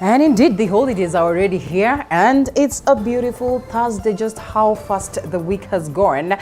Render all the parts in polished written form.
And indeed, the holidays are already here, and it's a beautiful Thursday. Just how fast the week has gone.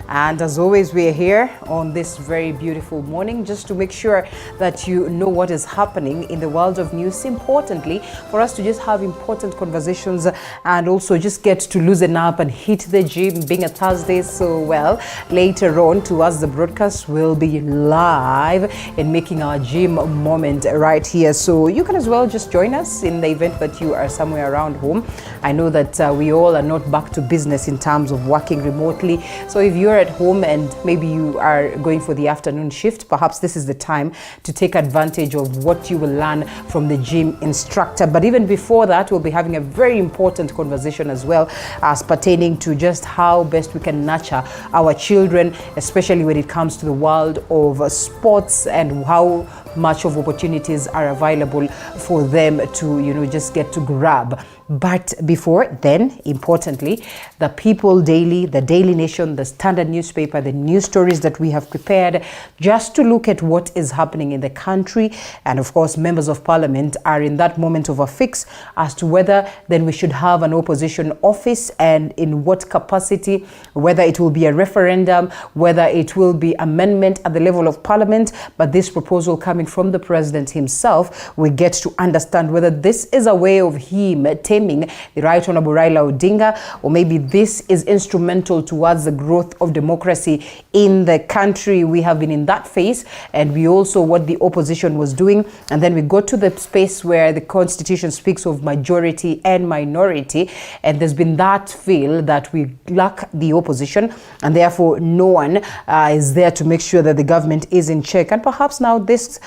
And as always, we are here on this very beautiful morning just to make sure that you know what is happening in the world of news. Importantly, for us to just have important conversations and also just get to loosen up and hit the gym, being a Thursday. So, well, later on towards the broadcast, we'll be live and making our gym moment right here. So you can as well just join us in the event that you are somewhere around home. I know that we all are not back to business in terms of working remotely. So if you're at home and maybe you are going for the afternoon shift, perhaps this is the time to take advantage of what you will learn from the gym instructor. But even before that, we'll be having a very important conversation as well as pertaining to just how best we can nurture our children, especially when it comes to the world of sports and how much of opportunities are available for them to, just get to grab. But before then, importantly, the People Daily, the Daily Nation, the Standard newspaper, the news stories that we have prepared just to look at what is happening in the country. And of course, members of parliament are in that moment of a fix as to whether then we should have an opposition office and in what capacity, whether it will be a referendum, whether it will be amendment at the level of parliament. But this proposal coming from the president himself, we get to understand whether this is a way of him taming the Right Honorable Raila Odinga, or maybe this is instrumental towards the growth of democracy in the country. We have been in that phase, and we also what the opposition was doing, and then we go to the space where the constitution speaks of majority and minority, and there's been that feel that we lack the opposition, and therefore no one is there to make sure that the government is in check. And perhaps now this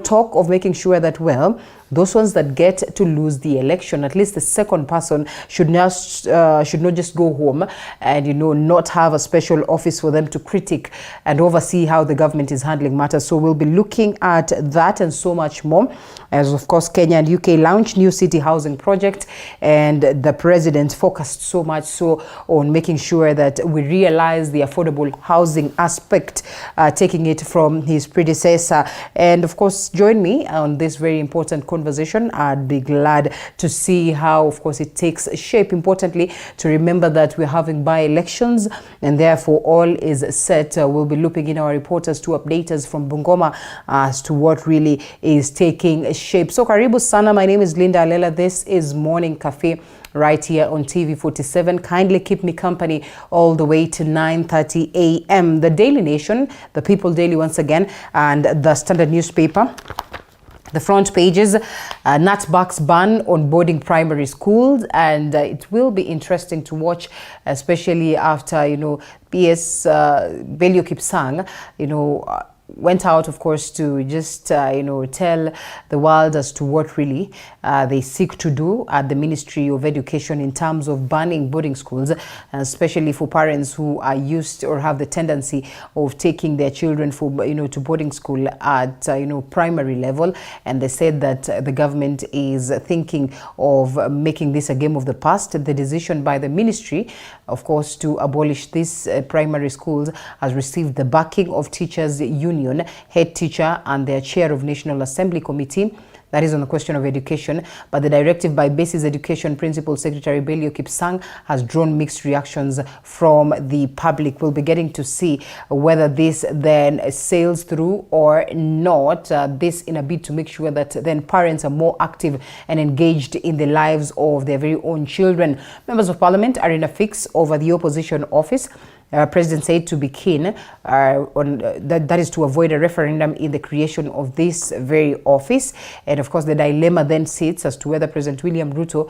talk of making sure that, well, those ones that get to lose the election, at least the second person should not just go home and not have a special office for them to critique and oversee how the government is handling matters. So we'll be looking at that and so much more, as of course Kenya and UK launch new city housing project, and the president focused so much so on making sure that we realize the affordable housing aspect, taking it from his predecessor. And of course, join me on this very important conversation. I'd be glad to see how, of course, it takes shape. Importantly, to remember that we're having by-elections, and therefore all is set. We'll be looping in our reporters to update us from Bungoma as to what really is taking shape. So karibu sana. My name is Linda Alela. This is Morning Cafe right here on TV 47. Kindly keep me company all the way to 9:30 a.m. The Daily Nation, the People Daily once again, and the Standard newspaper. The front pages, Natbak's ban on boarding primary schools, and it will be interesting to watch, especially after, PS Belio Kipsang, went out, of course, to just, tell the world as to what really they seek to do at the Ministry of Education in terms of banning boarding schools, especially for parents who are used or have the tendency of taking their children for, to boarding school at, primary level. And they said that the government is thinking of making this a game of the past. The decision by the ministry, of course, to abolish these primary schools has received the backing of Teachers Union, head teacher and their chair of National Assembly Committee. That is on the question of education. But the directive by Basis Education Principal Secretary Belio Kipsang has drawn mixed reactions from the public. We'll be getting to see whether this then sails through or not. This in a bid to make sure that then parents are more active and engaged in the lives of their very own children. Members of Parliament are in a fix over the opposition office. President said to be keen on that is to avoid a referendum in the creation of this very office. And of course, the dilemma then sits as to whether President William Ruto,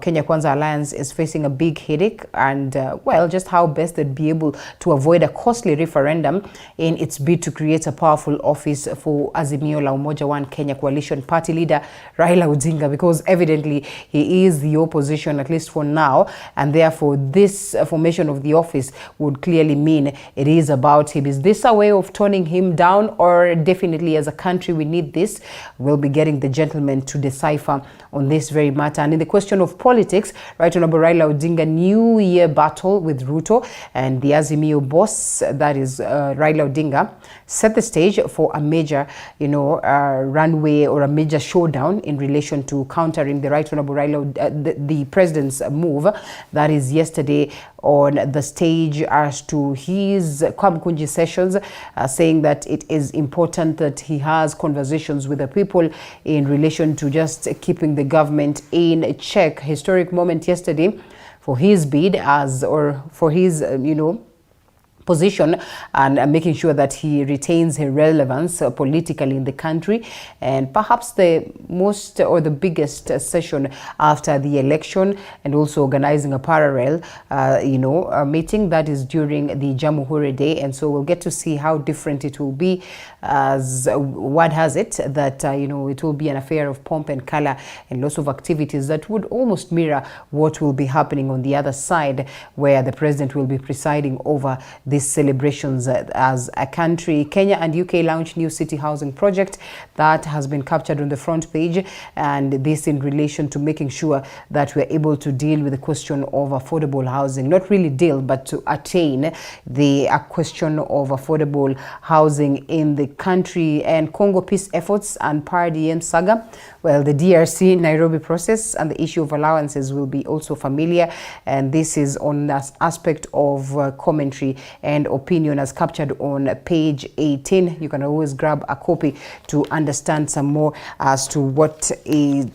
Kenya Kwanza Alliance, is facing a big headache, and well, just how best they'd be able to avoid a costly referendum in its bid to create a powerful office for Azimio la Umoja One Kenya coalition party leader Raila Odinga, because evidently he is the opposition, at least for now, and therefore this formation of the office would would clearly mean it is about him. Is this a way of toning him down, or definitely as a country we need this? We'll be getting the gentleman to decipher on this very matter. And in the question of politics, Right Honorable Raila Odinga New Year battle with Ruto and the Azimio boss, that is Raila Odinga, set the stage for a major, runway or a major showdown in relation to countering the Right Honorable Raila, the president's move that is yesterday on the stage as to his Kwamkunji sessions, saying that it is important that he has conversations with the people in relation to just keeping the government in check. Historic moment yesterday for his bid for his, position, and making sure that he retains his relevance politically in the country, and perhaps the most or the biggest session after the election, and also organizing a parallel meeting that is during the Jamhuri Day. And so we'll get to see how different it will be, as word has it that it will be an affair of pomp and color and lots of activities that would almost mirror what will be happening on the other side, where the president will be presiding over these celebrations as a country. Kenya and UK launched new city housing project that has been captured on the front page, and this in relation to making sure that we're able to deal with the question of affordable housing. Not really deal, but to attain the question of affordable housing in the country. And Congo peace efforts and PARDM saga. Well, the DRC Nairobi process and the issue of allowances will be also familiar, and this is on that aspect of commentary and opinion as captured on page 18. You can always grab a copy to understand some more as to what is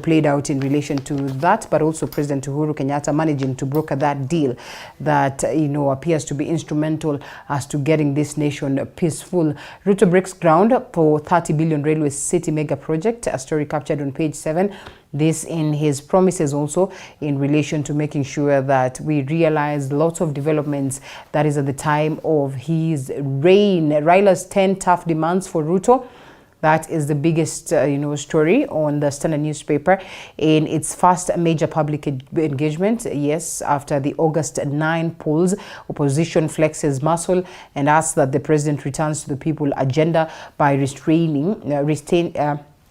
played out in relation to that, but also President Uhuru Kenyatta managing to broker that deal that appears to be instrumental as to getting this nation peaceful. Ruto breaks ground for 30 billion railway city mega project, a story captured on page 7. This in his promises also in relation to making sure that we realize lots of developments that is at the time of his reign. Raila's 10 tough demands for Ruto. That is the biggest, story on the Standard newspaper in its first major public engagement. Yes, after the August 9 polls, opposition flexes muscle and asks that the president returns to the people agenda by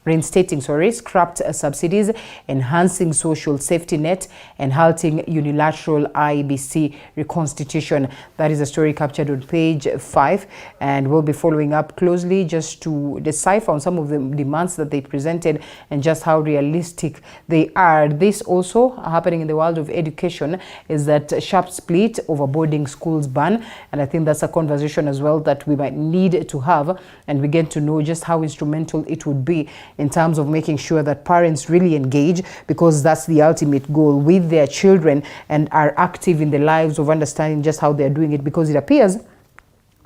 reinstating scrapped subsidies, enhancing social safety net, and halting unilateral IEBC reconstitution. That is a story captured on page 5, and we'll be following up closely just to decipher on some of the demands that they presented and just how realistic they are. This also happening in the world of education is that sharp split over boarding schools ban, and I think that's a conversation as well that we might need to have and begin to know just how instrumental it would be in terms of making sure that parents really engage, because that's the ultimate goal, with their children and are active in the lives of understanding just how they're doing it, because it appears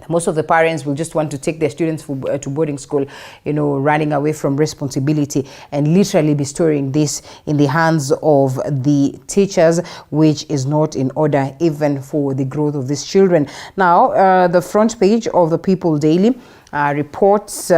most of the parents will just want to take their students to boarding school, running away from responsibility and literally be storing this in the hands of the teachers, which is not in order even for the growth of these children. Now, the front page of the People Daily reports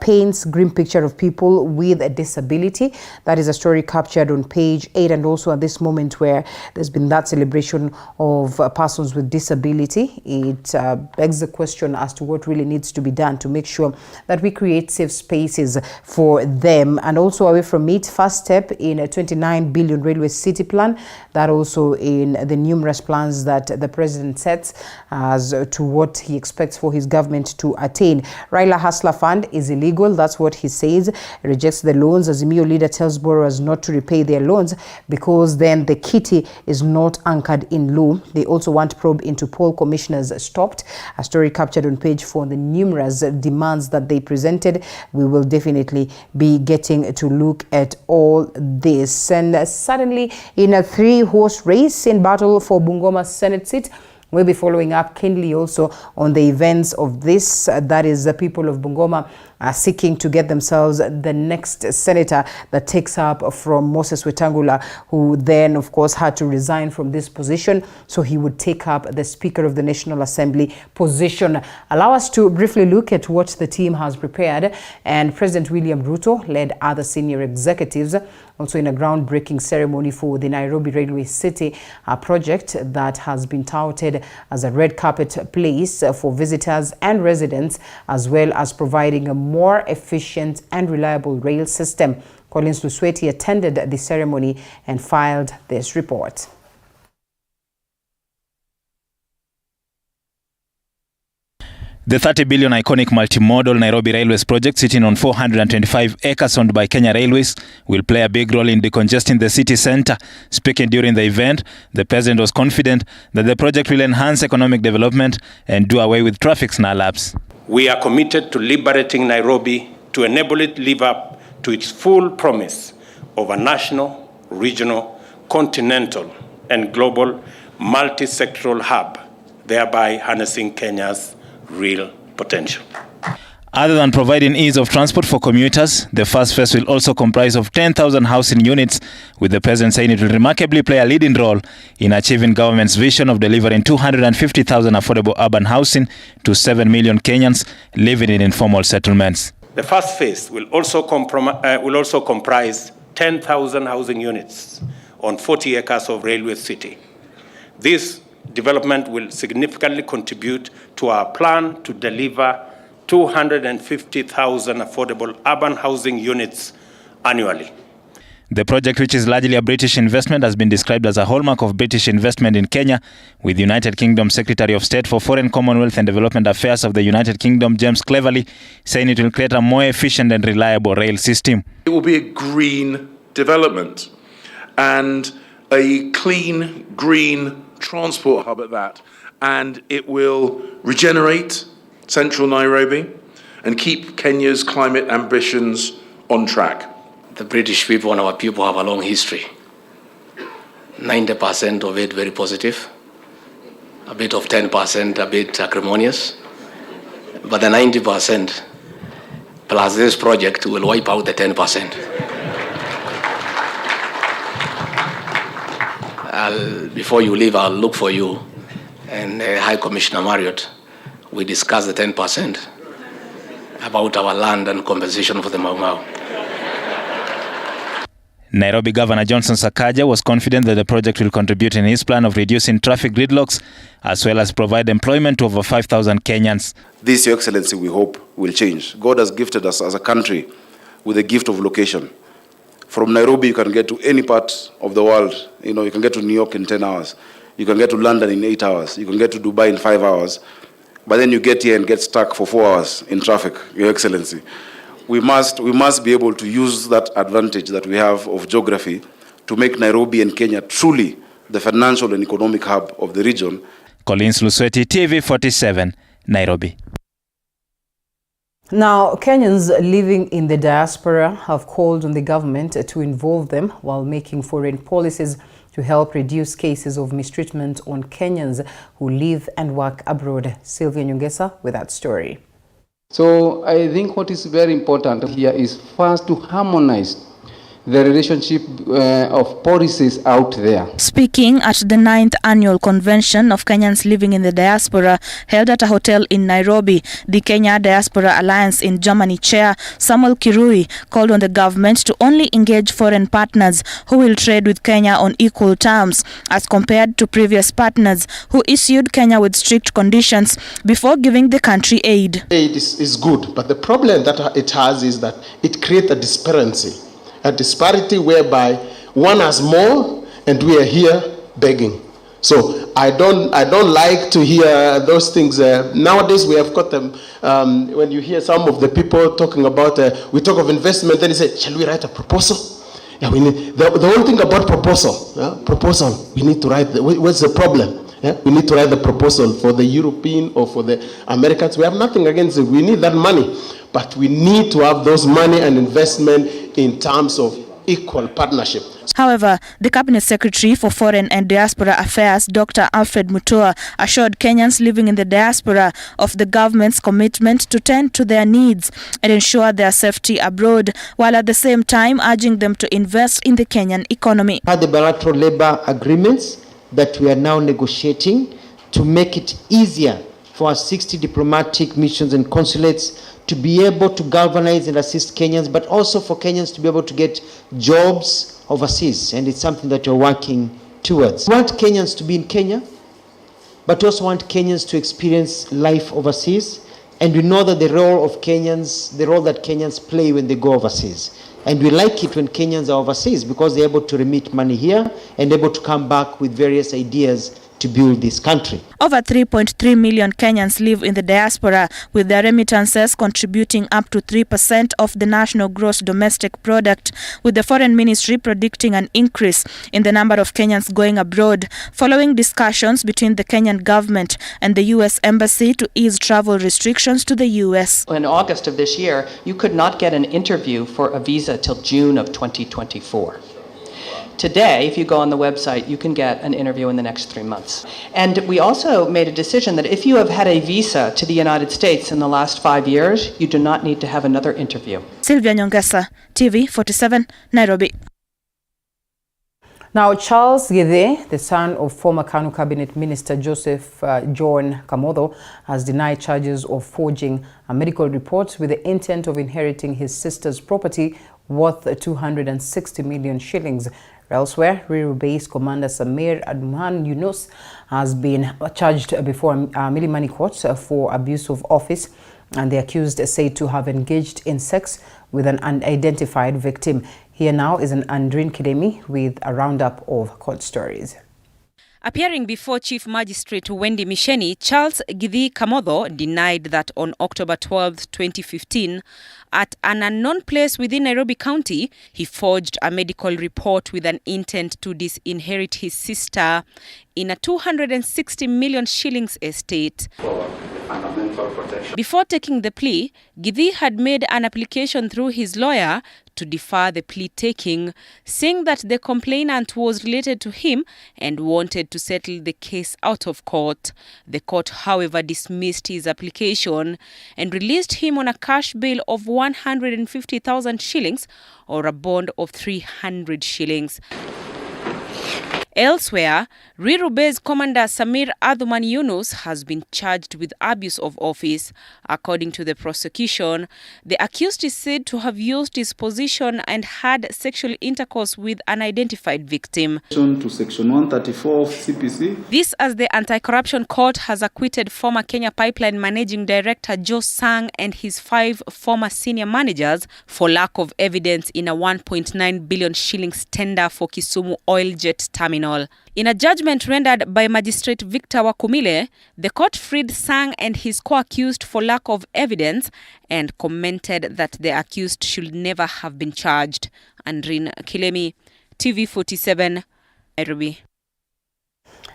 paints grim picture of people with a disability. That is a story captured on page 8, and also at this moment where there's been that celebration of persons with disability, it begs the question as to what really needs to be done to make sure that we create safe spaces for them. And also away from it, first step in a 29 billion railway city plan, that also in the numerous plans that the president sets as to what he expects for his government to attain. Raila Hustler Fund is illegal. That's what he says. Rejects the loans. Azimio leader tells borrowers not to repay their loans because then the kitty is not anchored in law. They also want probe into poll commissioners stopped. A story captured on page 4 on the numerous demands that they presented. We will definitely be getting to look at all this. And suddenly, in a 3-horse race in battle for Bungoma Senate seat, we'll be following up keenly also on the events of this. That is the people of Bungoma seeking to get themselves the next senator that takes up from Moses Wetangula, who then, of course, had to resign from this position. So he would take up the Speaker of the National Assembly position. Allow us to briefly look at what the team has prepared. And President William Ruto led other senior executives also in a groundbreaking ceremony for the Nairobi Railway City project that has been touted acted as a red carpet place for visitors and residents, as well as providing a more efficient and reliable rail system. Collins Lusweti attended the ceremony and filed this report. The 30 billion iconic multimodal Nairobi Railways project, sitting on 425 acres owned by Kenya Railways, will play a big role in decongesting the city centre. Speaking during the event, the president was confident that the project will enhance economic development and do away with traffic snarl-ups. We are committed to liberating Nairobi to enable it live up to its full promise of a national, regional, continental, and global multi-sectoral hub, thereby harnessing Kenya's real potential. Other than providing ease of transport for commuters, the first phase will also comprise of 10,000 housing units, with the president saying it will remarkably play a leading role in achieving government's vision of delivering 250,000 affordable urban housing to 7 million Kenyans living in informal settlements. The first phase will also comprise 10,000 housing units on 40 acres of Railway City. This development will significantly contribute to our plan to deliver 250,000 affordable urban housing units annually. The project, which is largely a British investment, has been described as a hallmark of British investment in Kenya, with United Kingdom Secretary of State for Foreign, Commonwealth and Development Affairs of the United Kingdom, James Cleverly, saying it will create a more efficient and reliable rail system. It will be a green development and a clean, green transport hub at that, and it will regenerate central Nairobi and keep Kenya's climate ambitions on track. The British people and our people have a long history. 90% of it very positive, a bit of 10% a bit acrimonious, but the 90% plus this project will wipe out the 10%. Before you leave, I'll look for you and High Commissioner Marriott. We discuss the 10% about our land and compensation for the Mau Mau. Nairobi Governor Johnson Sakaja was confident that the project will contribute in his plan of reducing traffic gridlocks, as well as provide employment to over 5,000 Kenyans. This, Your Excellency, we hope will change. God has gifted us as a country with a gift of location. From Nairobi, you can get to any part of the world. You can get to New York in 10 hours. You can get to London in 8 hours. You can get to Dubai in 5 hours. But then you get here and get stuck for 4 hours in traffic, Your Excellency. We must be able to use that advantage that we have of geography to make Nairobi and Kenya truly the financial and economic hub of the region. Collins Lusweti, TV47, Nairobi. Now, Kenyans living in the diaspora have called on the government to involve them while making foreign policies to help reduce cases of mistreatment on Kenyans who live and work abroad. Sylvia Nyongesa with that story. So I think what is very important here is first to harmonize the relationship of policies out there. Speaking at the 9th annual convention of Kenyans living in the diaspora held at a hotel in Nairobi, the Kenya Diaspora Alliance in Germany chair Samuel Kirui called on the government to only engage foreign partners who will trade with Kenya on equal terms as compared to previous partners who issued Kenya with strict conditions before giving the country aid. Aid is good, but the problem that it has is that it creates a disparity whereby one has more and we are here begging. So I don't like to hear those things. Nowadays we have got them. When you hear some of the people talking about, we talk of investment, then they say, shall we write a proposal? Yeah, we need the whole thing about proposal. We need to write. What's the problem? Yeah, we need to write the proposal for the European or for the Americans. We have nothing against it. We need that money, but we need to have those money and investment in terms of equal partnership. However, the Cabinet Secretary for Foreign and Diaspora Affairs, Dr. Alfred Mutua, assured Kenyans living in the diaspora of the government's commitment to tend to their needs and ensure their safety abroad, while at the same time urging them to invest in the Kenyan economy. The bilateral labor agreements that we are now negotiating to make it easier for our 60 diplomatic missions and consulates to be able to galvanize and assist Kenyans, but also for Kenyans to be able to get jobs overseas. And it's something that we're working towards. We want Kenyans to be in Kenya, but but we also want Kenyans to experience life overseas. And we know that the role that Kenyans play when they go overseas. And we like it when Kenyans are overseas because they're able to remit money here and able to come back with various ideas to build this country. Over 3.3 million Kenyans live in the diaspora, with their remittances contributing up to 3% of the national gross domestic product, with the foreign ministry predicting an increase in the number of Kenyans going abroad following discussions between the Kenyan government and the U.S. Embassy to ease travel restrictions to the U.S. In August of this year, you could not get an interview for a visa till June of 2024. Today, if you go on the website, you can get an interview in the next 3 months. And we also made a decision that if you have had a visa to the United States in the last 5 years, you do not need to have another interview. Sylvia Nyongesa, TV47, Nairobi. Now, Charles Githe, the son of former KANU Cabinet Minister Joseph John Kamotho, has denied charges of forging a medical report with the intent of inheriting his sister's property worth 260 million shillings. Elsewhere, Ruiru-based Commander Samir Adman Yunus has been charged before Milimani Court for abuse of office, and the accused is said to have engaged in sex with an unidentified victim. Here now is an Andrin Kidemi with a roundup of court stories. Appearing before Chief Magistrate Wendy Misheni, Charles Githe Kamotho denied that on October 12, 2015, at an unknown place within Nairobi County, he forged a medical report with an intent to disinherit his sister in a 260 million shillings estate. Before taking the plea, Githe had made an application through his lawyer to defer the plea taking, saying that the complainant was related to him and wanted to settle the case out of court. The court, however, dismissed his application and released him on a cash bail of 150,000 shillings or a bond of 300 shillings. Elsewhere, Ruiru-based Commander Samir Adman Yunus has been charged with abuse of office. According to the prosecution, the accused is said to have used his position and had sexual intercourse with an unidentified victim. To Section 134 of CPC. This as the Anti-Corruption Court has acquitted former Kenya Pipeline Managing Director Joe Sang and his 5 former senior managers for lack of evidence in a 1.9 billion shillings tender for Kisumu Oil Jet Terminal. In a judgment rendered by Magistrate Victor Wakumile, the court freed Sang and his co-accused for lack of evidence and commented that the accused should never have been charged. Andrin Kilemi, TV47, Nairobi.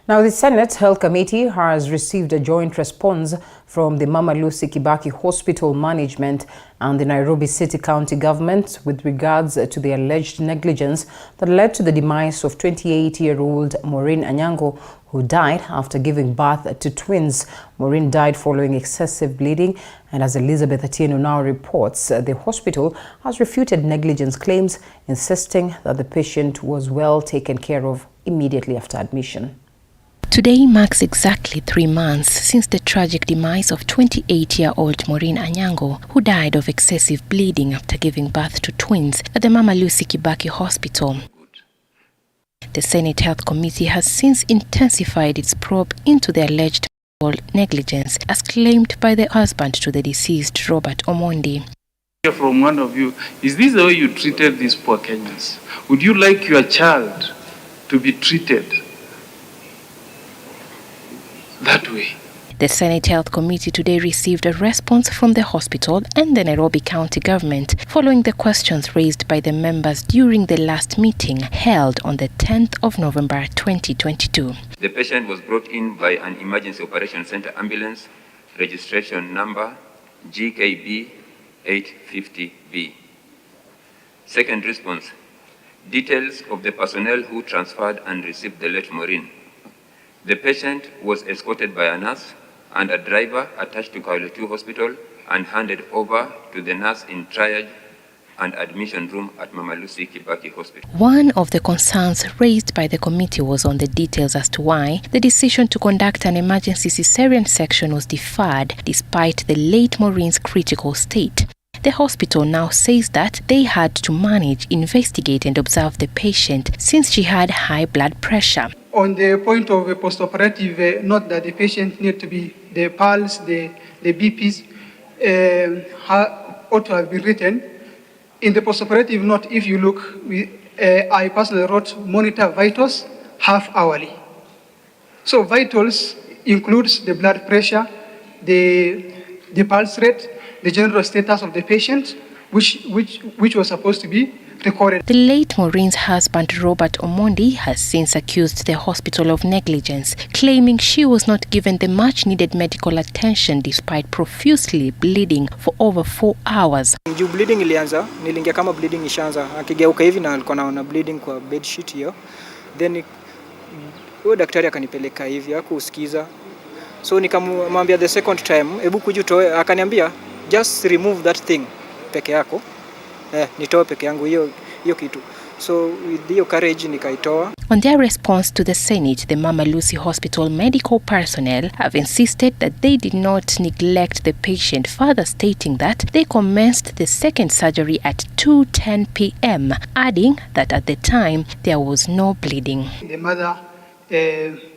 Now, the Senate Health Committee has received a joint response from the Mama Lucy Kibaki Hospital Management and the Nairobi City County Government with regards to the alleged negligence that led to the demise of 28-year-old Maureen Anyango, who died after giving birth to twins. Maureen died following excessive bleeding, and as Elizabeth Atieno now reports, the hospital has refuted negligence claims, insisting that the patient was well taken care of immediately after admission. Today marks exactly 3 months since the tragic demise of 28-year-old Maureen Anyango, who died of excessive bleeding after giving birth to twins at the Mama Lucy Kibaki Hospital. The Senate Health Committee has since intensified its probe into the alleged negligence as claimed by the husband to the deceased, Robert Omondi. From one of you, is this the way you treated these poor Kenyans? Would you like your child to be treated that way? The Senate Health Committee today received a response from the hospital and the Nairobi County Government following the questions raised by the members during the last meeting held on the 10th of November 2022. The patient was brought in by an Emergency Operations Center ambulance, registration number GKB 850B. Second response, details of the personnel who transferred and received the late Maureen. The patient was escorted by a nurse and a driver attached to Kaole 2 Hospital and handed over to the nurse in triage and admission room at Mama Lucy Kibaki Hospital. One of the concerns raised by the committee was on the details as to why the decision to conduct an emergency cesarean section was deferred despite the late Maureen's critical state. The hospital now says that they had to manage, investigate and observe the patient since she had high blood pressure. on the point of a post-operative note that the patient need to be, the pulse, the BPs, ought to have been written. In the post-operative note, if you look, I personally wrote monitor vitals half-hourly. So vitals includes the blood pressure, the pulse rate, the general status of the patient, which was supposed to be recorded. The late Maureen's husband, Robert Omondi, has since accused the hospital of negligence, claiming she was not given the much-needed medical attention despite profusely bleeding for over 4 hours. Juu bleeding ilianza, nilingia kama bleeding ishaanza, akigeuka hivi na alikuwa naona bleeding kwa bed sheet hiyo. Then huyo daktari akanipeleka hivi, hakusikiza. So nikamwambia the second time, hebu kuja utoe, akaniambia just remove that thing peke yako. Nitoe peke yangu hiyo kitu. So with the courage nikaitoa. On their response to the Senate, the Mama Lucy Hospital medical personnel have insisted that they did not neglect the patient, further stating that they commenced the second surgery at 2:10 p.m., adding that at the time there was no bleeding. The mother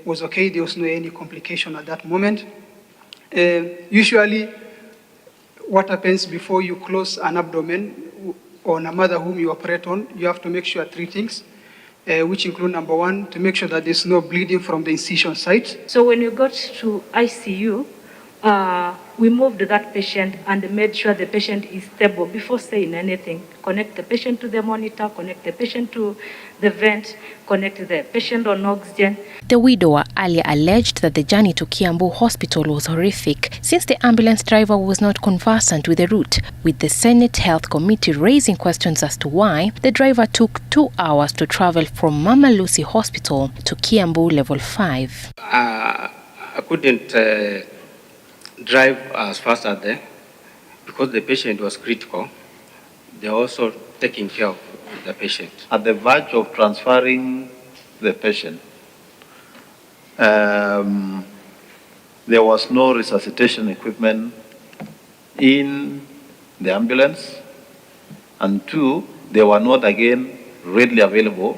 was okay, there was no any complication at that moment. Usually what happens before you close an abdomen on a mother whom you operate on, you have to make sure 3 things, which include number 1, to make sure that there's no bleeding from the incision site. So when you got to ICU, we moved that patient and made sure the patient is stable before saying anything. Connect the patient to the monitor, connect the patient to the vent, connect the patient on oxygen. The widower earlier alleged that the journey to Kiambu Hospital was horrific since the ambulance driver was not conversant with the route, with the Senate Health Committee raising questions as to why the driver took 2 hours to travel from Mama Lucy Hospital to Kiambu Level 5. I couldn't drive as fast as there because the patient was critical. They're also taking care of the patient. At the verge of transferring the patient, there was no resuscitation equipment in the ambulance, and 2, they were not again readily available.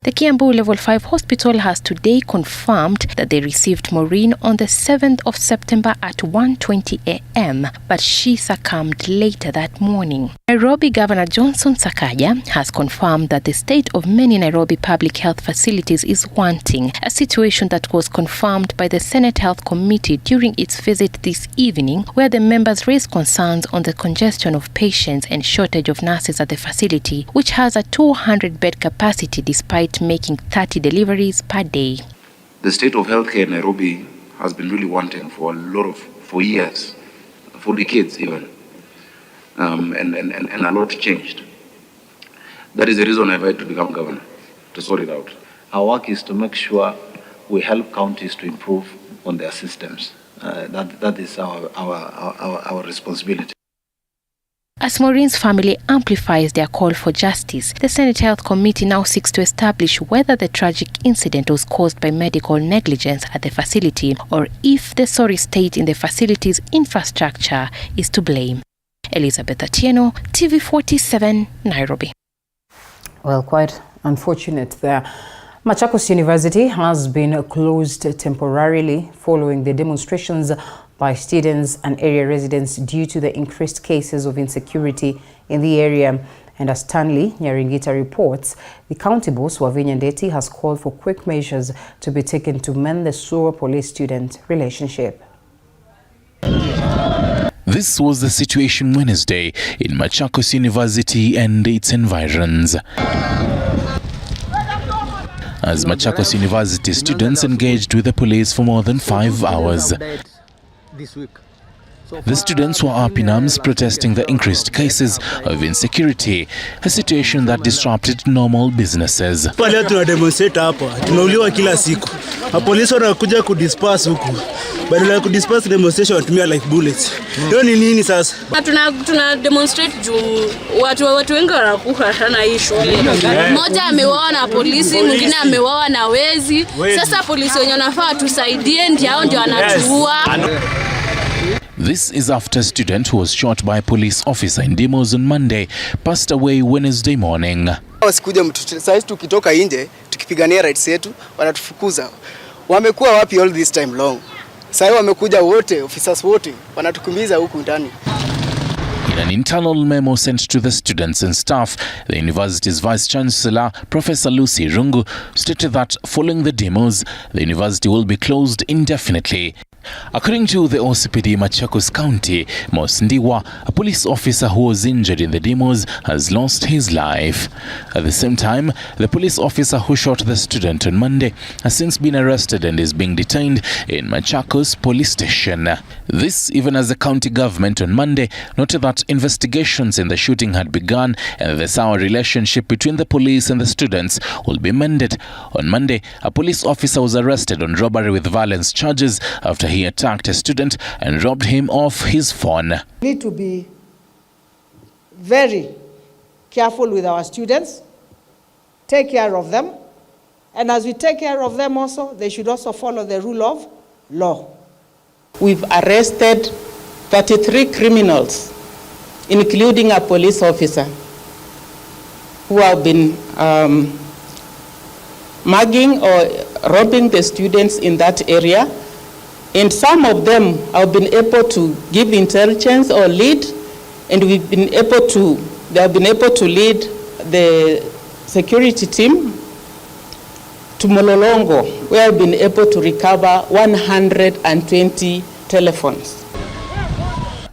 The Kiambu Level 5 hospital has today confirmed that they received Maureen on the 7th of September at 1:20 a.m., but she succumbed later that morning. Nairobi Governor Johnson Sakaja has confirmed that the state of many Nairobi public health facilities is wanting, a situation that was confirmed by the Senate Health Committee during its visit this evening, where the members raised concerns on the congestion of patients and shortage of nurses at the facility, which has a 200-bed capacity despite making 30 deliveries per day. The state of healthcare in Nairobi has been really wanting for years, for decades even, and a lot changed. That is the reason I invited to become governor, to sort it out. Our work is to make sure we help counties to improve on their systems. That is our responsibility. As Maureen's family amplifies their call for justice, the Senate Health Committee now seeks to establish whether the tragic incident was caused by medical negligence at the facility or if the sorry state in the facility's infrastructure is to blame. Elizabeth Atieno, TV47, Nairobi. Well, quite unfortunate there. Machakos University has been closed temporarily following the demonstrations by students and area residents due to the increased cases of insecurity in the area. And as Stanley Nyaringita reports, the county boss, Wavinya Ndeti, has called for quick measures to be taken to mend the sore police-student relationship. This was the situation Wednesday in Machakos University and its environs, as Machakos University students engaged with the police for more than 5 hours. The students were up in arms protesting the increased cases of insecurity, a situation that disrupted normal businesses. Pale tuna demonstrate hapa, tunauliwa kila siku. Polisi wanakuja kudisperse huku. Badala ya kudisperse demonstration wanatumia like bullets. Hiyo ni nini sasa? Tuna demonstrate juu watu wengi wanakufa sana hii shule. Mmoja ameuawa na polisi, mwingine ameuawa na wezi. Sasa polisi wenyewe wanafaa tusaidie, ndio hao ndio wanatuua. This is after a student who was shot by a police officer in Demos on Monday passed away Wednesday morning. Wasikuja mtu sasa tukitoka nje tukipigania rights yetu wanatufukuza. Wamekuwa wapi all this time long? Sasa wamekuja wote, officers wote wanatukimbiza huku ndani. In an internal memo sent to the students and staff, the university's Vice-Chancellor, Professor Lucy Rungu, stated that following the demos, the university will be closed indefinitely. According to the OCPD Machakos County, Mosindiwa, a police officer who was injured in the demos, has lost his life. At the same time, the police officer who shot the student on Monday has since been arrested and is being detained in Machakos police station. This even as the county government on Monday noted that investigations in the shooting had begun and the sour relationship between the police and the students will be mended. On Monday, a police officer was arrested on robbery with violence charges after he attacked a student and robbed him of his phone. We need to be very careful with our students, take care of them, and as we take care of them also, they should also follow the rule of law. We've arrested 33 criminals, including a police officer, who have been mugging or robbing the students in that area. And some of them have been able to give intelligence or lead, and they have been able to lead the security team to Mololongo, where I've been able to recover 120 telephones.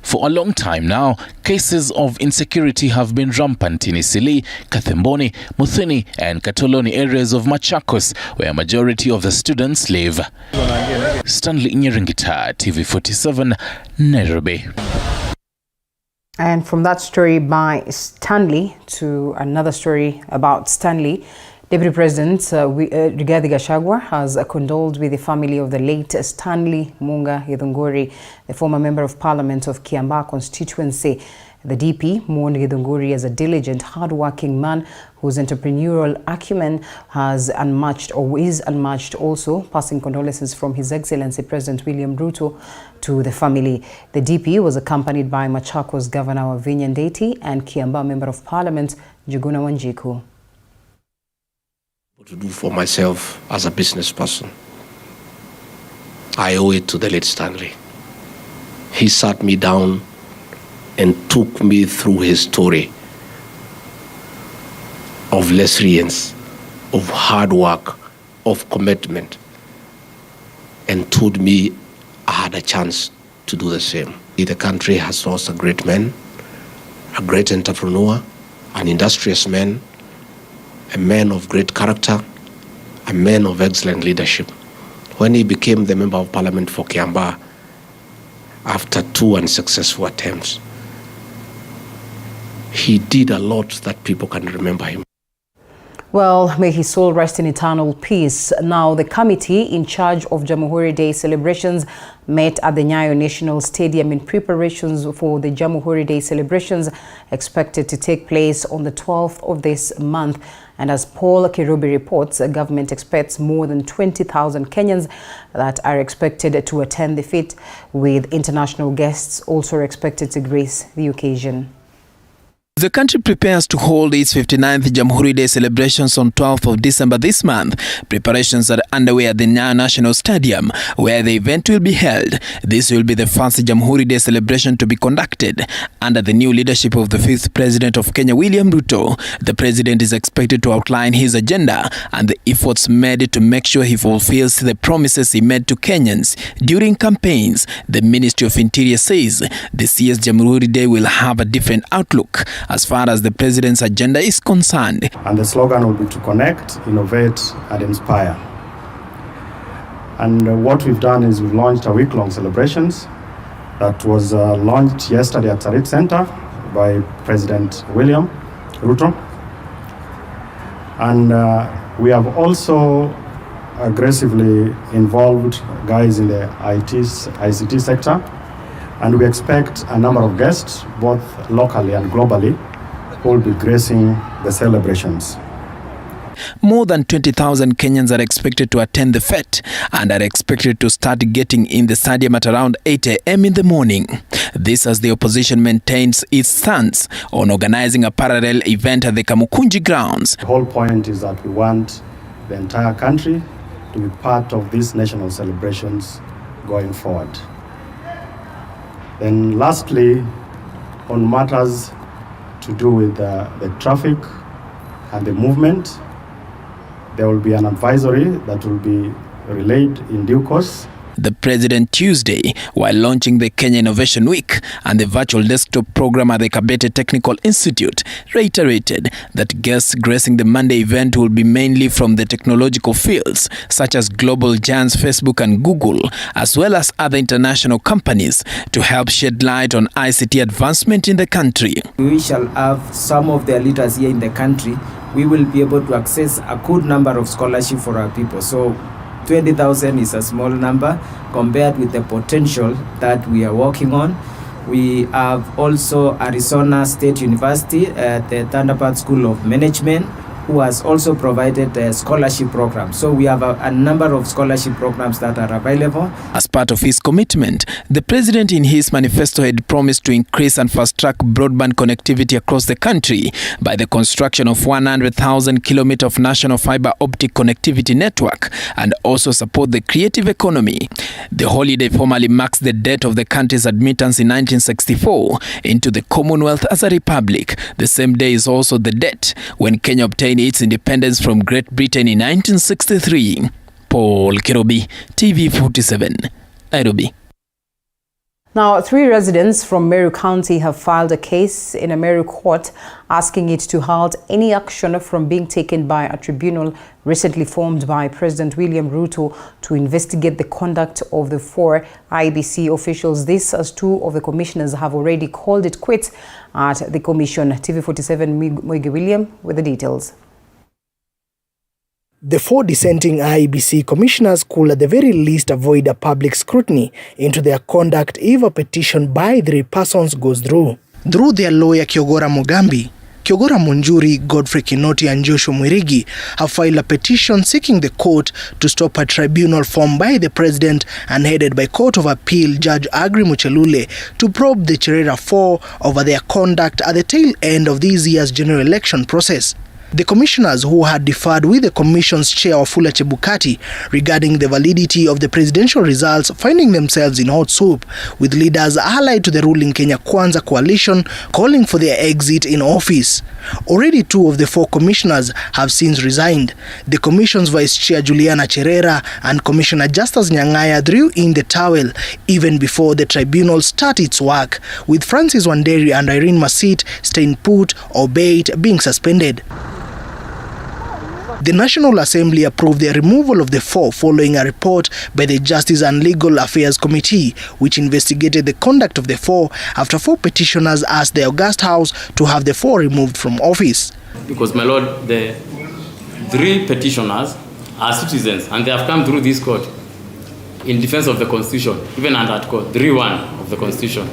For a long time now, cases of insecurity have been rampant in Isili, Kathemboni, Muthini and Katoloni areas of Machakos, where a majority of the students live. Stanley Nyeringita, TV47, Nairobi. And from that story by Stanley to another story about Stanley, Deputy President Rigathi Gachagua has condoled with the family of the late Stanley Munga Githunguri, the former Member of Parliament of Kiambaa constituency. The DP mourned Githunguri as a diligent, hard-working man whose entrepreneurial acumen has unmatched or is unmatched, also passing condolences from His Excellency President William Ruto to the family. The DP was accompanied by Machakos Governor Wavinya Ndeti and Kiambaa Member of Parliament Njuguna Wanjiku. To do for myself as a business person, I owe it to the late Stanley. He sat me down and took me through his story of resilience, of hard work, of commitment, and told me I had a chance to do the same. The country has lost a great man, a great entrepreneur, an industrious man, a man of great character, a man of excellent leadership. When he became the Member of Parliament for Kiambaa, after 2 unsuccessful attempts, he did a lot that people can remember him. Well, may his soul rest in eternal peace. Now, the committee in charge of Jamhuri Day celebrations met at the Nyayo National Stadium in preparations for the Jamhuri Day celebrations expected to take place on the 12th of this month. And as Paul Kirubi reports, the government expects more than 20,000 Kenyans that are expected to attend the feat, with international guests also expected to grace the occasion. The country prepares to hold its 59th Jamhuri Day celebrations on 12th of December this month. Preparations are underway at the Nyayo National Stadium, where the event will be held. This will be the first Jamhuri Day celebration to be conducted under the new leadership of the 5th President of Kenya, William Ruto. The President is expected to outline his agenda and the efforts made to make sure he fulfills the promises he made to Kenyans during campaigns. The Ministry of Interior says this year's Jamhuri Day will have a different outlook as far as the President's agenda is concerned. And the slogan will be to connect, innovate, and inspire. And what we've done is we've launched a week-long celebrations that was launched yesterday at Sarit Center by President William Ruto. And we have also aggressively involved guys in the ICT sector. And we expect a number of guests, both locally and globally, who will be gracing the celebrations. More than 20,000 Kenyans are expected to attend the fete and are expected to start getting in the stadium at around 8 a.m. in the morning. This as the opposition maintains its stance on organizing a parallel event at the Kamukunji grounds. The whole point is that we want the entire country to be part of these national celebrations going forward. Then lastly, on matters to do with the traffic and the movement, there will be an advisory that will be relayed in due course. The President Tuesday, while launching the Kenya Innovation Week and the virtual desktop program at the Kabete Technical Institute, reiterated that guests gracing the Monday event will be mainly from the technological fields, such as global giants Facebook and Google, as well as other international companies, to help shed light on ICT advancement in the country. We shall have some of their leaders here in the country. We will be able to access a good number of scholarship for our people. So 20,000 is a small number compared with the potential that we are working on. We have also Arizona State University at the Thunderbird School of Management, who has also provided a scholarship program. So we have a number of scholarship programs that are available. As part of his commitment, the president in his manifesto had promised to increase and fast-track broadband connectivity across the country by the construction of 100,000 kilometers of national fiber optic connectivity network and also support the creative economy. The holiday formally marks the date of the country's admittance in 1964 into the Commonwealth as a republic. The same day is also the date when Kenya obtained its independence from Great Britain in 1963. Paul Kirobi, TV47, Nairobi. Now, 3 residents from Meru County have filed a case in a Meru court asking it to halt any action from being taken by a tribunal recently formed by President William Ruto to investigate the conduct of the 4 IEBC officials. This as 2 of the commissioners have already called it quits at the commission. TV47 Mwige William with the details. The 4 dissenting IEBC commissioners could at the very least avoid a public scrutiny into their conduct if a petition by 3 persons goes through. Through their lawyer Kiogora Mugambi, Kiogora Munjuri, Godfrey Kinoti and Joshua Mwirigi have filed a petition seeking the court to stop a tribunal formed by the president and headed by Court of Appeal Judge Agri Muchelule to probe the Cherera 4 over their conduct at the tail end of this year's general election process. The commissioners, who had deferred with the commission's chair Wafula Chebukati regarding the validity of the presidential results, finding themselves in hot soup, with leaders allied to the ruling Kenya Kwanza coalition calling for their exit in office. Already 2 of the 4 commissioners have since resigned. The commission's vice chair Juliana Cherera and Commissioner Justus Nyang'aya threw in the towel even before the tribunal started its work, with Francis Wanderi and Irene Masit staying put or bait being suspended. The National Assembly approved the removal of the 4 following a report by the Justice and Legal Affairs Committee, which investigated the conduct of the 4 after 4 petitioners asked the August House to have the 4 removed from office. Because, my lord, the 3 petitioners are citizens and they have come through this court in defense of the Constitution, even under Article 3(1) of the Constitution.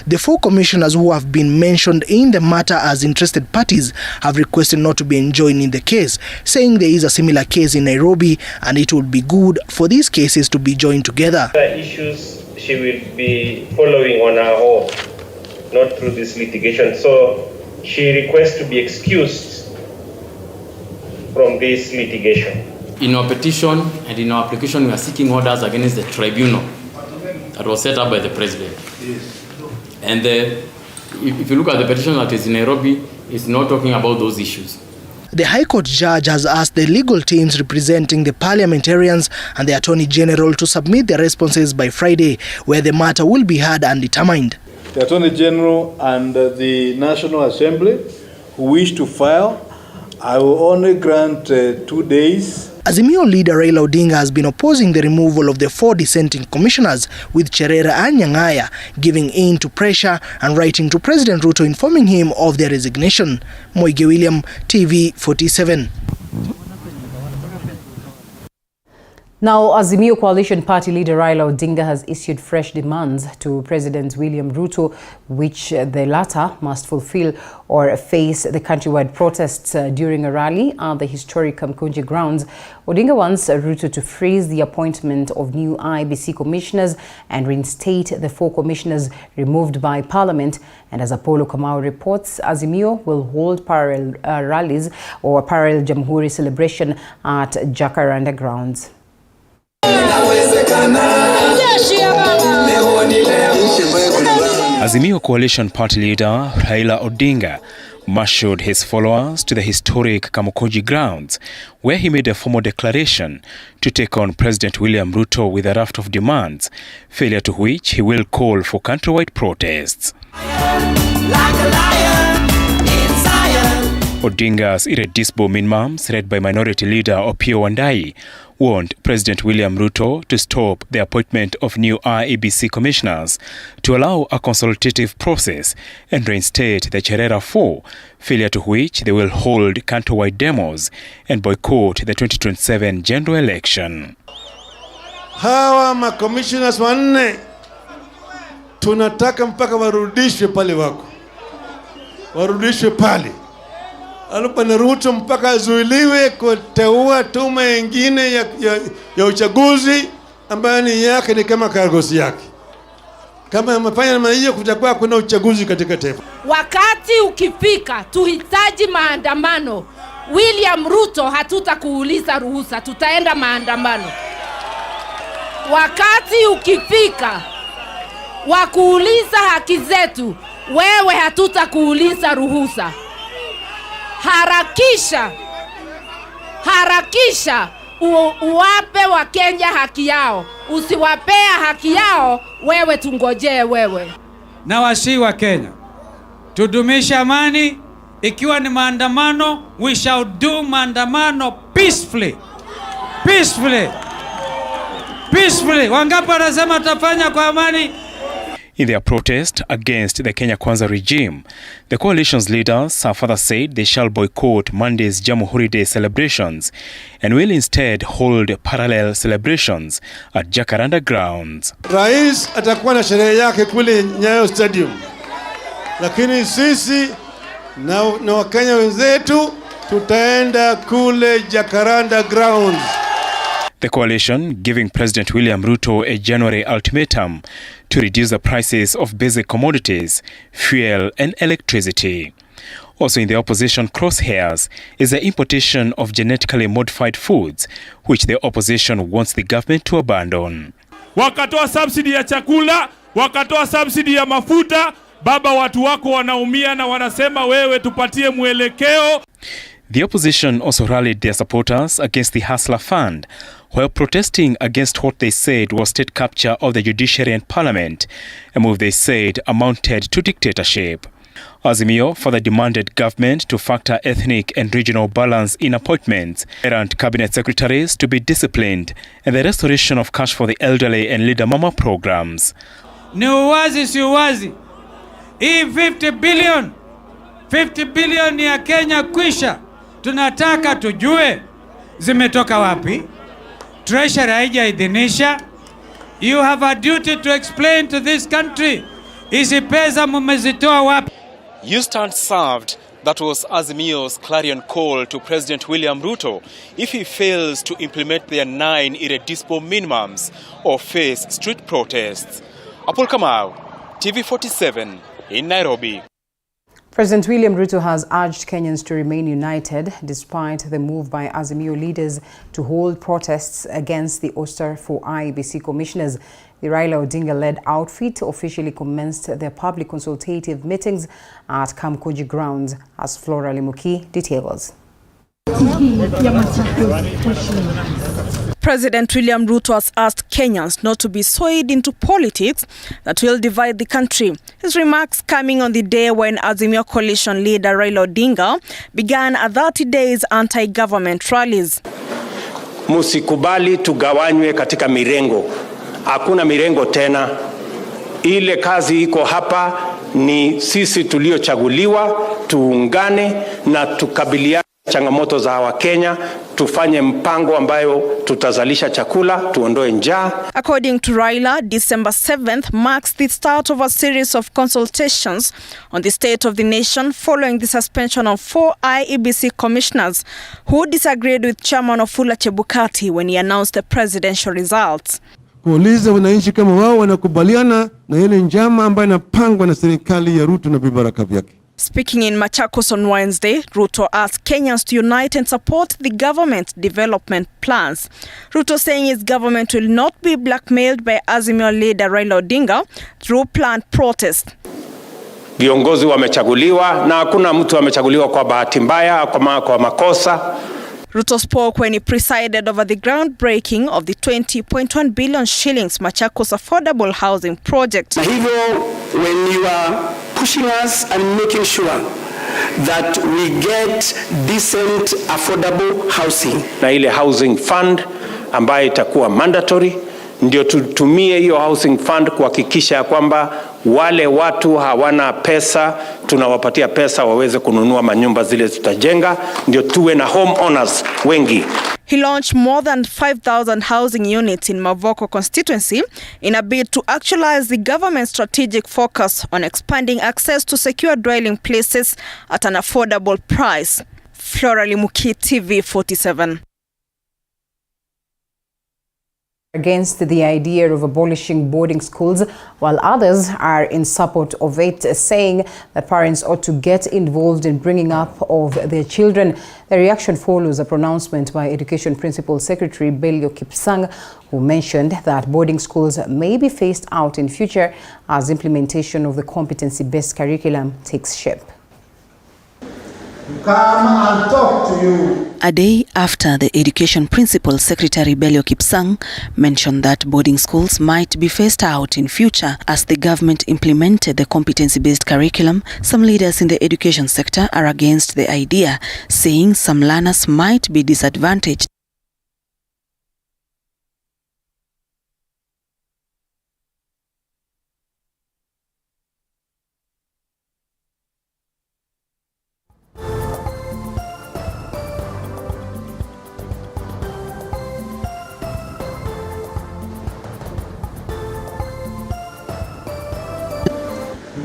The 4 commissioners who have been mentioned in the matter as interested parties have requested not to be enjoined in the case, saying there is a similar case in Nairobi and it would be good for these cases to be joined together. The issues she will be following on her own, not through this litigation. So she requests to be excused from this litigation. In our petition and in our application, we are seeking orders against the tribunal that was set up by the president. Yes. And if you look at the petition that is in Nairobi, it's not talking about those issues. The High Court judge has asked the legal teams representing the parliamentarians and the Attorney General to submit their responses by Friday, where the matter will be heard and determined. The Attorney General and the National Assembly who wish to file, I will only grant 2 days. Azimio leader Raila Odinga has been opposing the removal of the 4 dissenting commissioners, with Cherera and Nyang'aya giving in to pressure and writing to President Ruto informing him of their resignation. Mwige William, TV47. Now, Azimio Coalition Party leader Raila Odinga has issued fresh demands to President William Ruto, which the latter must fulfill or face the countrywide protests during a rally at the historic Kamkunji grounds. Odinga wants Ruto to freeze the appointment of new IEBC commissioners and reinstate the 4 commissioners removed by Parliament. And as Apollo Kamau reports, Azimio will hold parallel rallies or parallel Jamhuri celebration at Jacaranda grounds. Azimio Coalition Party leader Raila Odinga marshaled his followers to the historic Kamukunji grounds, where he made a formal declaration to take on President William Ruto with a raft of demands, failure to which he will call for countrywide protests. Odinga's irreducible minimums, led by Minority Leader Opiyo Wandayi, warned President William Ruto to stop the appointment of new IEBC commissioners, to allow a consultative process and reinstate the Cherera 4, failure to which they will hold countrywide demos and boycott the 2027 general election. Hawa ma-commissioners wanne tunataka mpaka warudishwe pale wako. Warudishwe pale. Alipana Ruto mpaka azuiliwe kuteua tume nyingine ya uchaguzi ambayo ni yake, ni kama kargosi yake. Kama amefanya namna hiyo, kutakuwa kuna uchaguzi katika taifa. Wakati ukifika tuhitaji maandamano, William Ruto hatutakuuliza ruhusa, tutaenda maandamano. Wakati ukifika wa kuuliza haki zetu, wewe hatutakuuliza ruhusa. Harakisha uwape wa Kenya haki yao. Usiwapea haki yao, wewe tungojee wewe. Na wasi wa Kenya, tudumisha amani. Ikiwa ni maandamano, we shall do maandamano peacefully. Wangapi wanasema tutafanya kwa amani? In their protest against the Kenya Kwanza regime, the coalition's leaders have further said they shall boycott Monday's Jamhuri Day celebrations and will instead hold parallel celebrations at Jacaranda grounds. Rais atakuwa na sherehe yake kule Nyayo Stadium, lakini sisi na Wakenya wenzetu tutaenda kule Jacaranda grounds. The coalition giving President William Ruto a January ultimatum to reduce the prices of basic commodities, fuel and electricity. Also in the opposition crosshairs is the importation of genetically modified foods, which the opposition wants the government to abandon. Wakatoa subsidy ya chakula, wakatoa subsidy ya mafuta, baba watu wako wanaumia na wanasema wewe tupatie mwelekeo. The opposition also rallied their supporters against the Hustler Fund, while protesting against what they said was state capture of the judiciary and parliament, a move they said amounted to dictatorship. Azimio further demanded government to factor ethnic and regional balance in appointments, errant cabinet secretaries to be disciplined, and the restoration of cash for the elderly and Leader Mama programs. Ni uwazi si uwazi. Hii 50 billion ya Kenya kwisha. Tunataka tujue zimetoka wapi. Treasury haijaidhinisha. You have a duty to explain to this country. Hizi pesa mmezitoa wapi? You stand served. That was Azimio's clarion call to President William Ruto if he fails to implement their 9 irreducible minimums or face street protests. Apol Kamau, TV47 in Nairobi. President William Ruto has urged Kenyans to remain united despite the move by Azimio leaders to hold protests against the ouster for IEBC commissioners. The Raila Odinga-led outfit officially commenced their public consultative meetings at Kamkunji grounds, as Flora Limuki details. President William Ruto has asked Kenyans not to be swayed into politics that will divide the country. His remarks coming on the day when Azimio coalition leader Raila Odinga began a 30 days anti-government rallies. Musikubali tugawanywe katika mirengo. Hakuna mirengo tena. Ile kazi iko hapa ni sisi tuliochaguliwa tuungane na tukabiliane changamoto za Wakenya, tufanye mpango ambayo tutazalisha chakula, tuondoe njaa. According to Raila, December 7th marks the start of a series of consultations on the state of the nation following the suspension of 4 IEBC commissioners who disagreed with Chairman Wafula Chebukati when he announced the presidential results. Kuuliza wananchi kama wao wanakubaliana na ile njama ambayo inapangwa na serikali ya Ruto na vibaraka vyake. Speaking in Machakos on Wednesday, Ruto asked Kenyans to unite and support the government's development plans. Ruto saying his government will not be blackmailed by Azimio leader Raila Odinga through planned protest. Viongozi wamechaguliwa na hakuna mtu amechaguliwa kwa bahati mbaya, kwa makosa. Ruto spoke when he presided over the groundbreaking of the 20.1 billion shillings Machakos affordable housing project. Na hivyo, when you are pushing us and making sure that we get decent affordable housing. Na ile housing fund ambayo itakuwa mandatory, ndio tutumie hiyo housing fund kuhakikisha kwamba wale watu hawana pesa, tunawapatia pesa waweze kununua manyumba zile tutajenga, ndio tuwe na homeowners wengi. He launched more than 5,000 housing units in Mavoko constituency in a bid to actualize the government's strategic focus on expanding access to secure dwelling places at an affordable price. Flora Limuki, TV 47. Against the idea of abolishing boarding schools, while others are in support of it, saying that parents ought to get involved in bringing up of their children. The reaction follows a pronouncement by Education Principal Secretary Byelection Kipsang, who mentioned that boarding schools may be phased out in future as implementation of the competency-based curriculum takes shape. Come and talk to you. A day after the Education Principal Secretary Byelection Kipsang mentioned that boarding schools might be phased out in future as the government implemented the competency-based curriculum, some leaders in the education sector are against the idea, saying some learners might be disadvantaged.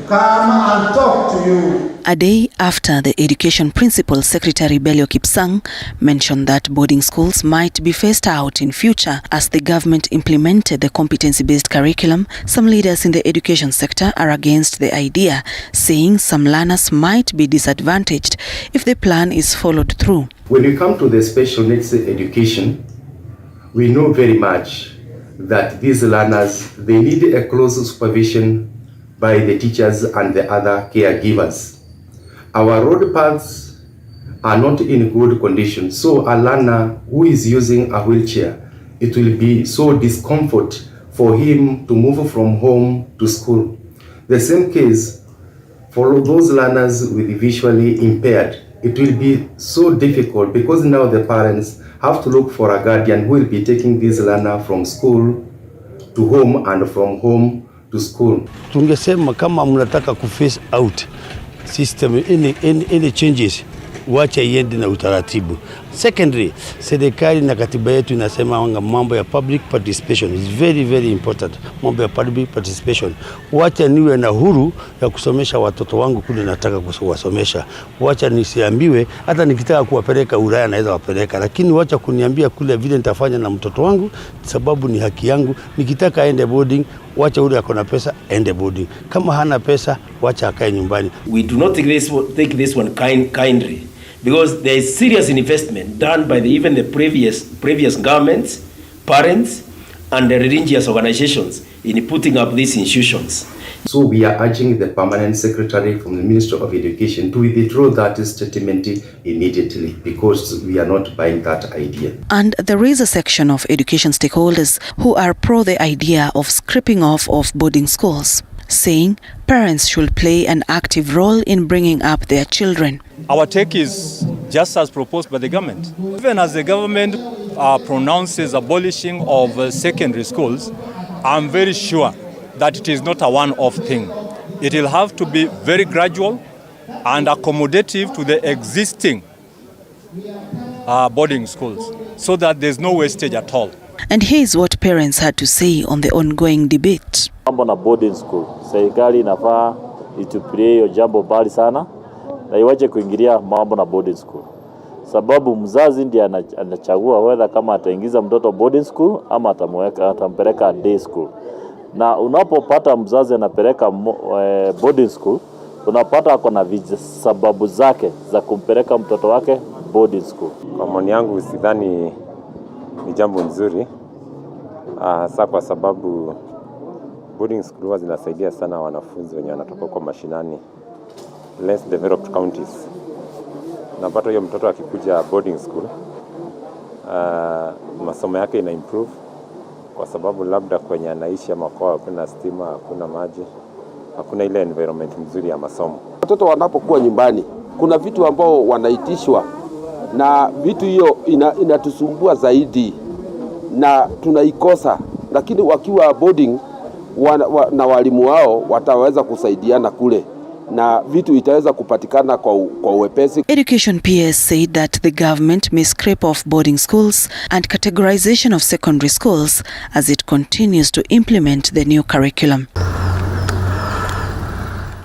Come and talk to you. A day after the Education Principal Secretary Byelection Kipsang mentioned that boarding schools might be phased out in future as the government implemented the competency-based curriculum, some leaders in the education sector are against the idea, saying some learners might be disadvantaged if the plan is followed through. When we come to the special needs education, we know very much that these learners, they need a close supervision by the teachers and the other caregivers. Our road paths are not in good condition, so a learner who is using a wheelchair, it will be so discomfort for him to move from home to school. The same case for those learners with visually impaired, it will be so difficult because now the parents have to look for a guardian who will be taking this learner from school to home and from home to school. Tungesema kama mnataka kuface out system any changes, wacha iende na utaratibu. Secondly, serikali na katiba yetu inasema mambo ya public participation is very very important. Mambo ya public participation. Wacha niwe na huru ya kusomesha watoto wangu kule nataka kuwasomesha. Wacha nisiambiwe hata nikitaka kuwapeleka Ulaya naweza wapeleka, lakini wacha kuniambia kule vile nitafanya na mtoto wangu sababu ni haki yangu. Nikitaka aende boarding, wacha ule akona pesa ende boarding. Kama hana pesa, wacha akae nyumbani. We do not take this one kindly. Because there is serious investment done by even the previous governments, parents, and the religious organizations in putting up these institutions. So we are urging the permanent secretary from the Ministry of Education to withdraw that statement immediately because we are not buying that idea. And there is a section of education stakeholders who are pro the idea of scrapping off of boarding schools, saying parents should play an active role in bringing up their children. Our take is just as proposed by the government. Even as the government pronounces abolishing of secondary schools, I'm very sure that it is not a one-off thing. It will have to be very gradual and accommodative to the existing boarding schools so that there's no wastage at all. And here's what parents had to say on the ongoing debate. Mambo na boarding school, serikali inafaa itupilie hiyo jambo bali sana na iwache kuingilia mambo na boarding school. Sababu mzazi ndiye anachagua whether kama ataingiza mtoto boarding school ama atampeleka day school. Na unapopata mzazi anapeleka boarding school, unapata ako na sababu zake za kumpeleka mtoto wake boarding school. Kwa maoni yangu sidhani ni jambo nzuri. Hasa kwa sababu boarding school huwa zinasaidia sana wanafunzi wenye wanatoka kwa mashinani, less developed counties. Napata hiyo mtoto akikuja boarding school, masomo yake ina improve kwa sababu labda kwenye anaishi ama kwa hakuna stima, hakuna maji, hakuna ile environment nzuri ya masomo. Watoto wanapokuwa nyumbani, kuna vitu ambao wanaitishwa na vitu hiyo inatusumbua zaidi na tunaikosa, lakini wakiwa boarding na walimu wao wataweza kusaidiana kule na vitu itaweza kupatikana kwa uwepesi. Education PS said that the government may scrape off boarding schools and categorization of secondary schools as it continues to implement the new curriculum.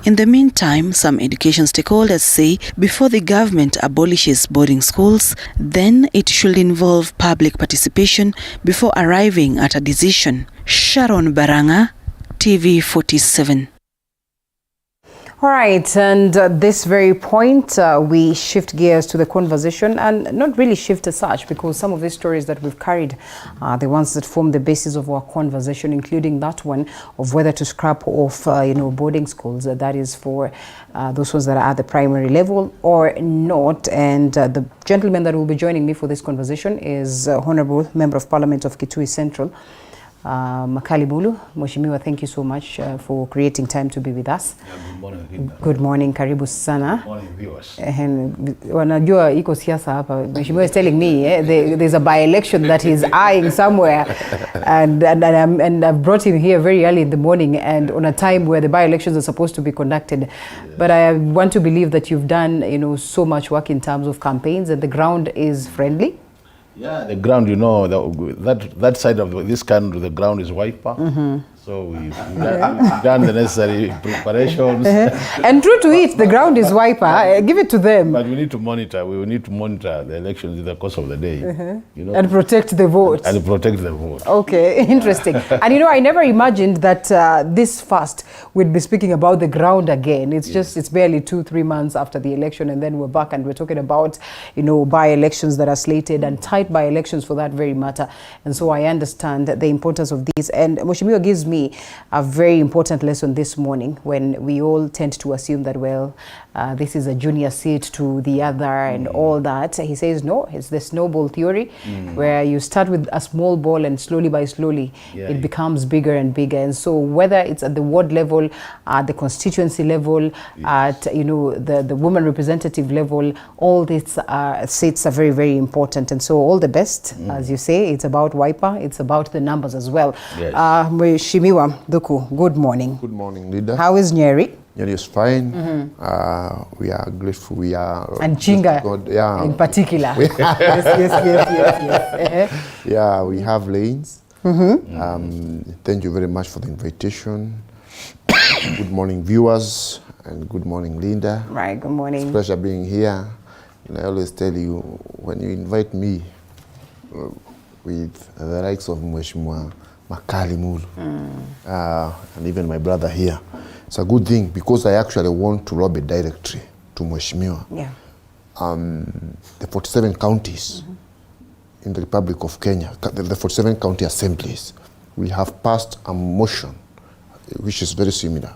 In the meantime, some education stakeholders say before the government abolishes boarding schools, then it should involve public participation before arriving at a decision. Sharon Baranga, TV 47. All right, and at this very point, we shift gears to the conversation, and not really shift as such, because some of the stories that we've carried are the ones that form the basis of our conversation, including that one of whether to scrap off, boarding schools. That is for those ones that are at the primary level or not. And the gentleman that will be joining me for this conversation is Honorable Member of Parliament of Kitui Central, Makali Bulu. Mheshimiwa, thank you so much for creating time to be with us. Good morning. Good morning, karibu sana. Good morning, viewers. Wanajua iko siasa hapa. Mheshimiwa is telling me there's a by-election that he's eyeing somewhere, and I've brought him here very early in the morning and on a time where the by-elections are supposed to be conducted. Yes. But I want to believe that you've done so much work in terms of campaigns and the ground is friendly. Yeah, the ground, that side of this country, the ground is wiper. Mm-hmm. So we've done the necessary preparations. And true to it, the ground is wiper. Give it to them. But we need to monitor. We will need to monitor the elections in the course of the day. And protect the vote. And protect the vote. Okay, interesting. And I never imagined that this fast we'd be speaking about the ground again. It's just, it's barely 2-3 months after the election, and then we're back and we're talking about, by-elections that are slated and tight by-elections for that very matter. And so I understand the importance of these. And Mheshimiwa gives me a very important lesson this morning when we all tend to assume that, this is a junior seat to the other and all that. He says, no, it's the snowball theory, where you start with a small ball and slowly by slowly it becomes bigger and bigger. And so whether it's at the ward level, at the constituency level, at the woman representative level, all these seats are very, very important. And so all the best, as you say, it's about wiper, it's about the numbers as well. Yes. Shimiwa Duku, good morning. Good morning, leader. How is Nyeri? Nyeri is fine. We are grateful. We are. And Chinga, God, in particular. Yes. Yeah, we have lanes. Thank you very much for the invitation. Good morning, viewers, and good morning, Linda. Right, good morning. It's a pleasure being here. And I always tell you, when you invite me with the likes of Mheshimiwa Makali Mulu, and even my brother here, it's a good thing because I actually want to lobby directly to Mheshimiwa. Yeah. The 47 counties in the Republic of Kenya, the 47 county assemblies, we have passed a motion which is very similar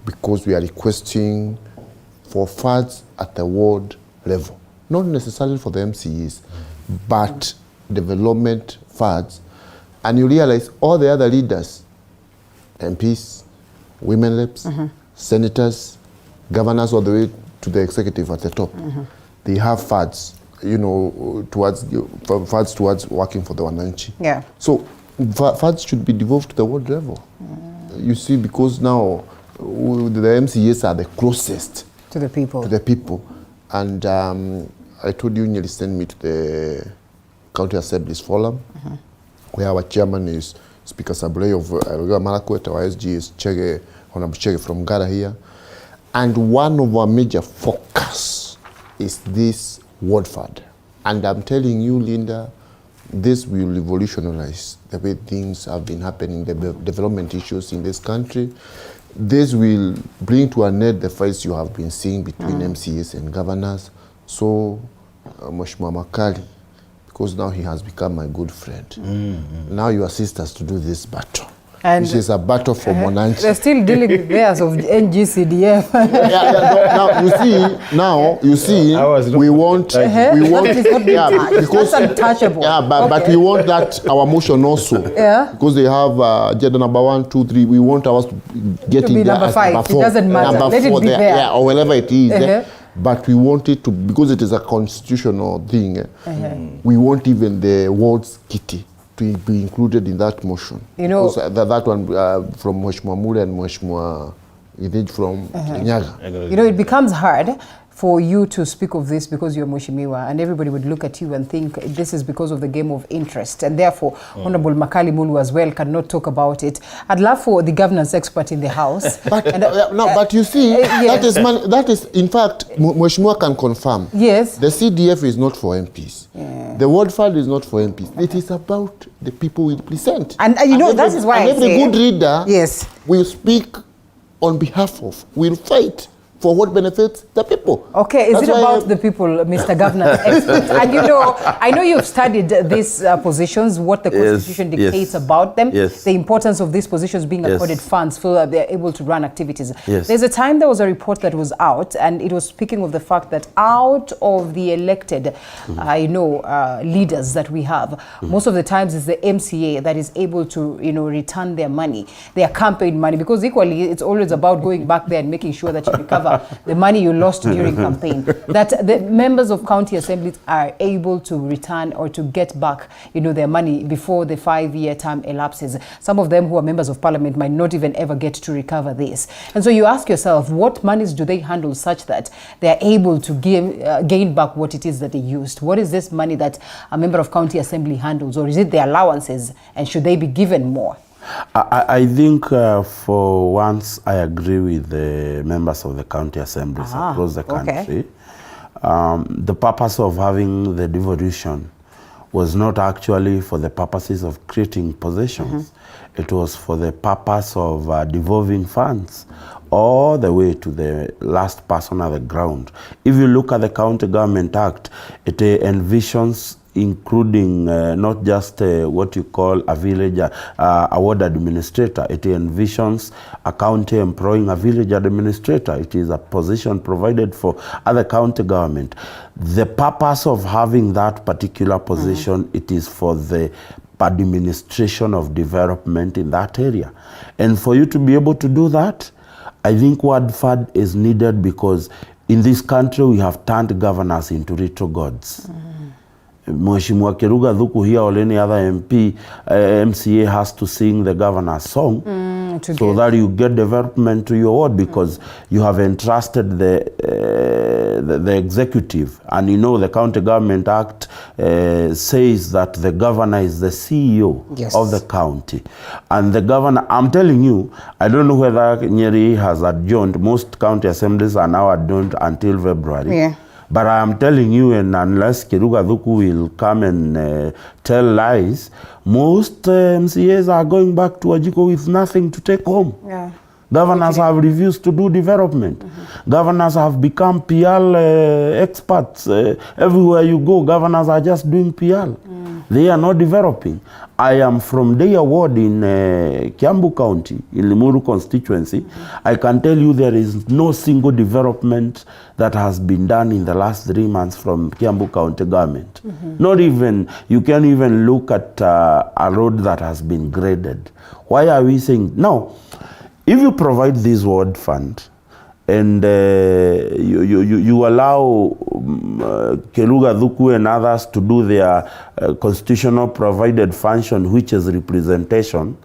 because we are requesting for funds at the ward level, not necessarily for the MCEs, but development funds. And you realize all the other leaders, MPs, women reps, senators, governors, all the way to the executive at the top, they have funds, towards working for the Wananchi. Yeah. So funds should be devolved to the ward level. You see, because now the MCAs are the closest to the people. And I told you Nyeri sent me to the County Assembly's forum, where our chairman is Speaker Sabley of Marakwet, our SG is Chege, Honorable Chege from Gara here. And one of our major focus is this ward fund. And I'm telling you, Linda, this will revolutionize the way things have been happening, the development issues in this country. This will bring to an end the fights you have been seeing between MCAs and governors. So, Mheshimiwa Makali, because now he has become my good friend. Now you assist us to do this battle. And this is a battle for Monanchi. They're still dealing with theirs of NGCDF. Now you see, we want, because that's untouchable. But we want that our motion also. Because they have agenda number 1, 2, 3. We want ours to get in there number 5. It doesn't matter. Number Let 4 it be there. or wherever it is. But we want it to, because it is a constitutional thing. We want even the words kitty to be included in that motion. You know, that one from Mheshimiwa Mule and Mheshimiwa from Nyaga. You know, it becomes hard for you to speak of this because you're Mheshimiwa, and everybody would look at you and think this is because of the game of interest, and therefore Honorable Makali Mulu as well cannot talk about it. I'd love for the governance expert in the house. But but you see, that is in fact Mheshimiwa can confirm. Yes. The CDF is not for MPs. The World Fund is not for MPs. It is about the people we represent. And you know, that is why every good reader will speak on behalf of, will fight for what benefits the people. Okay, is it about the people, Mr. Governor? And you know, I know you've studied these positions, what the Constitution dictates about them, the importance of these positions being accorded funds so that they're able to run activities. There's a time there was a report that was out, and it was speaking of the fact that out of the elected, leaders that we have, most of the times it's the MCA that is able to, return their money, their campaign money, because equally it's always about going back there and making sure that you recover the money you lost during campaign, that the members of county assemblies are able to return or to get back, their money before the 5-year term elapses. Some of them who are members of parliament might not even ever get to recover this. And so you ask yourself, what monies do they handle such that they're able to gain back what it is that they used? What is this money that a member of county assembly handles, or is it the allowances, and should they be given more? I think for once I agree with the members of the county assemblies across the country. The purpose of having the devolution was not actually for the purposes of creating possessions. It was for the purpose of devolving funds all the way to the last person at the ground. If you look at the County Government Act, it envisions including not just what you call a village award administrator. It envisions a county employing a village administrator. It is a position provided for other county government. The purpose of having that particular position, it is for the administration of development in that area. And for you to be able to do that, I think word fund is needed, because in this country we have turned governors into little gods. Mheshimiwa Keruga Dhuku here or any other MP, MCA has to sing the governor's song so that you get development to your ward, because you have entrusted the executive. And the County Government Act says that the governor is the CEO of the county. And the governor, I'm telling you, I don't know whether Nyeri has adjourned. Most county assemblies are now adjourned until February. But I am telling you, and unless Keruga Dhuku will come and tell lies, most MCAs are going back to Wajiko with nothing to take home. Governors have refused to do development. Governors have become PR experts. Everywhere you go, governors are just doing PR. They are not developing. I am from Deya Ward in Kiambu County, in Limuru constituency. I can tell you there is no single development that has been done in the last 3 months from Kiambu County government. Not even, you can even look at a road that has been graded. Why are we saying, now, if you provide this ward fund, and you allow Keruga Dhuku and others to do their constitutional provided function, which is representation,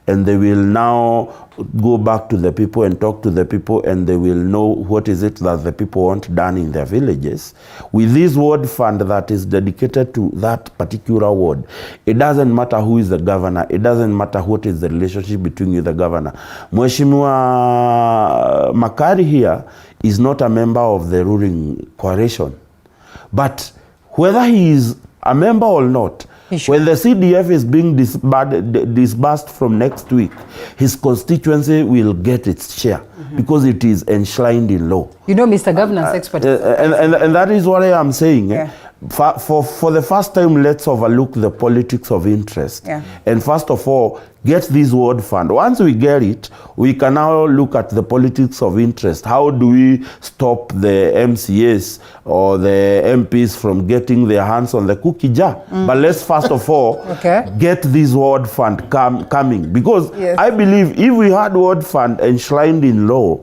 and they will now go back to the people and talk to the people, and they will know what is it that the people want done in their villages. With this ward fund that is dedicated to that particular ward, it doesn't matter who is the governor, it doesn't matter what is the relationship between you and the governor. Mheshimiwa Makari here is not a member of the ruling coalition, but whether he is a member or not, when the CDF is being disbursed from next week, his constituency will get its share because it is enshrined in law. You know, Mr. Governor's expert. And that is what I am saying. Yeah. For the first time, let's overlook the politics of interest. Yeah. And first of all, get this ward fund. Once we get it, we can now look at the politics of interest. How do we stop the MCAs or the MPs from getting their hands on the cookie jar? But let's first of all get this ward fund coming. Because I believe if we had ward fund enshrined in law,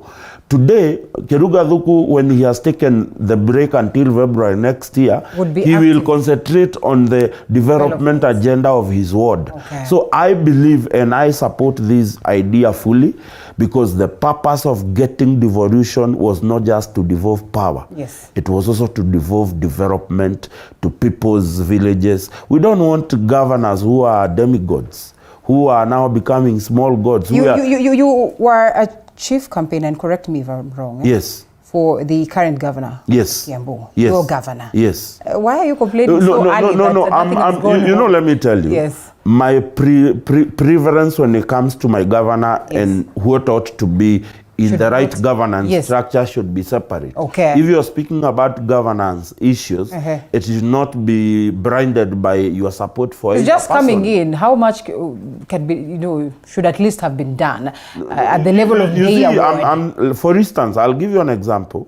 today, Keruga Thuku, when he has taken the break until February next year, he will concentrate on the development agenda of his ward. So I believe and I support this idea fully, because the purpose of getting devolution was not just to devolve power. Yes. It was also to devolve development to people's villages. We don't want governors who are demigods, who are now becoming small gods. You were a chief campaigner, and correct me if I'm wrong. Yes. For the current governor. Yes. Yambo. Yes. Your governor. Yes. Why are you complaining so early? No, let me tell you. Yes. My preference when it comes to my governor and what ought to be in the right governance structure should be separate. If you're speaking about governance issues, it should not be branded by your support for it's just coming in. How much can be, should at least have been done at the level of the for instance, I'll give you an example.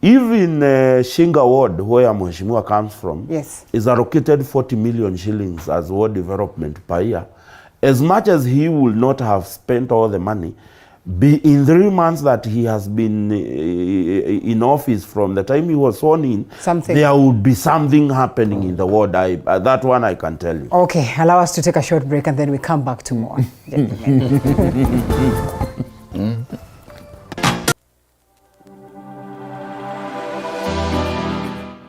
Even Shinga ward, where Mheshimiwa comes from, is allocated 40 million shillings as ward development per year. As much as he will not have spent all the money, in 3 months that he has been in office, from the time he was sworn in, there would be something happening in the ward. That one I can tell you. Okay, allow us to take a short break and then we come back to more.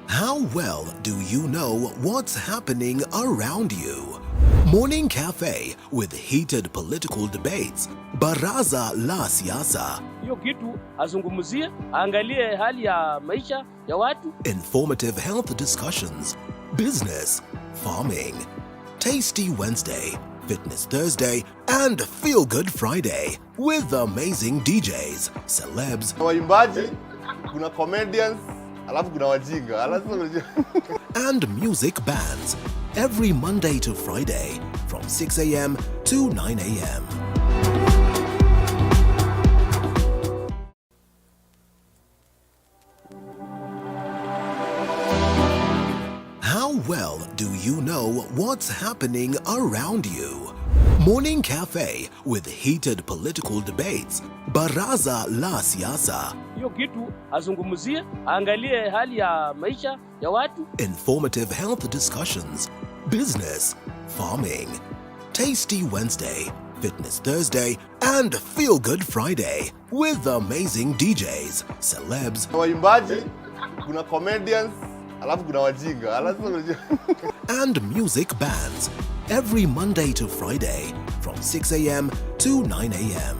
How well do you know what's happening around you? Morning Cafe with heated political debates. Baraza la siasa. Hiyo kitu azungumzie, angalie hali ya maisha ya watu. Informative health discussions. Business, farming. Tasty Wednesday, Fitness Thursday, and Feel Good Friday with amazing DJs, celebs, waimbaji, kuna comedians, alafu kuna wajinga, and music bands. Every Monday to Friday from 6 a.m. to 9 a.m. How well do you know what's happening around you? Morning Cafe with heated political debates. Baraza la siasa. Hiyo kitu azungumzie, angalie hali ya maisha ya watu. Informative health discussions. Business, farming. Tasty Wednesday, Fitness Thursday, and Feel Good Friday with amazing DJs, celebs, waimbaji, kuna comedians, alafu kuna wajinga, and music bands. Every Monday to Friday from 6 a.m. to 9 a.m.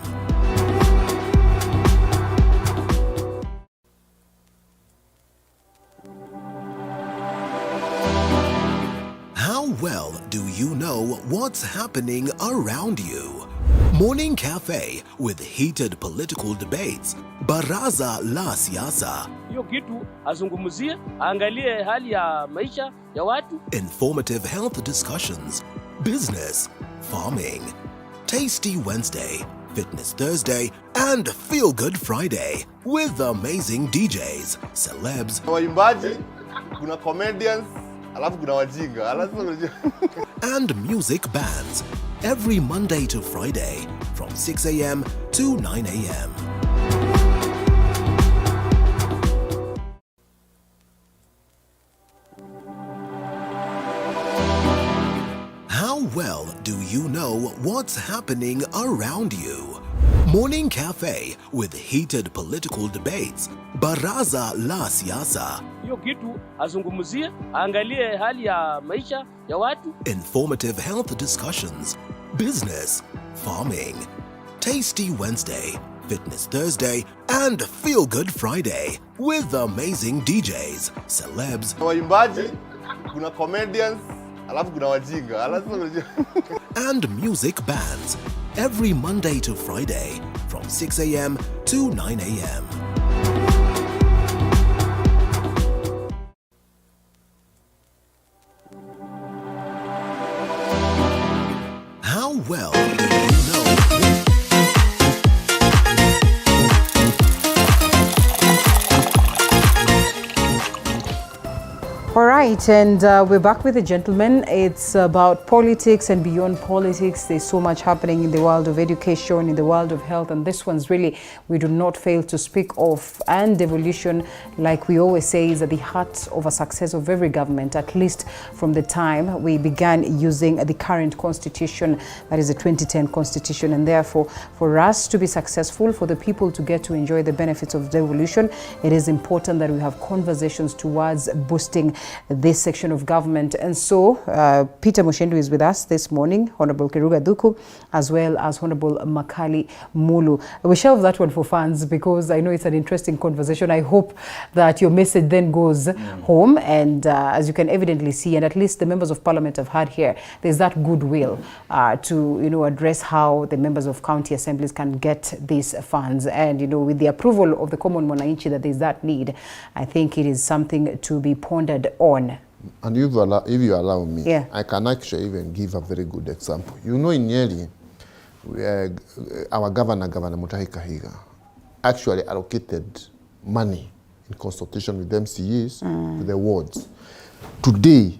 How well do you know what's happening around you? Morning Cafe with heated political debates. Baraza la siasa. Hiyo kitu azungumzie, angalie hali ya maisha ya watu. Informative health discussions. Business, farming. Tasty Wednesday, Fitness Thursday, and Feel Good Friday with amazing DJs, celebs, waimbaji, kuna comedians, alafu kuna wajinga, and music bands. Every Monday to Friday from 6 a.m. to 9 a.m. How well do you know what's happening around you? Morning Cafe with heated political debates. Baraza la Siasa. Hiyo kitu azungumzie, aangalie hali ya maisha ya watu. Informative health discussions. Business, farming. Tasty Wednesday, Fitness Thursday, and Feel Good Friday with amazing DJs, celebs, waimbaji, kuna comedians, alafu kuna wajinga. and music bands every Monday to Friday from 6 a.m. to 9 a.m. How well do you know? All right, and we're back with the gentleman. It's about politics and beyond politics. There's so much happening in the world of education, in the world of health, and this one's really, we do not fail to speak of. And devolution, like we always say, is at the heart of a success of every government, at least from the time we began using the current constitution, that is the 2010 constitution. And therefore, for us to be successful, for the people to get to enjoy the benefits of devolution, it is important that we have conversations towards boosting this section of government. And so Peter Mushendu is with us this morning, Honorable Kiruga Duku, as well as Honorable Makali Mulu. We shelve that one for fans because I know it's an interesting conversation. I hope that your message then goes home, and as you can evidently see, and at least the members of parliament have had here, there's that goodwill to address how the members of county assemblies can get these funds. And with the approval of the common mwananchi that there's that need, I think it is something to be pondered on. And if you allow me, I can actually even give a very good example. In Nyeri, our governor Mutahi Kahiga, actually allocated money in consultation with MCAs to the wards. Today,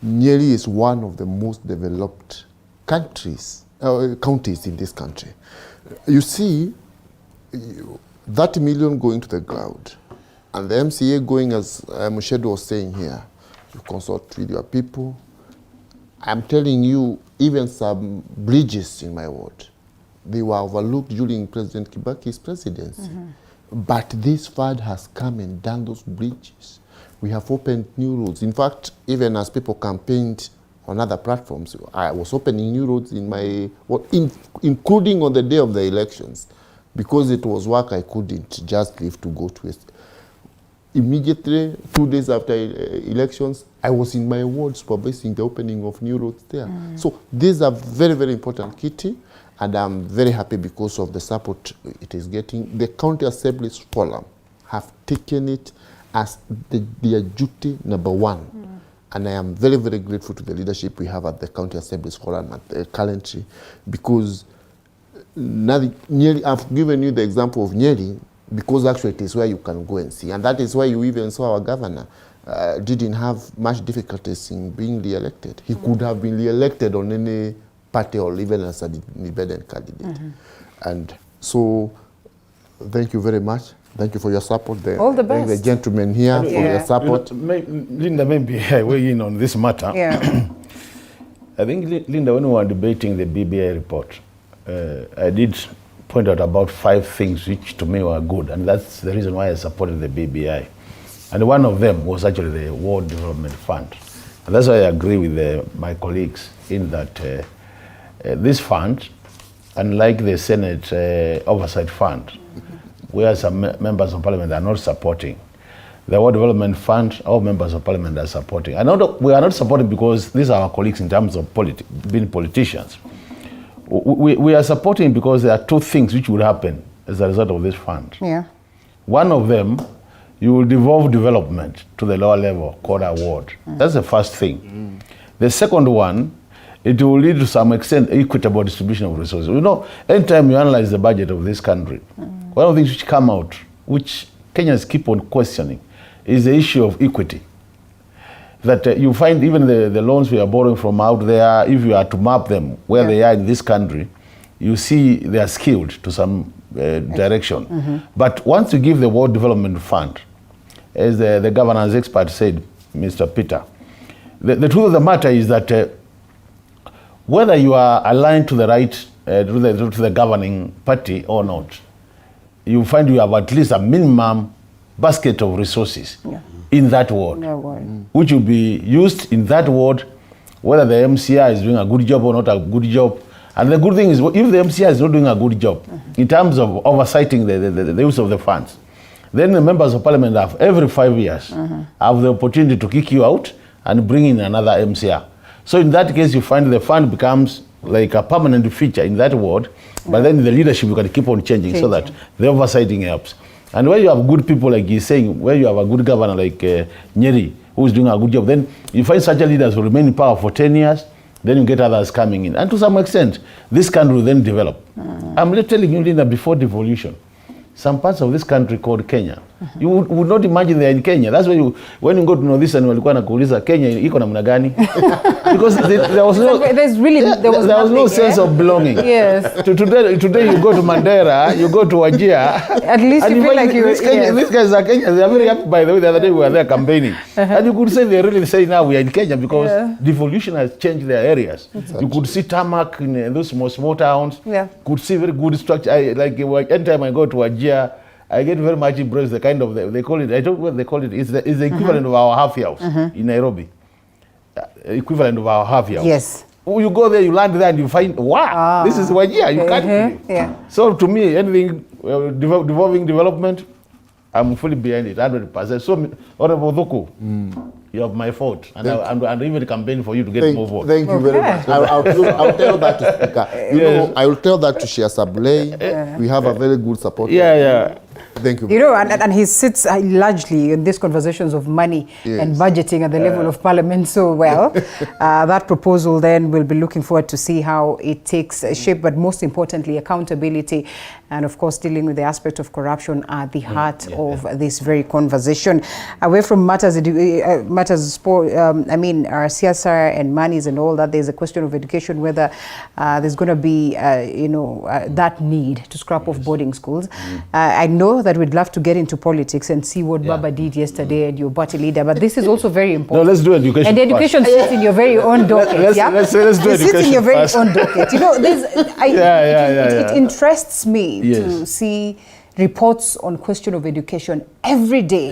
Nyeri is one of the most developed counties in this country. You see, 30 million going to the ground. And the MCA going, as Mushedu was saying here, you consult with your people. I'm telling you, even some bridges in my ward, they were overlooked during President Kibaki's presidency. But this fund has come and done those bridges. We have opened new roads. In fact, even as people campaigned on other platforms, I was opening new roads in my ward, including on the day of the elections, because it was work I couldn't just leave to go to it. Immediately, 2 days after elections, I was in my ward supervising the opening of new roads there. So these are very, very important, Kitty, and I'm very happy because of the support it is getting. The County Assembly's Forum have taken it as their duty number one. And I am very, very grateful to the leadership we have at the County Assembly's Forum currently, because I've given you the example of Nyeri, because actually it is where you can go and see. And that is why you even saw our governor didn't have much difficulties in being re-elected. He could have been re-elected on any party or even as an independent candidate. And so, thank you very much. Thank you for your support. All the best. Thank the gentlemen here for your support. Linda, maybe I weigh in on this matter. I think, Linda, when we were debating the BBI report, I did point out about 5 things which to me were good, and that's the reason why I supported the BBI. And one of them was actually the Ward Development Fund. And that's why I agree with my colleagues in that this fund, unlike the Senate Oversight Fund, where some members of parliament are not supporting, the Ward Development Fund, all members of parliament are supporting. And we are not supporting because these are our colleagues in terms of being politicians. We are supporting because there are 2 things which would happen as a result of this fund. One of them, you will devolve development to the lower level, called a ward. That's the first thing. The second one, it will lead to some extent equitable distribution of resources. Anytime you analyze the budget of this country, one of the things which come out, which Kenyans keep on questioning, is the issue of equity. That you find even the loans we are borrowing from out there, if you are to map them where they are in this country, you see they are skewed to some direction. But once you give the World Development Fund, as the governance expert said, Mr. Peter, the truth of the matter is that whether you are aligned to the right, to the governing party or not, you find you have at least a minimum basket of resources in that ward, which will be used in that ward, whether the MCR is doing a good job or not a good job. And the good thing is, if the MCR is not doing a good job in terms of oversighting the use of the funds, then the members of parliament have every 5 years have the opportunity to kick you out and bring in another MCR. So in that case, you find the fund becomes like a permanent feature in that ward, but then the leadership you can keep on changing so that the oversighting helps. And where you have good people, like he's saying, where you have a good governor like Nyeri, who's doing a good job, then you find such a leaders who remain in power for 10 years, then you get others coming in. And to some extent, this country will then develop. I'm telling you, Linda, before devolution, some parts of this country called Kenya, you would not imagine they're in Kenya. That's why when you go to Northeastern, walikuwa nakuuliza Kenya iko namna gani? Because there was no sense of belonging. Yes. Today you go to Mandera, you go to Wajir. At least you feel like these guys are Kenyans. They are very happy. By the way, the other day we were there campaigning, and you could say they really say now we are in Kenya because devolution has changed their areas. You could see tarmac in those small towns. Could see very good structure. Anytime I go to Wajir, I get very much impressed. The kind of they call it. I don't know what they call it. It's the equivalent of our half house in Nairobi. Equivalent of our half house. Yes. You go there, you land there, and you find wow, this is Wajir. You can't believe. So to me, anything devolving development, I'm fully behind it, 100%. So, Honorable Dhuku, you have my vote, and I even campaign for you to get more votes. Thank you very much. I'll tell that to Speaker. You know, I will tell that to Shia Sablay. We have a very good support. Thank you. You know, and he sits largely in these conversations of money and budgeting at the level of parliament so well. That proposal then we'll be looking forward to see how it takes shape, but most importantly, accountability and of course dealing with the aspect of corruption at the heart of this very conversation. Away from matters sport, I mean, our CSR and monies and all that, there's a question of education, whether there's going to be, that need to scrap off boarding schools. I know that we'd love to get into politics and see what BAMBA did yesterday and your party leader, but this is also very important. No, let's do education. And education sits in your very own docket. Let's do education. It sits in your very own docket. You know, it interests me to see reports on question of education every day.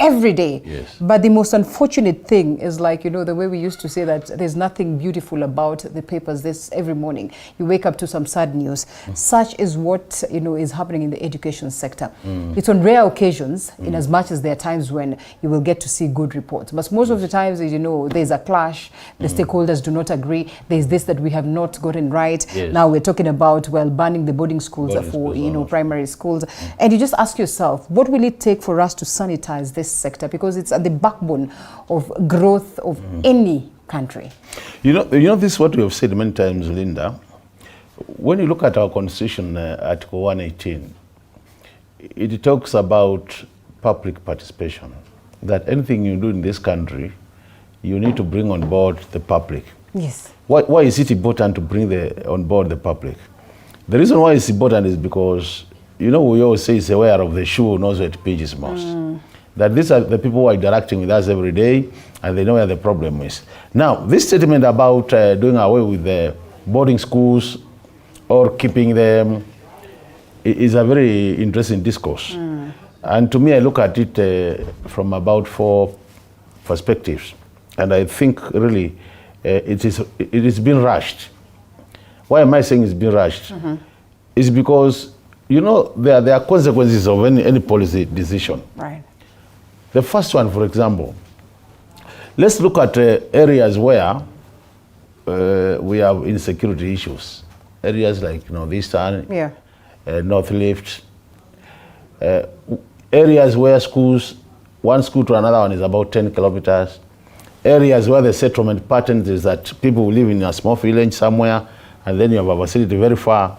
Every day. Yes. But the most unfortunate thing is, like, the way we used to say that there's nothing beautiful about the papers this every morning. You wake up to some sad news. Such is what, is happening in the education sector. It's on rare occasions, in as much as there are times when you will get to see good reports. But most of the times, there's a clash. The stakeholders do not agree. There's this that we have not gotten right. Yes. Now we're talking about, banning the boarding schools for, primary schools. And you just ask yourself, what will it take for us to sanitize this sector? Because it's at the backbone of growth of any country. You know, this is what we have said many times, Linda. When you look at our constitution, Article 118, it talks about public participation. That anything you do in this country, you need to bring on board the public. Yes. Why is it important to bring on board the public? The reason why it's important is because we always say it's the wearer of the shoe knows where it pinches most. That these are the people who are interacting with us every day, and they know where the problem is. Now, this statement about doing away with the boarding schools or keeping them is a very interesting discourse. And to me, I look at it from about 4 perspectives. And I think really it is being rushed. Why am I saying it's being rushed? It's because there are consequences of any policy decision. Right. The first one, for example, let's look at areas where we have insecurity issues. Areas like Northeastern, North Lift, areas where one school to another one is about 10 kilometers. Areas where the settlement pattern is that people live in a small village somewhere, and then you have a facility very far.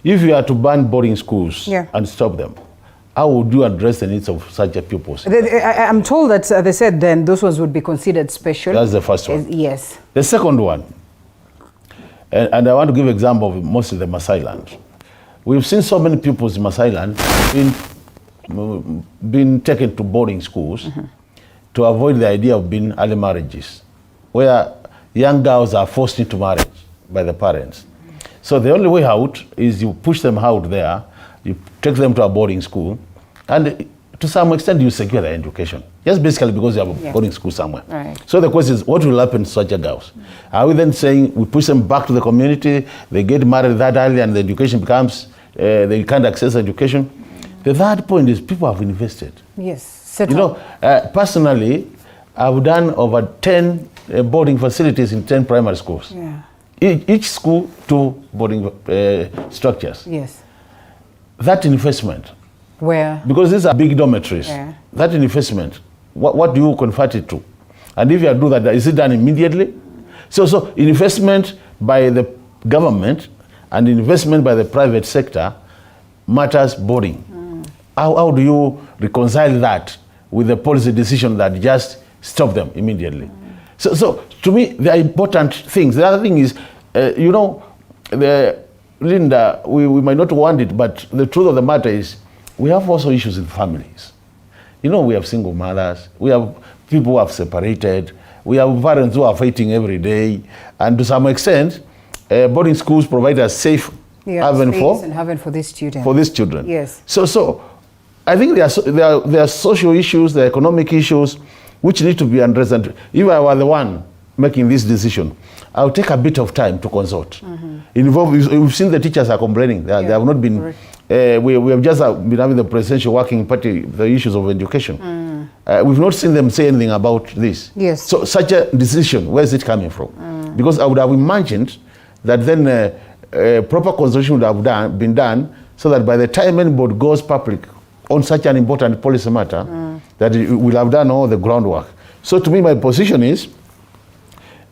If you are to ban boarding schools and stop them, how would you address the needs of such a pupils? I'm told that they said then those ones would be considered special. That's the first one. Yes. The second one, and I want to give an example of mostly the Maasai land. We've seen so many pupils in Maasai land being taken to boarding schools to avoid the idea of being early marriages, where young girls are forced into marriage. by the parents. So the only way out is you push them out there, you take them to a boarding school, and to some extent you secure their education. Just basically because you have a boarding school somewhere. Right. So the question is, what will happen to such a girls? Are we then saying we push them back to the community, they get married that early and the education becomes, they can't access education? The third point is people have invested. Yes. You know, personally, I've done over 10 boarding facilities in 10 primary schools. Yeah. Each school, 2 boarding structures. Yes. That investment, where? Because these are big dormitories. Yeah. That investment, what do you convert it to? And if you do that, is it done immediately? So investment by the government and investment by the private sector matters boarding. How do you reconcile that with the policy decision that just stop them immediately? So to me, they are important things. The other thing is, you know, Linda, we might not want it, but the truth of the matter is we have also issues in families. You know, we have single mothers, we have people who have separated, we have parents who are fighting every day, and to some extent, boarding schools provide a safe haven for these children. Yes. So I think there are social issues, there are economic issues, which need to be addressed. And if I were the one making this decision, I would take a bit of time to consult. We've seen the teachers are complaining. They have not been. We have just been having the presidential working party, the issues of education. We've not seen them say anything about this. Yes. So such a decision, where is it coming from? Because I would have imagined that then proper consultation would have been done, so that by the time any board goes public on such an important policy matter, that it will have done all the groundwork. So to me, my position is,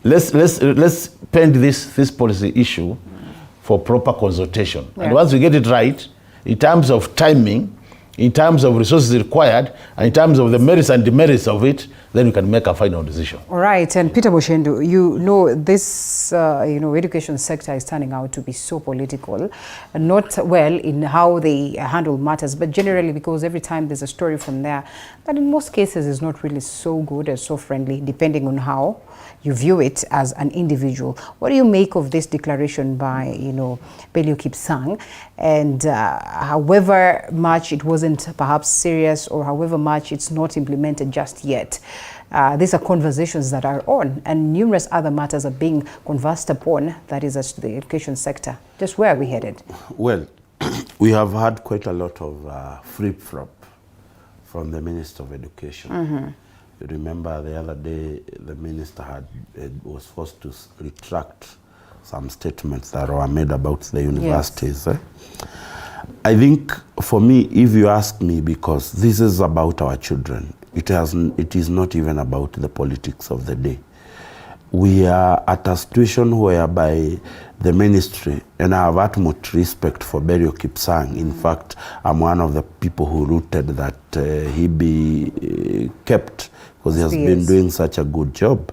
let's pend this policy issue for proper consultation. And once we get it right, in terms of timing, in terms of resources required, and in terms of the merits and demerits of it, then we can make a final decision. All right, and Peter Boshendu, you know, this education sector is turning out to be so political, not well in how they handle matters, but generally because every time there's a story from there, that in most cases is not really so good or so friendly, depending on how you view it as an individual. What do you make of this declaration by, Byelection Kipsang? And however much it wasn't perhaps serious, or however much it's not implemented just yet, these are conversations that are on, and numerous other matters are being conversed upon, that is at the education sector. Just where are we headed? Well, we have had quite a lot of flip-flop from the Minister of Education. You remember the other day, the minister was forced to retract some statements that were made about the universities. Yes. I think, for me, if you ask me, because this is about our children, it is not even about the politics of the day. We are at a situation whereby the ministry, and I have utmost respect for Byelection Kipsang. In fact, I'm one of the people who rooted that he be kept, because he has been doing such a good job.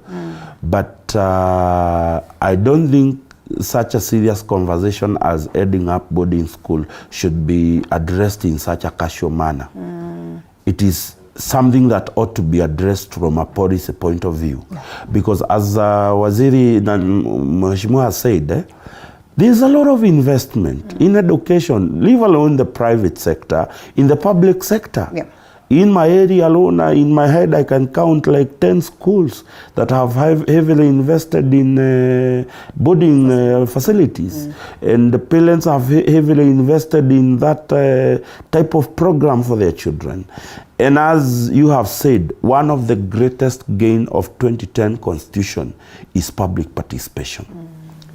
But I don't think such a serious conversation as heading up boarding school should be addressed in such a casual manner. It is something that ought to be addressed from a policy point of view. Because as Waziri Mheshimiwa has said, there's a lot of investment in education, leave alone the private sector, in the public sector. In my area alone, in my head, I can count like 10 schools that have heavily invested in boarding facilities. And the parents have heavily invested in that type of program for their children. And as you have said, one of the greatest gain of 2010 Constitution is public participation.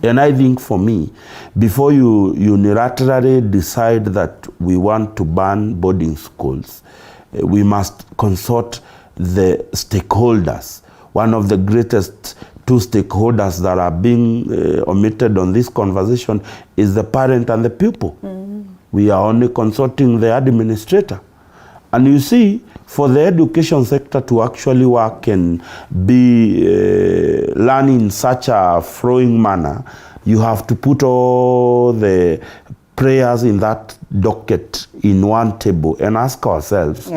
And I think, for me, before you unilaterally decide that we want to ban boarding schools, we must consult the stakeholders. One of the greatest 2 stakeholders that are being omitted on this conversation is the parent and the pupil. We are only consulting the administrator. And you see, for the education sector to actually work and be learning in such a flowing manner, you have to put all the prayers in that docket in one table and ask ourselves,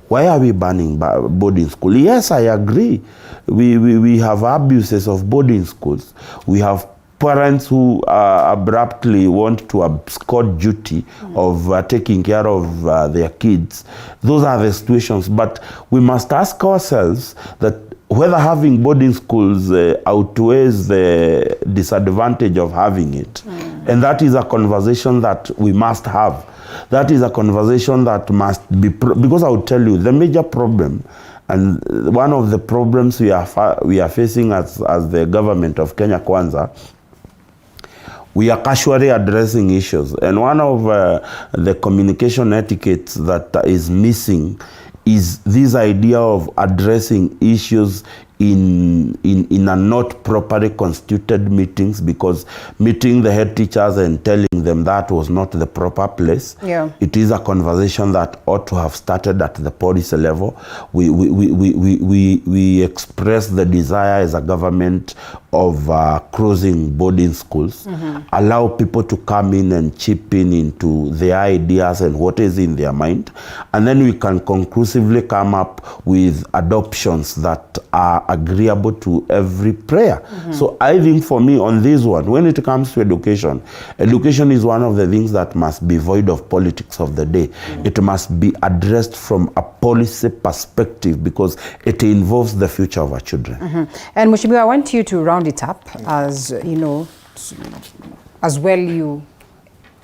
why are we banning boarding school? Yes, I agree. We have abuses of boarding schools. We have parents who abruptly want to abscond duty of taking care of their kids. Those are the situations. But we must ask ourselves that whether having boarding schools outweighs the disadvantage of having it. And that is a conversation that we must have. That is a conversation that must be, because I will tell you, the major problem, and one of the problems we are facing as the government of Kenya Kwanza, we are casually addressing issues. And one of the communication etiquettes that is missing is this idea of addressing issues in a not properly constituted meetings, because meeting the head teachers and telling them that was not the proper place. Yeah. It is a conversation that ought to have started at the policy level. We express the desire as a government of closing boarding schools, allow people to come in and chip in into their ideas and what is in their mind, and then we can conclusively come up with adoptions that are agreeable to every player. So I think for me on this one, when it comes to education, education is one of the things that must be void of politics of the day. It must be addressed from a policy perspective because it involves the future of our children. And Mheshimiwa, I want you to round it up as, you know, as well you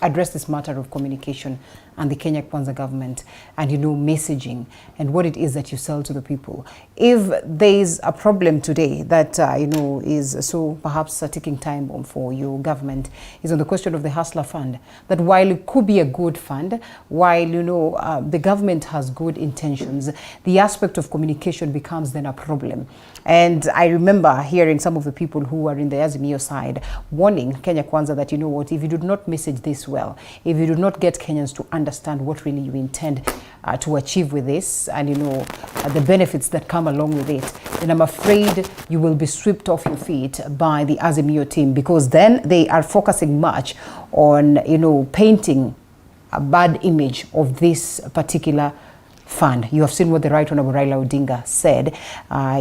address this matter of communication and the Kenya Kwanza government and, you know, messaging and what it is that you sell to the people. If there's a problem today that, you know, is so perhaps a ticking time bomb for your government is on the question of the Hustler Fund, that while it could be a good fund, while, you know, the government has good intentions, the aspect of communication becomes then a problem. And I remember hearing some of the people who are in the Azimio side warning Kenya Kwanza that, you know what, if you do not message this well, if you do not get Kenyans to understand what really you intend to achieve with this and, you know, the benefits that come along with it, then I'm afraid you will be swept off your feet by the Azimio team, because then they are focusing much on, you know, painting a bad image of this particular fund. You have seen what the Right Honorable Raila Odinga said,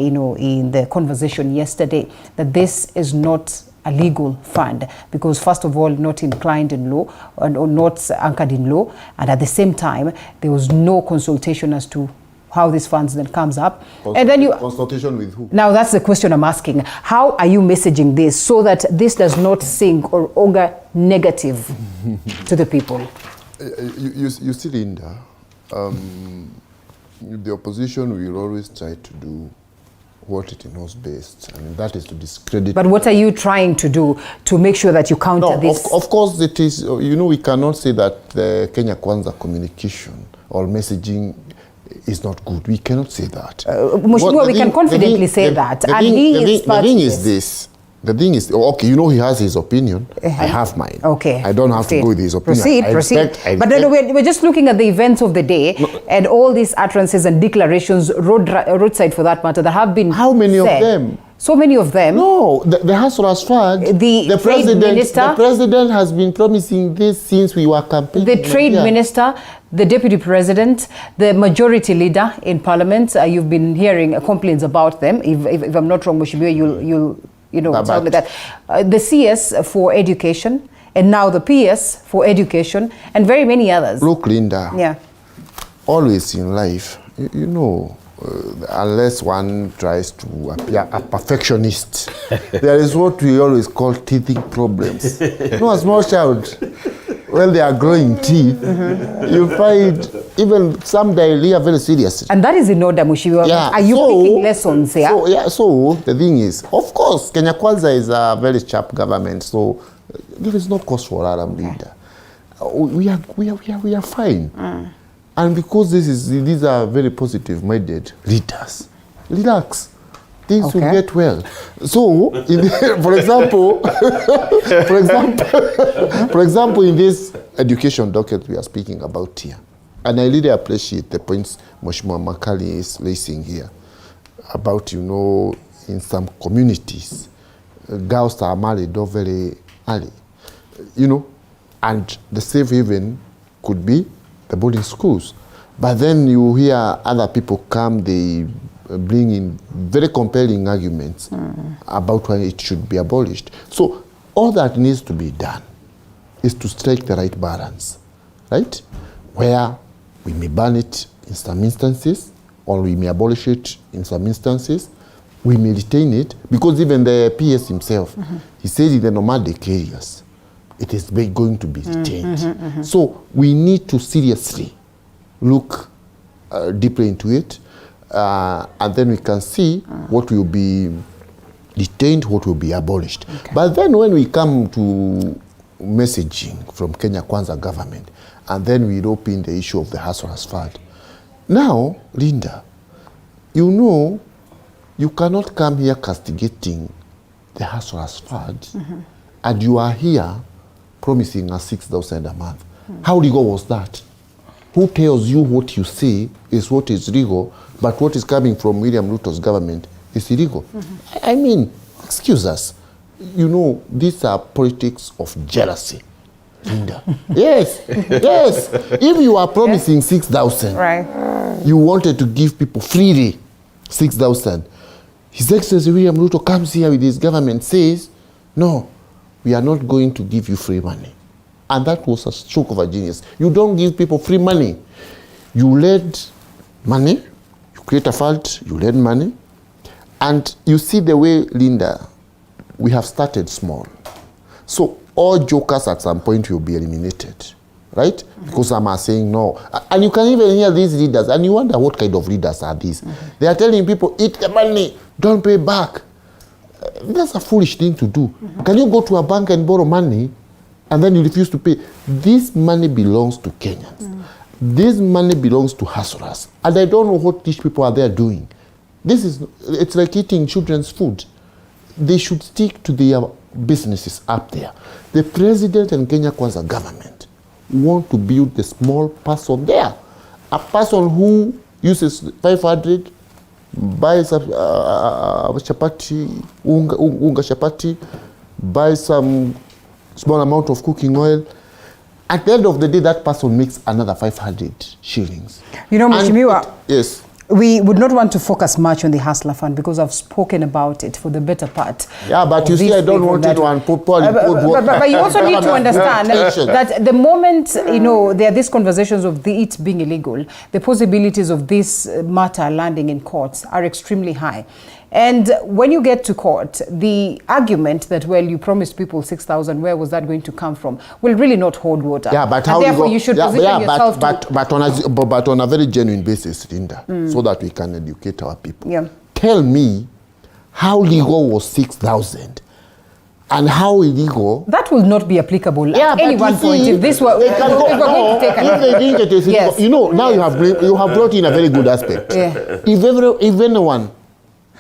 you know, in the conversation yesterday, that this is not a legal fund because, first of all, not inclined in law or not anchored in law, and at the same time, there was no consultation as to how these funds then comes up. And then you consultation with who? Now that's the question I'm asking. How are you messaging this so that this does not sink or augur negative to the people? You see, Linda, the opposition will always try to do what it knows best, and that is to discredit. But what are you trying to do to make sure that you counter this? Of course it is, you know, we cannot say that the Kenya Kwanza communication or messaging is not good. We cannot say that. We can confidently say that. The thing is this. The thing is, okay, you know, he has his opinion. I have mine. Okay. I don't have to go with his opinion. Proceed. But then we're just looking at the events of the day and all these utterances and declarations, roadside for that matter, that have been How many of them? So many of them. No, the Hustlers Fund. The president has been promising this since we were campaigning. The trade minister, the deputy president, the majority leader in parliament. You've been hearing complaints about them. If I'm not wrong, Mheshimiwa, you'll you know, tell me that. The CS for education, and now the PS for education, and very many others. Look, Linda. Yeah. Always in life, you know, unless one tries to appear a perfectionist, there is what we always call teething problems. You know, a small child, when they are growing teeth, you find even some diarrhea very serious. And that is in order, Mheshimiwa. Yeah. Are you picking lessons here? So the thing is, of course, Kenya Kwanza is a very sharp government, so there is no cause for alarm, Linda. We are fine. And because these are very positive-minded leaders, relax. Things will get well. So, for example, in this education docket we are speaking about here, and I really appreciate the points Mheshimiwa Makali is raising here about, you know, in some communities, girls are married off very early, you know, and the safe haven could be the boarding schools. But then you hear other people come, they bring in very compelling arguments about why it should be abolished. So all that needs to be done is to strike the right balance, right? Where we may ban it in some instances, or we may abolish it in some instances. We may retain it, because even the PS himself, he said in the nomadic areas, it is going to be retained. So we need to seriously look deeply into it, and then we can see what will be retained, what will be abolished. But then when we come to messaging from Kenya Kwanza government, and then we rope in the issue of the Hustlers Fund. Now, Linda, you know, you cannot come here castigating the Hustlers Fund, and you are here promising us 6,000 a month. How legal was that? Who tells you what you say is what is legal, but what is coming from William Ruto's government is illegal? I mean, excuse us. You know, these are politics of jealousy, Linda. Yes, yes. If you are promising 6,000, right, you wanted to give people freely 6,000. His Excellency William Ruto comes here with his government, says, no, we are not going to give you free money. And that was a stroke of a genius. You don't give people free money. You lend money, you create a fund, you lend money. And you see the way, Linda, we have started small. So all jokers at some point will be eliminated, right? Because some are saying no. And you can even hear these leaders, and you wonder what kind of leaders are these. They are telling people, eat the money, don't pay back. That's a foolish thing to do. Can you go to a bank and borrow money, and then you refuse to pay? This money belongs to Kenyans. This money belongs to hustlers. And I don't know what these people are there doing. It's like eating children's food. They should stick to their businesses up there. The president and Kenya Kwanza government want to build the small person there. A person who uses 500, buys a chapati, unga chapati, buys some small amount of cooking oil. At the end of the day, that person makes another 500 shillings. You know, Mheshimiwa, yes. We would not want to focus much on the Hustler Fund because I've spoken about it for the better part. Yeah, but you see, I don't want it to put but you also need to understand that the moment, you know, there are these conversations of it being illegal, the possibilities of this matter landing in courts are extremely high. And when you get to court, the argument that, well, you promised people 6,000, where was that going to come from, will really not hold water. Yeah, but how you should position yourself but on a very genuine basis, Linda, so that we can educate our people. Yeah. Tell me how legal was 6,000 and how illegal. That will not be applicable at any one point. If this were, if we're going to take an yes. You know, now you have brought in a very good aspect. Yeah. If anyone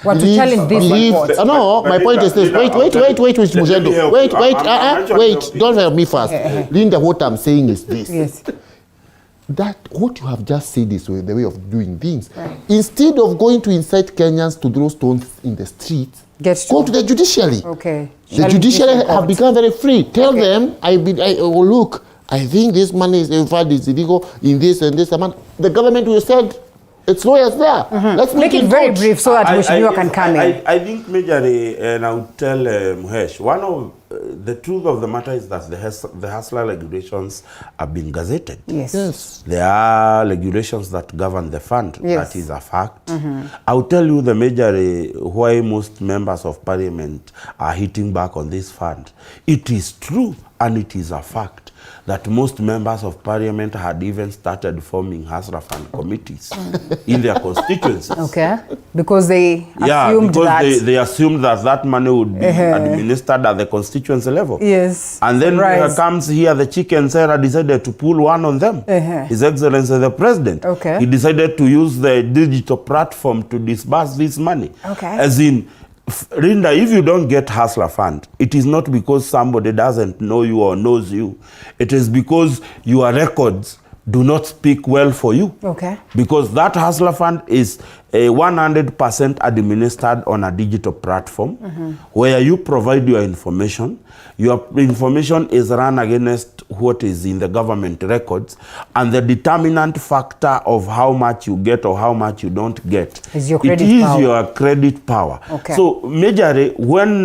want to challenge this one? No, my point is this. Wait, Mujendo. Wait, don't help me first. Linda, what I'm saying is this. Yes. That what you have just said is the way of doing things. Right. Instead of going to incite Kenyans to throw stones in the streets, go to the judiciary. Okay. The judiciary have become very free. Tell them, look, I think this money is illegal in this and this amount. The government will say, it's lawyers there. Let's make it very brief so that Mheshimiwa can come in. I think majorly, and I would tell Muhesh, one of the truth of the matter is that the hustler regulations are being gazetted. Yes. There are regulations that govern the fund. Yes. That is a fact. I will tell you the majorly why most members of parliament are hitting back on this fund. It is true and it is a fact that most members of parliament had even started forming hustler fund committees in their constituencies. Okay, because they assumed they assumed that money would be administered at the constituency level. Yes. And then comes here the chicken seller decided to pull one on them. His Excellency the President. Okay. He decided to use the digital platform to disburse this money. Okay. As in, Linda, if you don't get Hustler Fund, it is not because somebody doesn't know you or knows you. It is because your records do not speak well for you. Okay. Because that Hustler Fund is 100% administered on a digital platform where you provide your information. Your information is run against what is in the government records, and the determinant factor of how much you get or how much you don't get is your credit it is power. Your credit power. Okay. So majorly when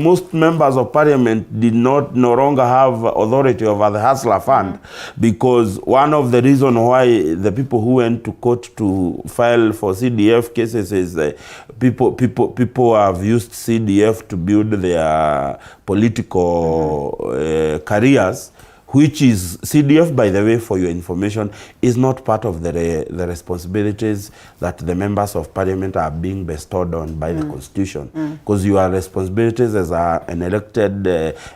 most members of parliament did no longer have authority over the Hustler Fund, because one of the reasons why the people who went to court to file for CDF cases is people have used CDF to build their political careers, which is CDF, by the way, for your information, is not part of the responsibilities that the members of parliament are being bestowed on by the constitution. Because your responsibilities as an elected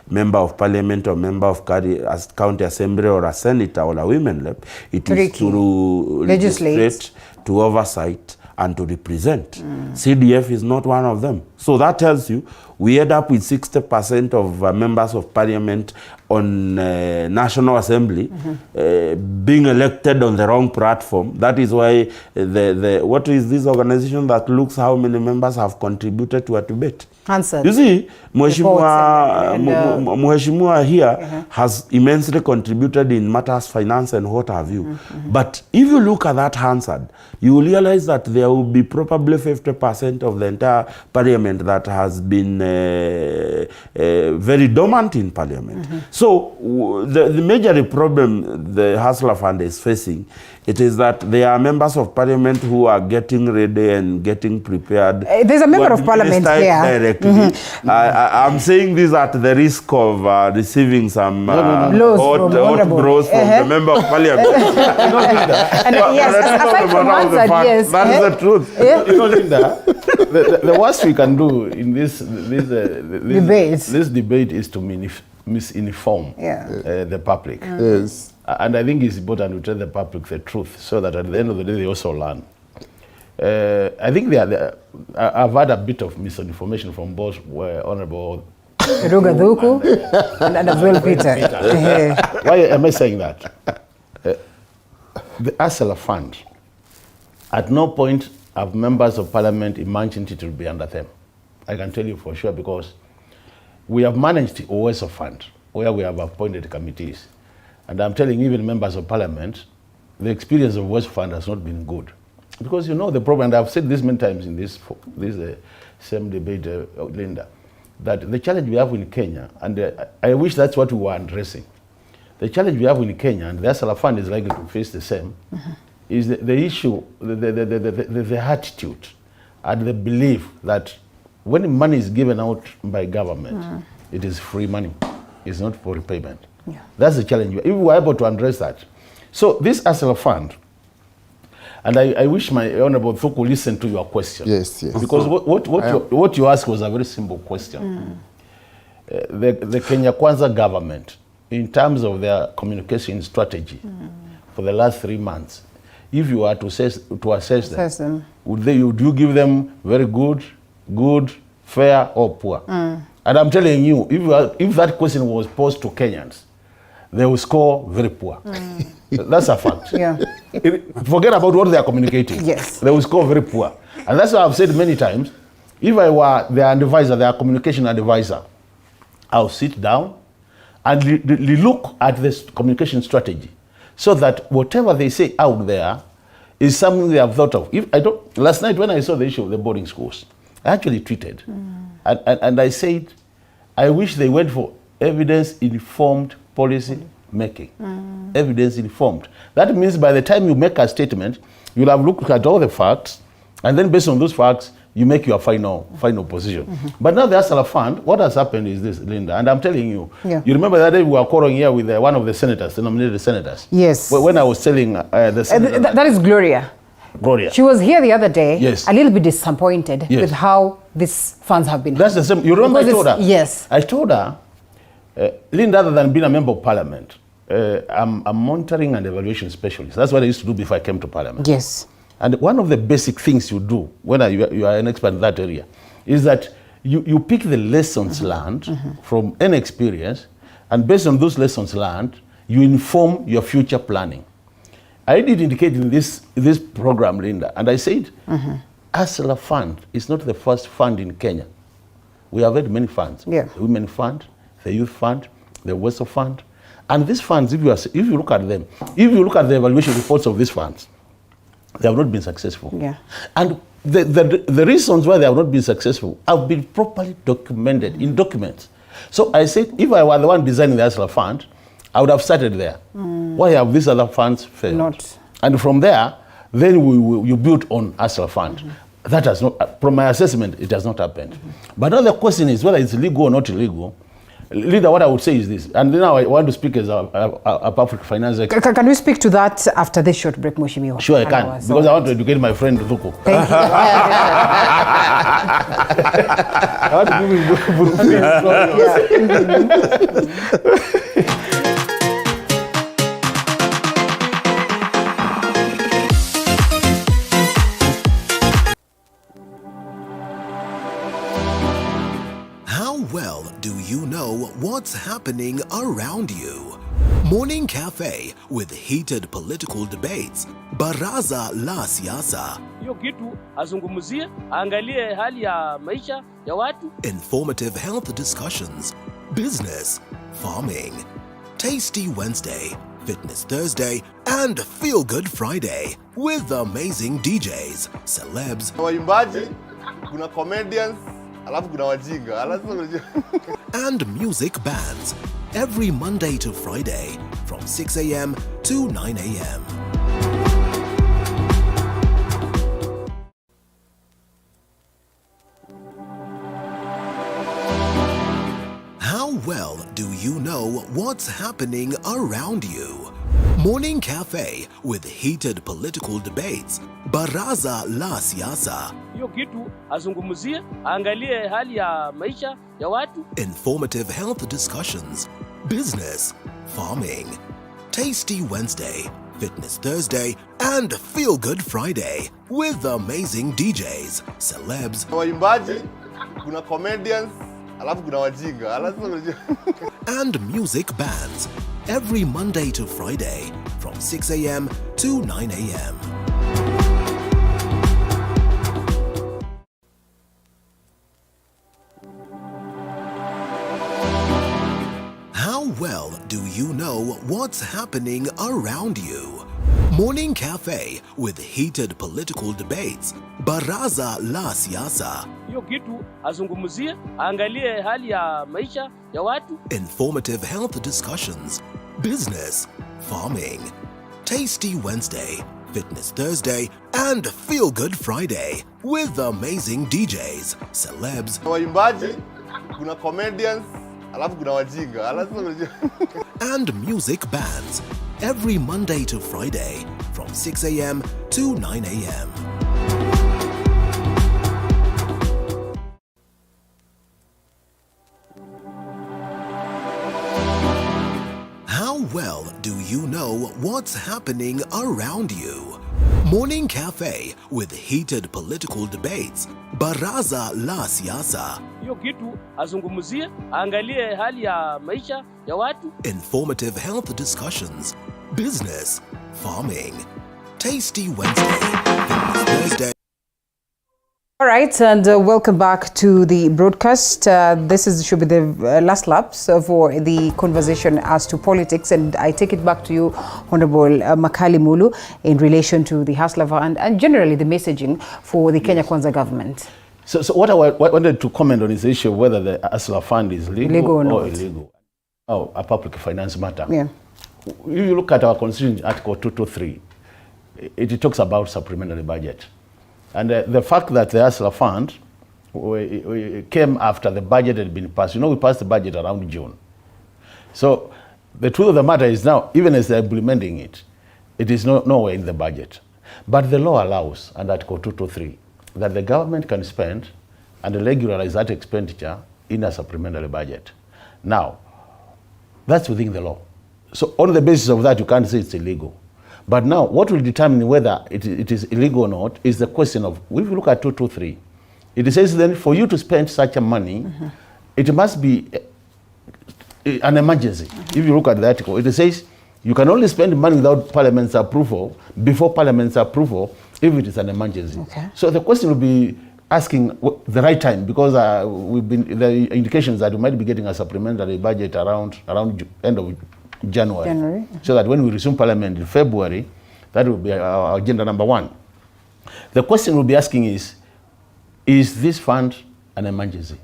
member of parliament or member of county assembly or a senator or a women rep, it is to legislate, to oversight, and to represent. CDF is not one of them. So that tells you we end up with 60% of members of parliament on National Assembly being elected on the wrong platform. That is why what is this organization that looks how many members have contributed to a debate? Answered. You see, Mheshimiwa here has immensely contributed in matters finance and what have you. But if you look at that Hansard, you will realize that there will be probably 50% of the entire parliament that has been very dormant in parliament. So the major problem the Hustler Fund is facing, it is that there are members of parliament who are getting ready and getting prepared. There's a member of parliament here. Directly. I'm saying this at the risk of receiving some hot blows from the member of parliament. That is the truth. You know, Linda, the worst we can do in this debate is to misinform the public. Yes. And I think it's important to tell the public the truth so that at the end of the day they also learn. I think I've had a bit of misinformation from both Honorable Rugaduku and as well Peter. Why am I saying that? The Hustler Fund, at no point have members of parliament imagined it will be under them. I can tell you for sure, because we have managed the OSO Fund, where we have appointed committees. And I'm telling even members of parliament, the experience of OSO Fund has not been good. Because you know the problem, and I've said this many times in this same debate, Linda, that the challenge we have in Kenya, and I wish that's what we were addressing, the challenge we have in Kenya, and the Hustler Fund is likely to face the same, is the issue, the attitude and the belief that when money is given out by government, it is free money. It's not for repayment. That's the challenge. If we were able to address that. So this Hustler Fund, and I wish my Honorable Thuku listened to your question. Yes, yes. Because what you asked was a very simple question. The Kenya Kwanza government, in terms of their communication strategy for the last 3 months, if you were to assess them, would you give them very good, fair, or poor? And I'm telling you, if that question was posed to Kenyans, they will score very poor. That's a fact. Forget about what they are communicating. Yes. They will score very poor. And that's why I've said many times, if I were their advisor, their communication advisor, I'll sit down and look at this communication strategy so that whatever they say out there is something they have thought of. Last night when I saw the issue of the boarding schools, I actually tweeted. And I said, I wish they went for evidence-informed policy making. Evidence-informed. That means by the time you make a statement, you'll have looked at all the facts, and then based on those facts, you make your final position. But now the Hustler Fund, what has happened is this, Linda, and I'm telling you, you remember that day we were quarreling here with one of the senators, the nominated senators? Yes. When I was telling the senator... that is Gloria. Gloria. She was here the other day, yes, a little bit disappointed with how these funds have been. That's the same. You remember I told her? Yes. I told her, Linda, other than being a member of parliament, I'm a monitoring and evaluation specialist. That's what I used to do before I came to parliament. Yes. And one of the basic things you do when you are an expert in that area is that you pick the lessons learned from any experience, and based on those lessons learned, you inform your future planning. I did indicate in this program, Linda, and I said, Hustler Fund is not the first fund in Kenya. We have had many funds. The Women Fund, the Youth Fund, the Weso Fund. And these funds, if you look at them, if you look at the evaluation reports of these funds, they have not been successful. And the reasons why they have not been successful have been properly documented in documents. So I said, if I were the one designing the Hustler Fund, I would have started there. Why have these other funds failed? And from there, then you build on Hustler Fund. That has not, from my assessment, it has not happened. But now the question is whether it's legal or not illegal. Leader, what I would say is this, and now I want to speak as a public finance expert. Can we speak to that after this short break, Mheshimiwa? Sure, I can, because I want to educate my friend Thuku. Thank you. I want to give him Well, do you know what's happening around you? Morning Cafe with heated political debates. Baraza la siasa. Hiyo kitu azungumzie, angalie hali ya maisha ya watu. Informative health discussions. Business, farming. Tasty Wednesday, Fitness Thursday, and Feel Good Friday with amazing DJs, celebs, waimbaji, kuna comedians, alafu kuna wajinga. And music bands every Monday to Friday from 6 a.m. to 9 a.m. How well do you know what's happening around you? Morning Cafe with heated political debates. Baraza la siasa. Hiyo kitu azungumzie, angalie hali ya maisha ya watu. Informative health discussions. Business, farming. Tasty Wednesday, Fitness Thursday, and Feel Good Friday with amazing DJs, celebs, waimbaji, kuna comedians, alafu kuna wajinga. And music bands every Monday to Friday from 6 a.m. to 9 a.m. How well do you know what's happening around you? Morning Cafe with heated political debates. Baraza la siasa. Hiyo kitu azungumzie, angalie hali ya maisha ya watu. Informative health discussions. Business, farming. Tasty Wednesday, Fitness Thursday, and Feel Good Friday with amazing DJs, celebs, waimbaji, kuna comedians, alafu kuna wajinga. And music bands every Monday to Friday from 6 a.m. to 9 a.m. How well do you know what's happening around you? Morning Cafe with heated political debates. Baraza la siasa. Hiyo kitu azungumzie, angalie hali ya maisha ya watu. Informative health discussions. Business, farming. Tasty Wednesday, Fitness Thursday. All right, and welcome back to the broadcast. This should be the last laps for the conversation as to politics, and I take it back to you, Honorable Makali Mulu, in relation to the Hustler Fund and generally the messaging for the Kenya Kwanza government. So what I wanted to comment on is the issue of whether the Hustler Fund is legal or illegal. Oh, a public finance matter. Yeah. If you look at our Constitution, Article 223, it talks about supplementary budget. And the fact that the Hustler Fund came after the budget had been passed. You know, we passed the budget around June. So the truth of the matter is now, even as they're implementing it, it is nowhere in the budget. But the law allows, under Article 223, that the government can spend and regularize that expenditure in a supplementary budget. Now, that's within the law. So on the basis of that, you can't say it's illegal. But now, what will determine whether it is illegal or not is the question of, if you look at 223, it says then for you to spend such a money, it must be an emergency. If you look at the article, it says You can only spend money without Parliament's approval, before Parliament's approval, if it is an emergency. Okay. So the question will be asking the right time, because the indications that we might be getting a supplementary budget around end of January. So that when we resume Parliament in February, that will be our agenda number one. The question we'll be asking is this fund an emergency?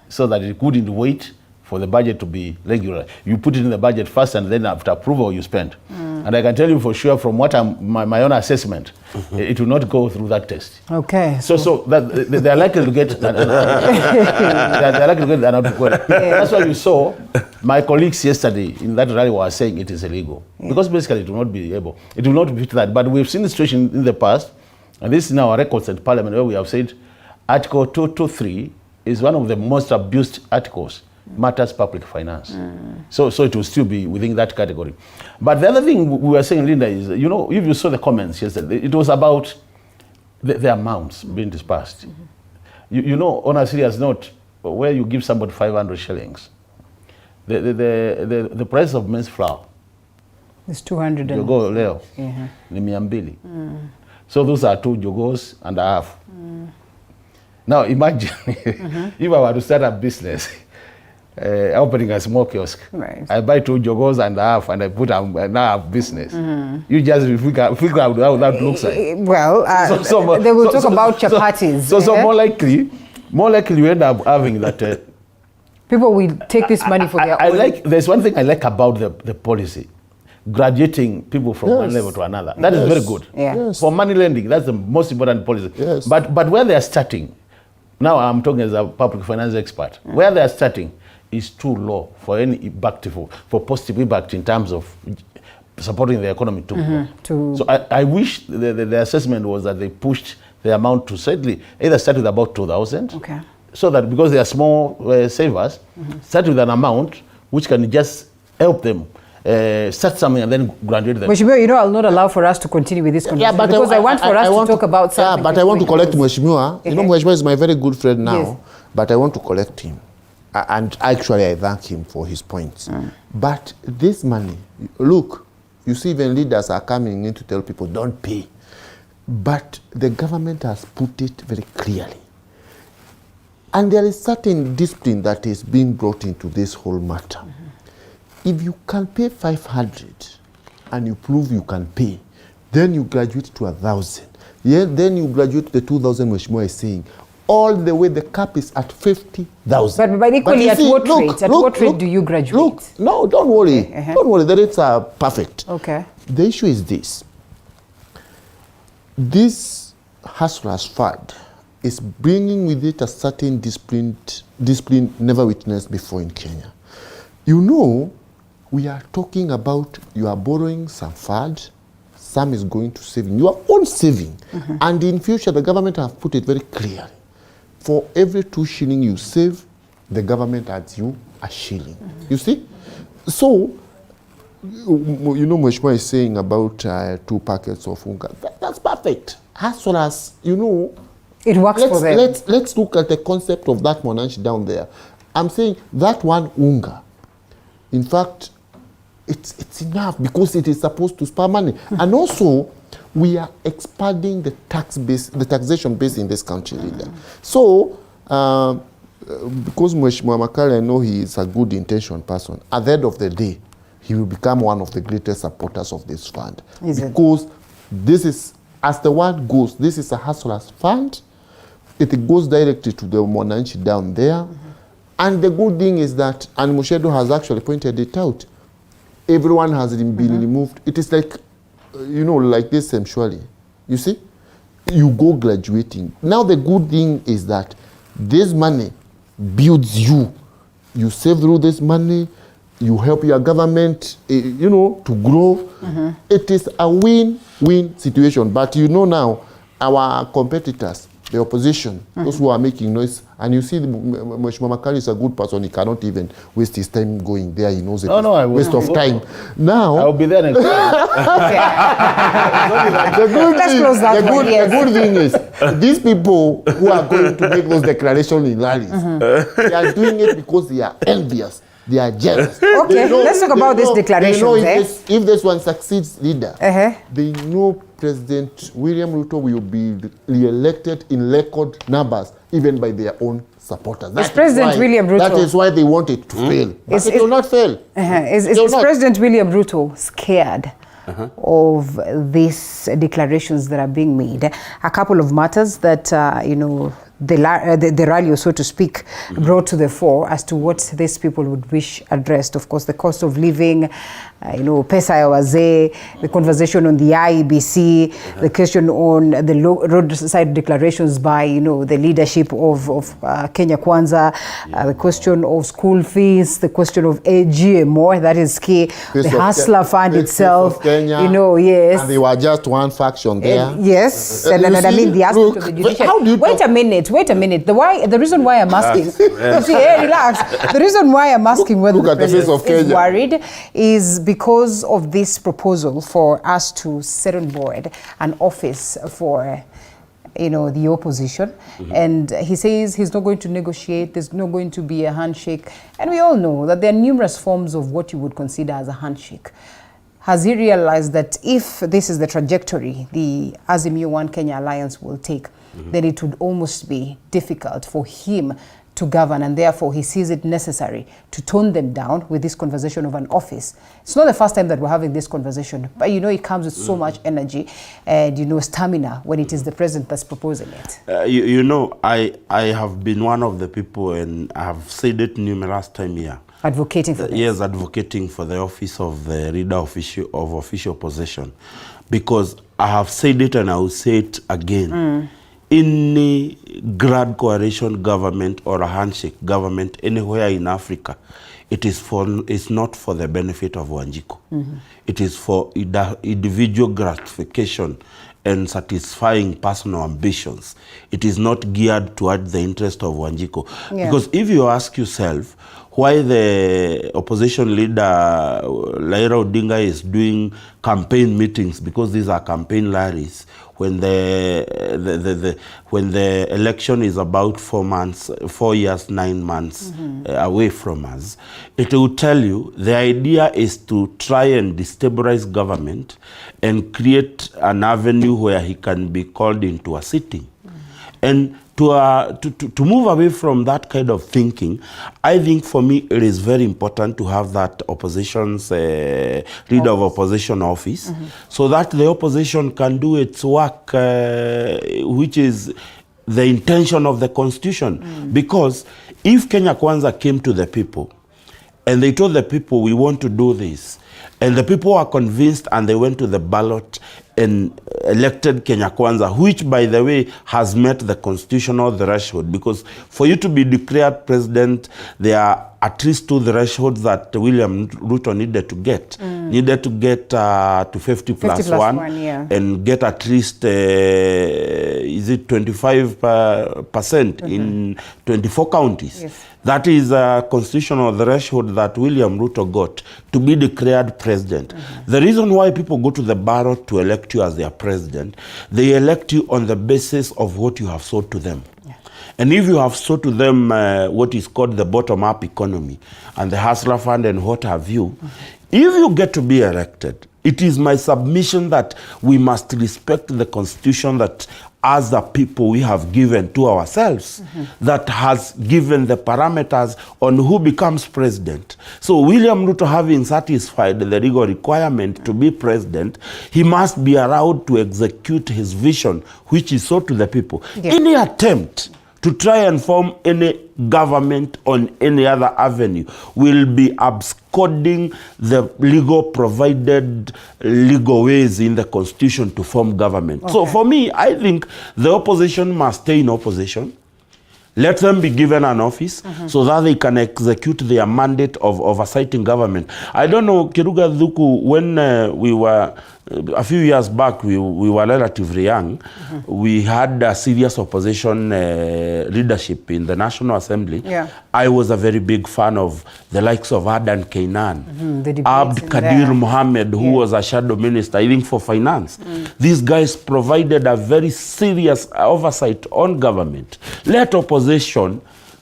So that it couldn't wait for the budget to be regular. You put it in the budget first, and then after approval you spend. And I can tell you for sure, from what my own assessment, it will not go through that test. Okay. So that they're likely to get they're likely to get an output. That's why you saw my colleagues yesterday in that rally were saying it is illegal, because basically it will not be able, it will not fit that. But we've seen the situation in the past, and this is in our records at Parliament, where we have said Article 223 is one of the most abused articles. Matters public finance. So it will still be within that category. But the other thing we were saying, Linda, is, if you saw the comments yesterday, it was about the amounts being dispersed. On a serious note, where you give somebody 500 shillings, the price of maize flour is 200. Jogo leo ni 200. So those are 2 jogos and a half. Now imagine if I were to start a business, opening a small kiosk. Right. I buy 2 jogos and a half, and I put now I have business. You just figure out how that looks like. Well, they will talk about chapatis. So more likely you end up having that. People will take this money for their own. There's one thing I like about the policy. Graduating people from one level to another. That is very good. Yes. For money lending, that's the most important policy. Yes. But where they are starting, now I'm talking as a public finance expert, where they are starting is too low for any impact, for positive impact in terms of supporting the economy to grow. So I wish the assessment was that they pushed the amount to certainly either start with about 2,000, so that because they are small savers, start with an amount which can just help them start something and then graduate them. Mheshimiwa, I'll not allow for us to continue with this conversation, because I want for us to talk about something. Yeah, but I want to collect Mheshimiwa. Mheshimiwa is my very good friend now, but I want to collect him. And actually, I thank him for his points. But this money, look, you see, even leaders are coming in to tell people, don't pay. But the government has put it very clearly. And there is certain discipline that is being brought into this whole matter. If you can pay 500 and you prove you can pay, then you graduate to 1,000. Then you graduate to the 2,000 Mheshimiwa is saying. All the way, the cap is at 50,000. But equally, at what rate do you graduate? Look, no, don't worry. Don't worry, the rates are perfect. Okay. The issue is this. This hustlers fund is bringing with it a certain discipline never witnessed before in Kenya. We are talking about you are borrowing some fund, some is going to saving, your own saving. And in future, the government have put it very clearly. For every 2 shilling you save, the government adds you a shilling. You see? So, Mheshimiwa is saying about 2 packets of unga. That's perfect. As well as, it works for them. Let's look at the concept of that monanchi down there. I'm saying that one unga, in fact, it's enough because it is supposed to spare money. And also, we are expanding the taxation base in this country. So, because Mheshimiwa Makale, I know he is a good intention person, at the end of the day, he will become one of the greatest supporters of this fund. Because this is, as the word goes, this is a hustlers fund. It goes directly to the monanchi down there. And the good thing is that, and Mushedo has actually pointed it out, everyone has been removed. It is like, like this surely. You see? You go graduating. Now the good thing is that this money builds you. You save through this money, you help your government, to grow. It is a win-win situation. But now, our competitors, the opposition, those who are making noise, and you see, Mheshimiwa Makali is a good person. He cannot even waste his time going there. He knows it. I waste of time. Now, I'll be there next time. The good thing is, these people who are going to make those declarations in rallies, they are doing it because they are envious They are jealous. Okay, let's talk about these declarations. They know if this one succeeds, leader, they know President William Ruto will be re-elected in record numbers, even by their own supporters. That is why they want it to fail. But it will not fail. Is President William Ruto scared of these declarations that are being made? A couple of matters that, the rally, so to speak, brought to the fore as to what these people would wish addressed. Of course, the cost of living, pesa ya wazee, the conversation on the IEBC, the question on the roadside declarations by, the leadership of Kenya Kwanza, the question of school fees, the question of GMO, that is key, the Hustler Fund itself, Kenya, yes. And they were just one faction there. Yes, and I mean the aspect of the judicial. Wait a minute. The reason why I'm asking, relax. The reason why I'm asking whether the president is worried is because of this proposal for us to set on board an office for the opposition. And he says he's not going to negotiate, there's not going to be a handshake. And we all know that there are numerous forms of what you would consider as a handshake. Has he realized that if this is the trajectory the Azimio One Kenya Alliance will take, then it would almost be difficult for him to govern, and therefore he sees it necessary to tone them down with this conversation of an office? It's not the first time that we're having this conversation, but it comes with so much energy and stamina when it is the president that's proposing it. I have been one of the people, and I have said it numerous times here. Advocating for this? Yes, advocating for the office of the leader of official possession. Because I have said it and I will say it again. Any grand coalition government or a handshake government anywhere in Africa, it's not for the benefit of Wanjiku. It is for individual gratification and satisfying personal ambitions. It is not geared toward the interest of Wanjiku. Because if you ask yourself why the opposition leader Raila Odinga is doing campaign meetings, because these are campaign rallies, when the election is about 4 years, 9 months away from us, it will tell you the idea is to try and destabilize government and create an avenue where he can be called into a sitting. And to move away from that kind of thinking, I think for me it is very important to have that opposition's leader of opposition office, so that the opposition can do its work, which is the intention of the constitution. Because if Kenya Kwanza came to the people and they told the people, we want to do this, and the people are convinced and they went to the ballot and elected Kenya Kwanza, which, by the way, has met the constitutional threshold, because for you to be declared president, there are at least 2 thresholds that William Ruto needed to get. Needed to get to 50 plus 1 and get at least, 25% in 24 counties. Yes. That is a constitutional threshold that William Ruto got to be declared president. The reason why people go to the ballot to elect you as their president, they elect you on the basis of what you have sold to them. And if you have sold to them what is called the bottom-up economy and the Hustler Fund and what have you, if you get to be elected, it is my submission that we must respect the constitution that as a people we have given to ourselves, that has given the parameters on who becomes president. So William Ruto, having satisfied the legal requirement to be president, he must be allowed to execute his vision, which is sold to the people. Any attempt to try and form any government on any other avenue will be absconding the provided legal ways in the constitution to form government. So for me, I think the opposition must stay in opposition. Let them be given an office so that they can execute their mandate of oversighting government. I don't know, Kiruga Dhuku, when we were, a few years back, we were relatively young. We had a serious opposition leadership in the National Assembly. I was a very big fan of the likes of Adan Kainan, Abd Kadir Mohammed, who was a shadow minister, I think for finance. These guys provided a very serious oversight on government. Let opposition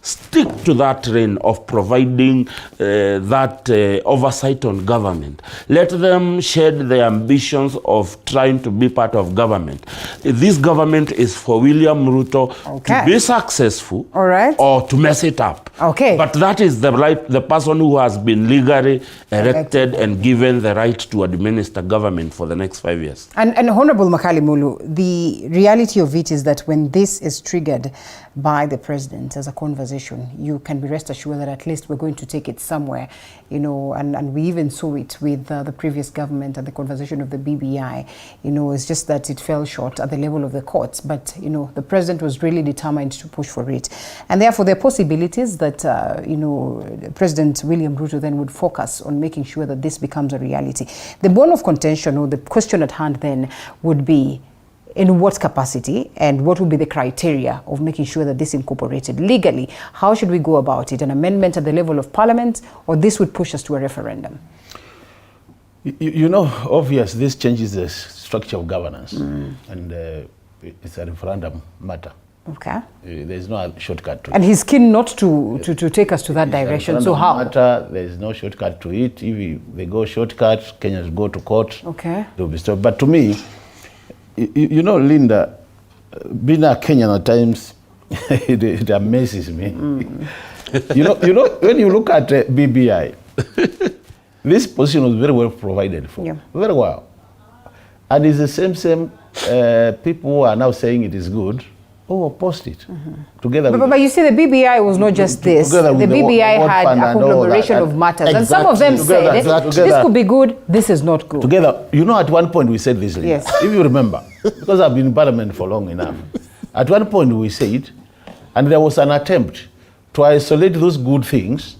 stick to that reign of providing that oversight on government. Let them shed the ambitions of trying to be part of government. This government is for William Ruto to be successful or to mess it up. But that is the person who has been legally elected and given the right to administer government for the next 5 years. And Honorable Makali Mulu, the reality of it is that when this is triggered by the president as a conversation, you can be rest assured that at least we're going to take it somewhere, you know, and we even saw it with the previous government and the conversation of the BBI. You know, it's just that it fell short at the level of the courts, but, you know, the president was really determined to push for it. And therefore, there are possibilities that, you know, President William Ruto then would focus on making sure that this becomes a reality. The bone of contention, or the question at hand then, would be, in what capacity and what would be the criteria of making sure that this incorporated legally? How should we go about it? An amendment at the level of parliament, or this would push us to a referendum? You know, obvious, this changes the structure of governance, and it's a referendum matter. Okay. There's no shortcut to it. And he's keen not to take us to that direction. So how? Matter, there's no shortcut to it. If they go shortcut, Kenyans go to court. Okay. They'll be stopped. But to me, you know, Linda, being a Kenyan at times, it amazes me. You know, when you look at BBI, this position was very well provided for. Yeah. Very well. And it's the same people who are now saying it is good, who opposed it. Together but you see, the BBI was not just this. The BBI had a conglomeration of matters. Exactly. And some of them said, this could be good, this is not good. Together, you know, at one point we said this, yes. If you remember, because I've been in parliament for long enough, at one point we said, and there was an attempt to isolate those good things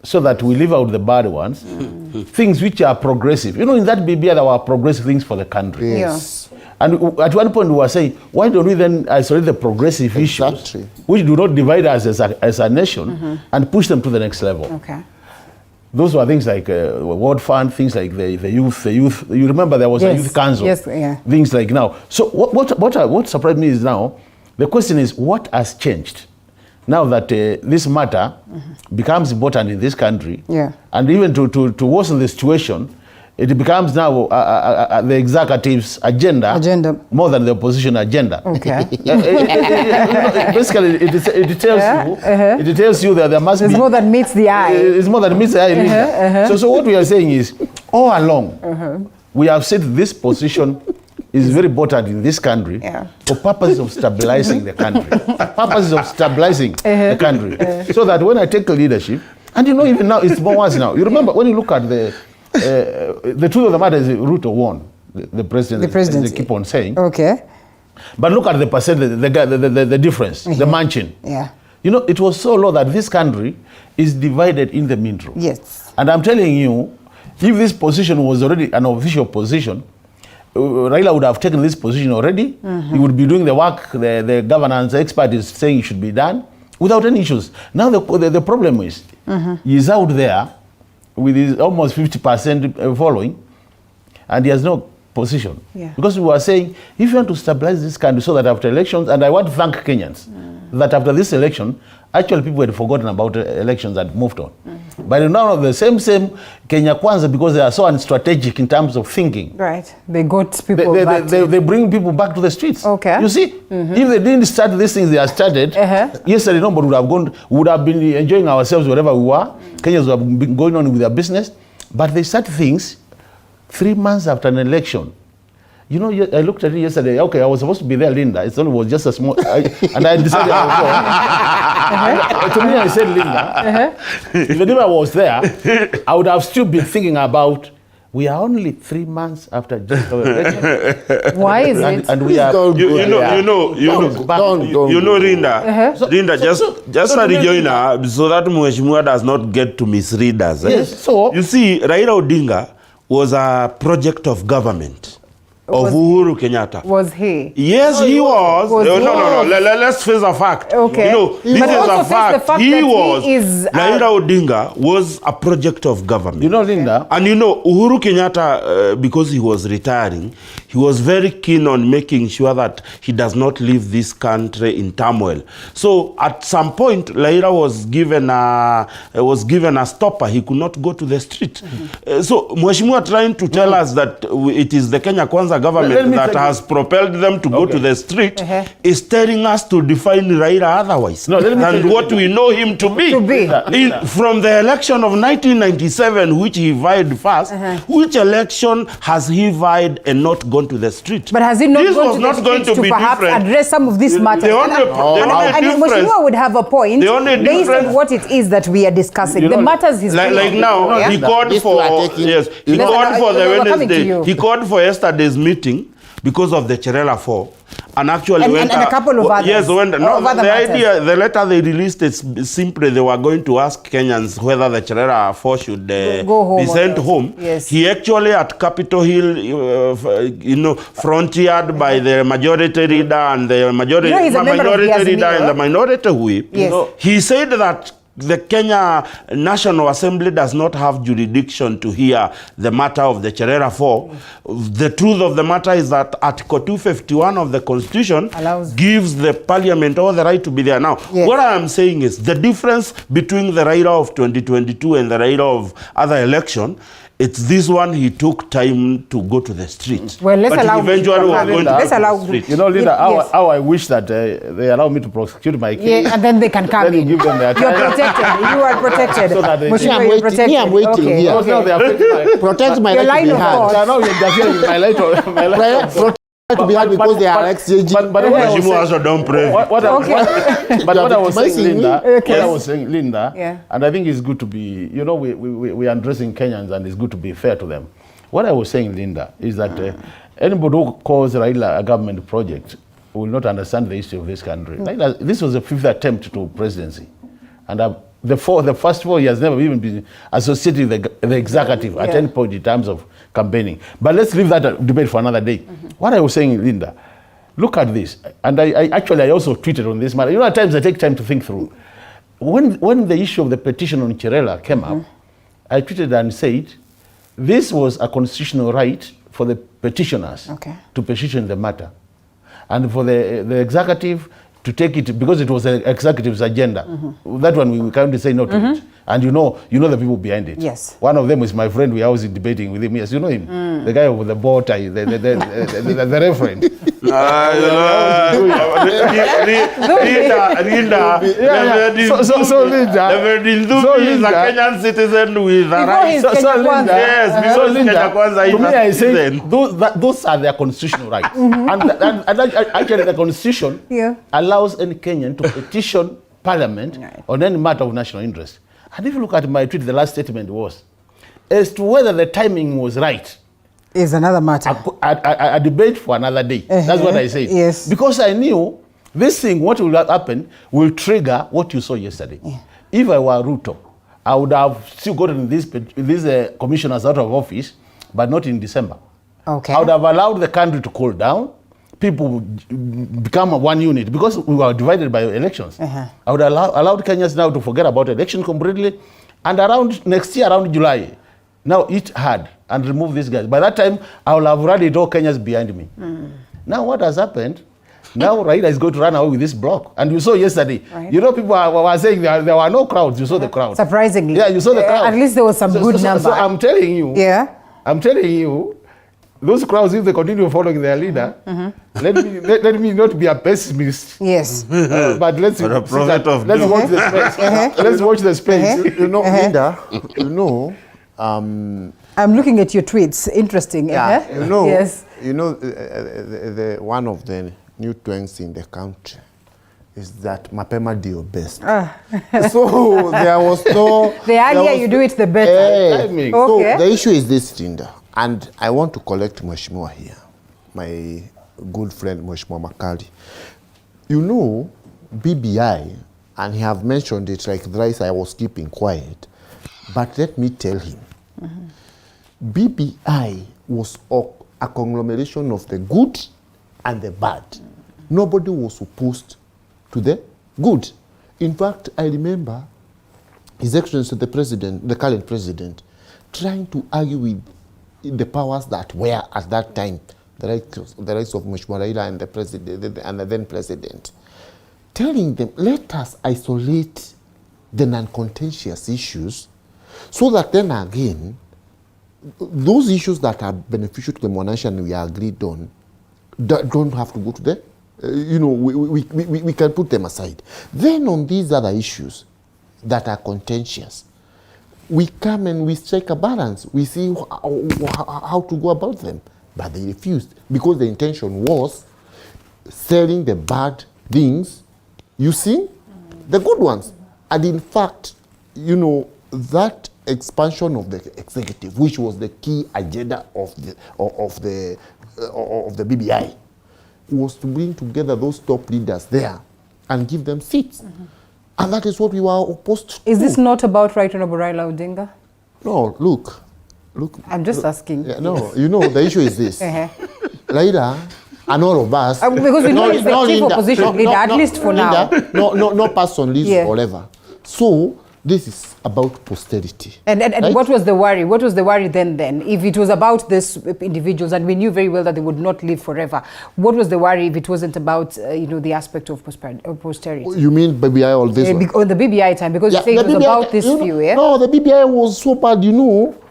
so that we leave out the bad ones, things which are progressive. You know, in that BBI there were progressive things for the country. Yes. And at one point we were saying, why don't we then isolate the progressive issues, which do not divide us as a nation, and push them to the next level? Okay. Those were things like World Fund, things like the youth. You remember there was a youth council. Yes, yeah. Things like now. So what surprised me is now, the question is, what has changed? Now that this matter becomes important in this country, and even to worsen the situation, it becomes now the executive's agenda more than the opposition agenda. Okay. Basically, it tells you that there must be more than meets the eye. It's more than meets the eye. So what we are saying is, all along, we have said this position is very important in this country for purposes of stabilizing the country. Purposes of stabilizing the country. So that when I take leadership, and you know, even now, it's more worse now. You remember, when you look at the truth of the matter is Ruto won, the president, they keep on saying. Okay. But look at the percent, the difference, the margin. Yeah. You know, it was so low that this country is divided in the middle. Yes. And I'm telling you, if this position was already an official position, Raila would have taken this position already. He would be doing the work the governance expert is saying should be done without any issues. Now the problem is, he's out there with his almost 50% following, and he has no position. Yeah. Because we were saying, if you want to stabilize this country so that after elections, and I want to thank Kenyans, that after this election, actually people had forgotten about elections and moved on. But now the same Kenya Kwanza, because they are so unstrategic in terms of thinking. Right. They got people back. They bring people back to the streets. Okay. You see, if they didn't start these things they have started, yesterday nobody would have been enjoying ourselves wherever we were. Kenyans would have been going on with their business. But they start things 3 months after an election. You know, I looked at it yesterday. Okay, I was supposed to be there, Linda. It only was just a small, and I decided I would go. To me, I said, Linda, if I was there, I would have still been thinking about. We are only 3 months after just our election. Why is it? And we are. You know, Linda. Linda, just a rejoiner, so that Mheshimiwa does not get to misread us. Yes. So you see, Raila Odinga was a project of government. of Uhuru Kenyatta. Was he? Yes, he was. No. Let's face a fact. Okay. You know, this But is also a face fact. the fact He that was. he is, Raila Odinga was a project of government. You know, Linda. And you know, Uhuru Kenyatta, because he was retiring, he was very keen on making sure that he does not leave this country in turmoil. So at some point, Raila was given a stopper. He could not go to the street. So Mheshimiwa trying to tell us that it is the Kenya Kwanza government that has propelled them to go to the street is telling us to define Raila otherwise than what we know him to be. From the election of 1997, which he vied first, which election has he vied and not gone to the street? But has he not this gone was to not the going street to be perhaps different. address some of these matters? Mheshimiwa would have a point based on what it is that we are discussing. The matters he's like now, he called for he called for the Wednesday. He called for yesterday's meeting because of the Cherela 4. And actually and a couple of others. Yes, the letter they released is simply they were going to ask Kenyans whether the Cherela 4 should be sent home. Yes. He actually at Capitol Hill, frontiered by the majority leader and the minority leader and the minority whip. Yes. He said that the Kenya National Assembly does not have jurisdiction to hear the matter of the Cherera 4. The truth of the matter is that Article 251 of the Constitution gives the Parliament all the right to be there. Now, what I am saying is the difference between the Raila of 2022 and the Raila of other election, it's this one he took time to go to the street. Well, let's but allow eventually we are going to the street. You know, Linda, how I wish that they allow me to prosecute my case. Yeah, and then they can come in. Give them their You're protected. You are protected. So that I'm waiting here. Okay. Now they are Protect my Your right to line be of heard. Now you're interfering with my light. To be heard because they are exchanging. But also don't pray. What I was saying, Linda, yeah. and I think it's good to be, you know, we are addressing Kenyans and it's good to be fair to them. What I was saying, Linda, is that anybody who calls Raila a government project will not understand the history of this country. Raila, this was the 5th attempt to presidency. And the first 4 years never even been associated with the executive at any point in terms of campaigning. But let's leave that debate for another day. What I was saying, Linda, look at this. And I also tweeted on this matter. You know, at times I take time to think through. When the issue of the petition on Cherela came up, I tweeted and said, this was a constitutional right for the petitioners to petition the matter. And for the executive to take it, because it was the executive's agenda. That one we can't say no to it. And you know the people behind it. Yes. One of them is my friend. We are always debating with him. Yes, you know him. The guy with the bow tie, the reverend. Linda is a Kenyan citizen with a right. To me, I say those are their constitutional rights. And actually the Constitution allows any Kenyan to petition Parliament on any matter of national interest. And if you look at my tweet, the last statement was, as to whether the timing was right, is another matter. A debate for another day. That's what I said. Yes. Because I knew this thing, what will happen, will trigger what you saw yesterday. If I were Ruto, I would have still gotten these commissioners out of office, but not in December. Okay. I would have allowed the country to cool down. People would become one unit because we were divided by elections. I would allowed Kenyans now to forget about election completely. And around next year, around July, now eat hard and remove these guys. By that time, I will have rallied all Kenyans behind me. Now what has happened? Now Raila is going to run away with this block. And you saw yesterday, you know, people were saying there were no crowds. You saw the crowd. Surprisingly. Yeah, you saw the crowd. At least there was some good number. So I'm telling you, those crowds, if they continue following their leader, let me not be a pessimist. Yes. But let's watch the space. Let's watch the space. You know, Linda, I'm looking at your tweets. Interesting. Yeah, yes. The one of the new trends in the country is that mapema dio best. So there was no... The earlier you do it, the better. So the issue is this, Linda, and I want to collect Mheshimiwa here, my good friend Mheshimiwa Makali. You know, BBI, and he have mentioned it like thrice, I was keeping quiet, but let me tell him, BBI was a conglomeration of the good and the bad. Nobody was opposed to the good. In fact, I remember His Excellency the President, the current President, trying to argue with the powers that were at that time, the rights of Mheshimiwa Raila and the President and the then President, telling them, let us isolate the non-contentious issues so that then again, those issues that are beneficial to the Mwananchi and we are agreed on don't have to go to the, we can put them aside. Then on these other issues that are contentious, we come and we strike a balance. We see how to go about them. But they refused because the intention was selling the bad things, using the good ones. And in fact, that expansion of the executive, which was the key agenda of the BBI, was to bring together those top leaders there and give them seats. And that is what we were opposed to. Is this not about Right Honorable Raila Odinga? No, look. I'm just asking. Yeah, no, the issue is this. Raila and all of us. Because we know he's the chief opposition leader, at least for now. No person leads forever. So this is about posterity. And right? What was the worry? What was the worry then? If it was about these individuals, and we knew very well that they would not live forever, what was the worry if it wasn't about the aspect of posterity? You mean BBI or this one? On the BBI time, because you say it was about this few, yeah? No, the BBI was so bad,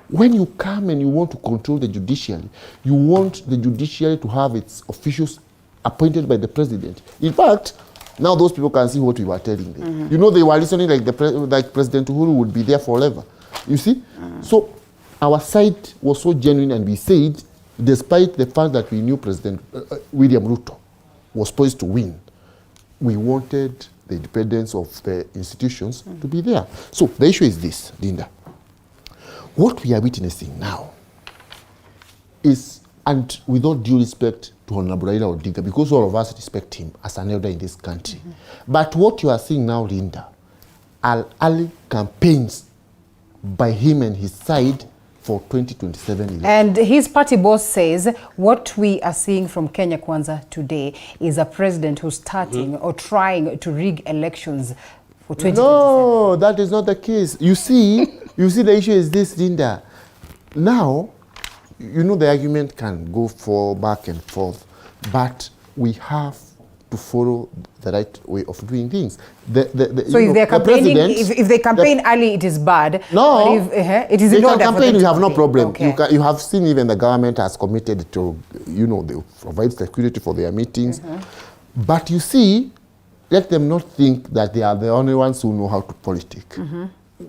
when you come and you want to control the judiciary, you want the judiciary to have its officials appointed by the president. In fact, now those people can see what we were telling them. They were listening like President Uhuru would be there forever. You see? So our side was so genuine, and we said, despite the fact that we knew President William Ruto was poised to win, we wanted the independence of the institutions to be there. So the issue is this, Linda. What we are witnessing now is, and with all due respect to Honorable Raila Odinga, because all of us respect him as an elder in this country, but what you are seeing now, Linda, are early campaigns by him and his side for 2027 elections. And his party boss says what we are seeing from Kenya Kwanza today is a president who's starting or trying to rig elections for 2027. No, that is not the case. You see, the issue is this, Linda. Now, the argument can go back and forth, but we have to follow the right way of doing things. So if they're campaigning, if they campaign early, it is bad. No, but if, it is in order campaign, for you have no problem. Okay. You have seen even the government has committed to, they provide security for their meetings. But you see, let them not think that they are the only ones who know how to politic.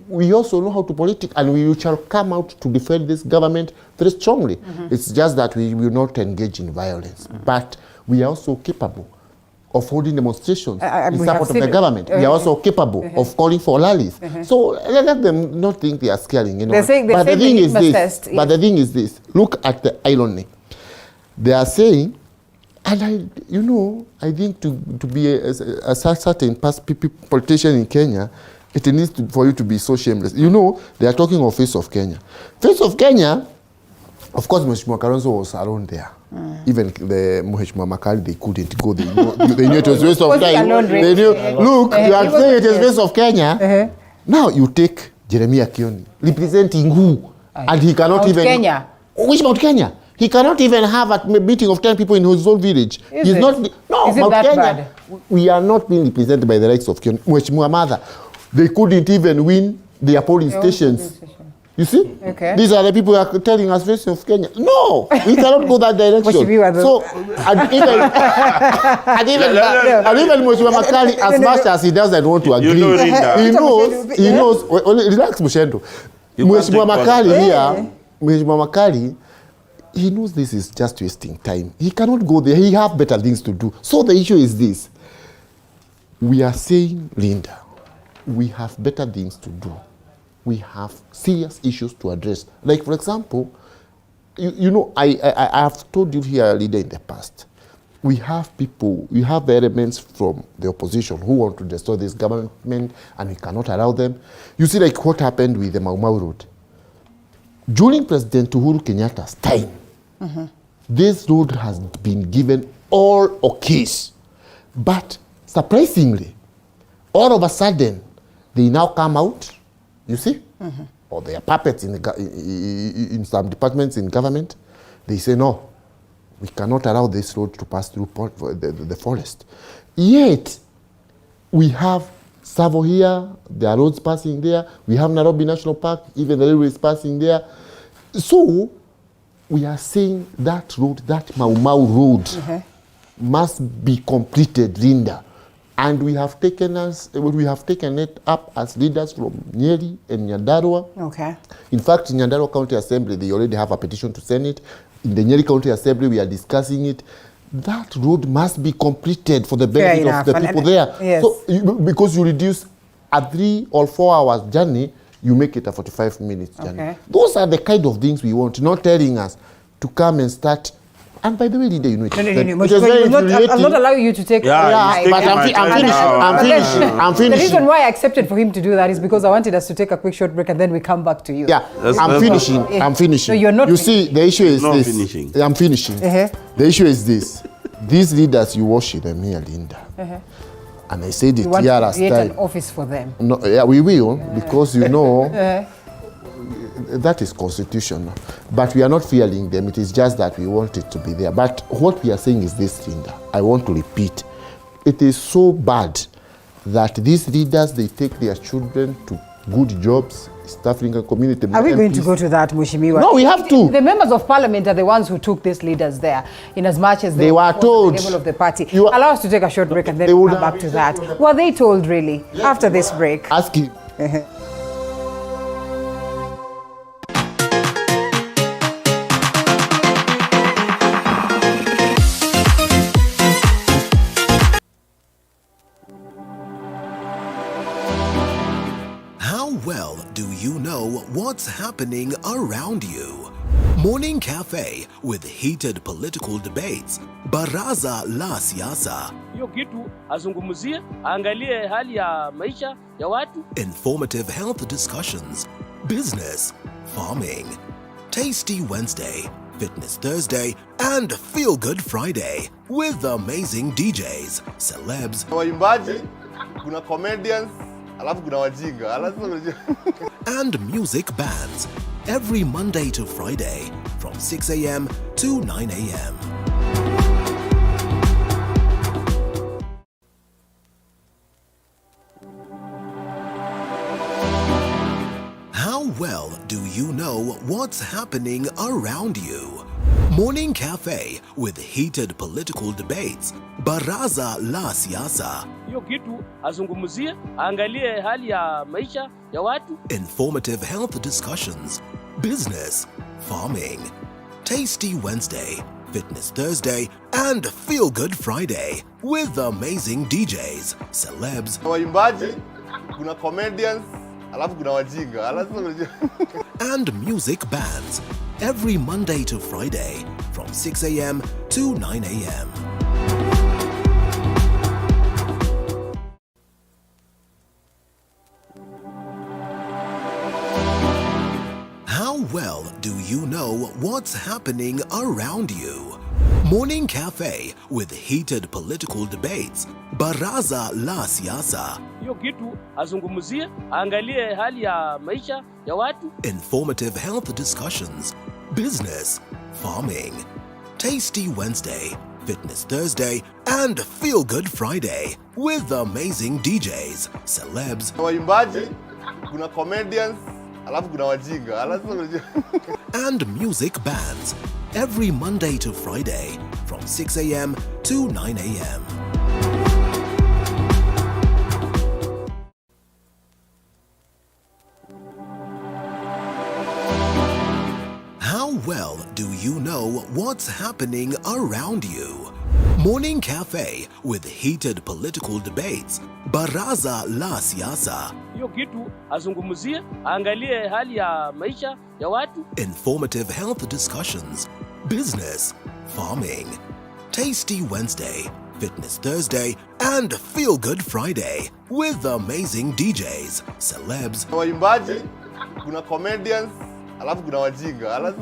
We also know how to politic, and we shall come out to defend this government very strongly. It's just that we will not engage in violence. But we are also capable of holding demonstrations in support of the government. We are also capable of calling for rallies. So let them not think they are scaring. But the thing is this. Look at the irony. They are saying, and I think to be a certain politician in Kenya, it needs for you to be so shameless. They are talking of Face of Kenya. Face of Kenya, of course, Mheshimiwa Kalonzo was around there. Even the Mheshimiwa Makali, they couldn't go. They knew it was waste of time. They knew, look, you are saying it is Face of Kenya. Now you take Jeremiah Kioni, representing who? And he cannot Mount even... Kenya. Which Mount Kenya? He cannot even have a meeting of 10 people in his own village. Is it Mount that Kenya. bad? We are not being represented by the likes of Mheshimiwa Mother. They couldn't even win their polling stations. You see? Okay. These are the people who are telling us Face of Kenya. No, we cannot go that direction. So, and even Mheshimiwa Makali, as much as he doesn't want to agree, he knows, relax Mushendo. Mheshimiwa Makali, he knows this is just wasting time. He cannot go there. He has better things to do. So the issue is this. We are saying, Linda, we have better things to do. We have serious issues to address. Like, for example, I have told you here, leader, in the past, we have elements from the opposition who want to destroy this government, and we cannot allow them. You see, like what happened with the Mau Mau Road. During President Uhuru Kenyatta's time, this road has been given all okays. But surprisingly, all of a sudden, they now come out, you see, or they are puppets in some departments in government. They say, no, we cannot allow this road to pass through the forest. Yet, we have Savo here, there are roads passing there, we have Nairobi National Park, even the railway is passing there. So, we are saying that road, that Mau Mau road, must be completed, Linda. And we have taken it up as leaders from Nyeri and Nyandarua. Okay. In fact, in Nyandarua County Assembly, they already have a petition to send it. In the Nyeri County Assembly, we are discussing it. That road must be completed for the benefit of the people there. Yes. So, because you reduce a 3 or 4 hours journey, you make it a 45 minutes journey. Okay. Those are the kind of things we want, not telling us to come and start. And by the way, Linda, you know it. I'm not allowing you to take but I'm finishing. The reason why I accepted for him to do that is because I wanted us to take a quick short break and then we come back to you. Yeah, I'm finishing. No, you're not. You see, the issue is not this. Finishing. I'm finishing. The issue is this. These leaders, you worship them here, Linda. And I said it you want here to last create time. An office for them. No, yeah, we will, because you know, that is constitutional. But we are not fearing them. It is just that we want it to be there. But what we are saying is this, Linda. I want to repeat. It is so bad that these leaders, they take their children to good jobs, East African community. Are we going to go to that, Mheshimiwa? No, we have to. The members of parliament are the ones who took these leaders there, in as much as they were told. At the level of the party. Allow us to take a short break and then we'll come back to that. Were they told, really, after this break? Ask you. Well, do you know what's happening around you? Morning Cafe with heated political debates. Baraza la Siasa. Hiyo kitu azungumzie, angalie hali ya maisha ya watu. Informative health discussions. Business, farming. Tasty Wednesday, Fitness Thursday, and Feel Good Friday with amazing DJs, celebs, waimbaji, kuna comedians, alafu kuna wajinga. and music bands every Monday to Friday from 6 a.m. to 9 a.m. How well do you know what's happening around you? Morning Cafe with heated political debates. Baraza la Siasa. Hiyo kitu azungumzie, angalie hali ya maisha ya watu. Informative health discussions. Business, farming. Tasty Wednesday, Fitness Thursday, and Feel Good Friday with amazing DJs, celebs, waimbaji, kuna comedians, alafu kuna wajinga. and music bands every Monday to Friday from 6 a.m. to 9 a.m. How well do you know what's happening around you? Morning Cafe with heated political debates. Baraza la Siasa. Hiyo kitu azungumzie, angalie hali ya maisha ya watu. Informative health discussions. Business, farming. Tasty Wednesday, Fitness Thursday, and Feel Good Friday with amazing DJs, celebs, waimbaji, kuna comedians, alafu kuna wajinga. and music bands every Monday to Friday from 6 a.m. to 9 a.m. How well do you know what's happening around you? Morning Cafe with heated political debates. Baraza la Siasa. Hiyo kitu azungumzie, angalie hali ya maisha ya watu. Informative health discussions. Business, farming. Tasty Wednesday, Fitness Thursday, and Feel Good Friday with amazing DJs, celebs, waimbaji, kuna comedians, alafu kuna wajinga.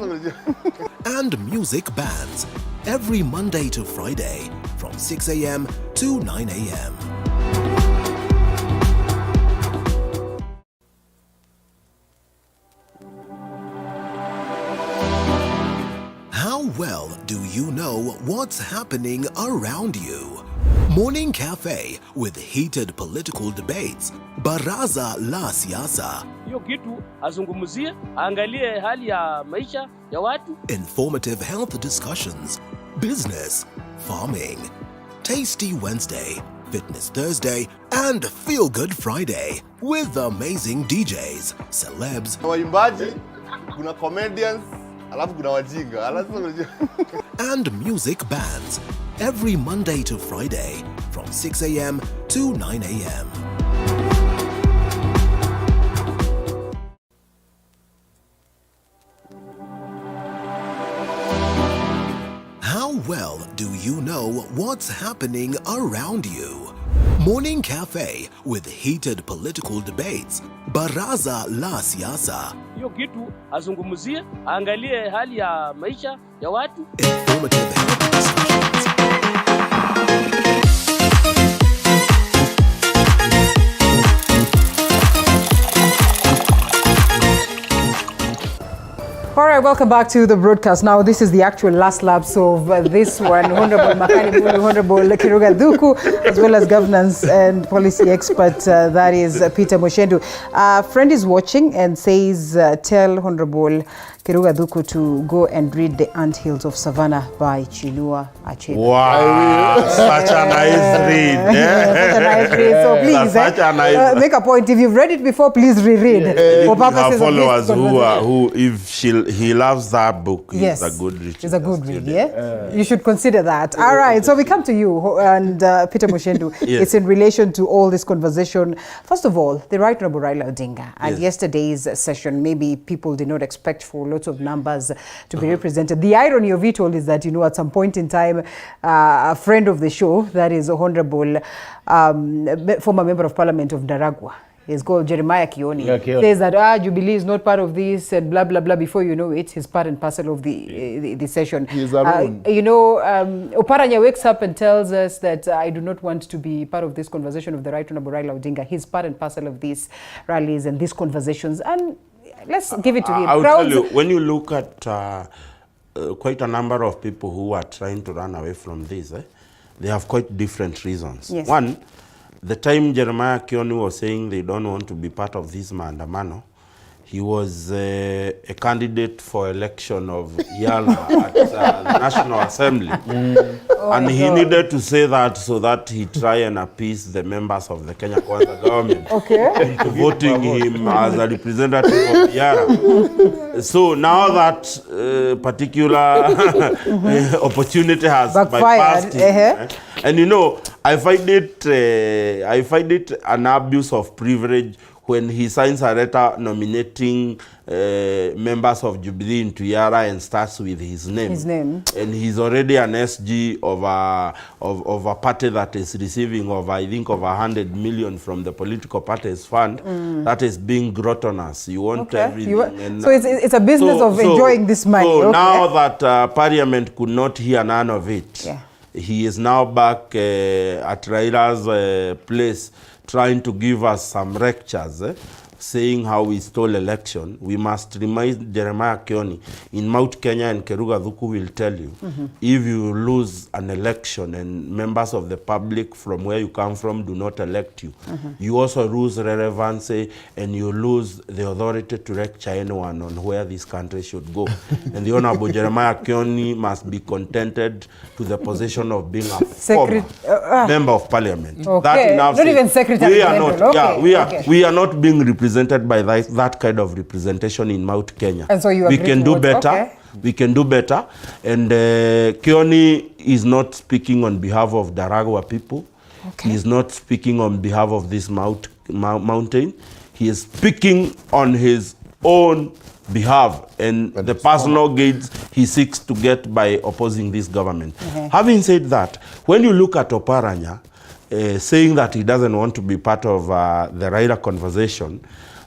and music bands every Monday to Friday from 6 a.m. to 9 a.m. How well do you know what's happening around you? Morning Cafe with heated political debates. Baraza la Siasa. Hiyo kitu azungumzie, angalie hali ya maisha ya watu. Informative health discussions. Business, farming. Tasty Wednesday, Fitness Thursday, and Feel Good Friday with amazing DJs, celebs, waimbaji, kuna comedians, alafu kuna wajinga, and music bands every Monday to Friday from 6 a.m. to 9 a.m. How well do you know what's happening around you? Morning Cafe with heated political debates. Baraza la Siasa. Hiyo kitu azungumzie, angalie hali ya maisha ya watu. Informative health discussions. All right, welcome back to the broadcast. Now, this is the actual last laps of this one. Honorable Makani Mulu, Honorable Kiruga Duku, as well as governance and policy expert, that is Peter Moshendu. A friend is watching and says, tell Honorable Kiruga Duku to go and read The Anthills of Savannah by Chinua Achebe. Wow, such a nice read. Such a nice read. So please, make a point. If you've read it before, please reread. For purposes of this followers who if he loves that book, yes, it's a good read. It's a good read, yeah? You should consider that. All right, so we come to you, and Peter Moshendu. Yes. It's in relation to all this conversation. First of all, the Right Honorable Raila Odinga. And yesterday's session, maybe people did not expect for lots of numbers to be represented. The irony of it all is that, you know, at some point in time, a friend of the show, that is Honorable former Member of Parliament of Daragwa, he's called Jeremiah Kioni, says that Jubilee is not part of this and blah, blah, blah. Before you know it, he's part and parcel of the session. He's alone. You know, Oparanya wakes up and tells us that I do not want to be part of this conversation of the Right Honorable Raila Odinga. He's part and parcel of these rallies and these conversations. And let's give it to him. I'll tell you, when you look at quite a number of people who are trying to run away from this, they have quite different reasons. Yes. One, the time Jeremiah Kioni was saying they don't want to be part of this maandamano, he was a candidate for election of Yala at the National Assembly. And he needed to say that so that he try and appease the members of the Kenya Kwanza government into voting him as a representative of Yara. So now that particular opportunity has bypassed him. And you know, I find it an abuse of privilege when he signs a letter nominating members of Jubilee into Yara and starts with his name. And he's already an SG of a party that is receiving over, I think, over 100 million from the political parties fund that is being gluttonous. You want everything. And so it's a business of enjoying this money. So now that Parliament could not hear none of it, he is now back at Raila's place, trying to give us some lectures, saying how we stole election. We must remind Jeremiah Kioni, in Mount Kenya and Kiruga Duku will tell you, if you lose an election and members of the public from where you come from do not elect you, you also lose relevancy and you lose the authority to lecture anyone on where this country should go. And the Honorable Jeremiah Kioni must be contented to the position of being a former member of Parliament. Not even secretary. We are not. We are not being represented by that kind of representation in Mount Kenya. And so you we can do better. We can do better. And Kioni is not speaking on behalf of Daragwa people. He is not speaking on behalf of this mountain. He is speaking on his own behalf and the personal gains he seeks to get by opposing this government. Having said that, when you look at Oparanya, saying that he doesn't want to be part of the Raila conversation.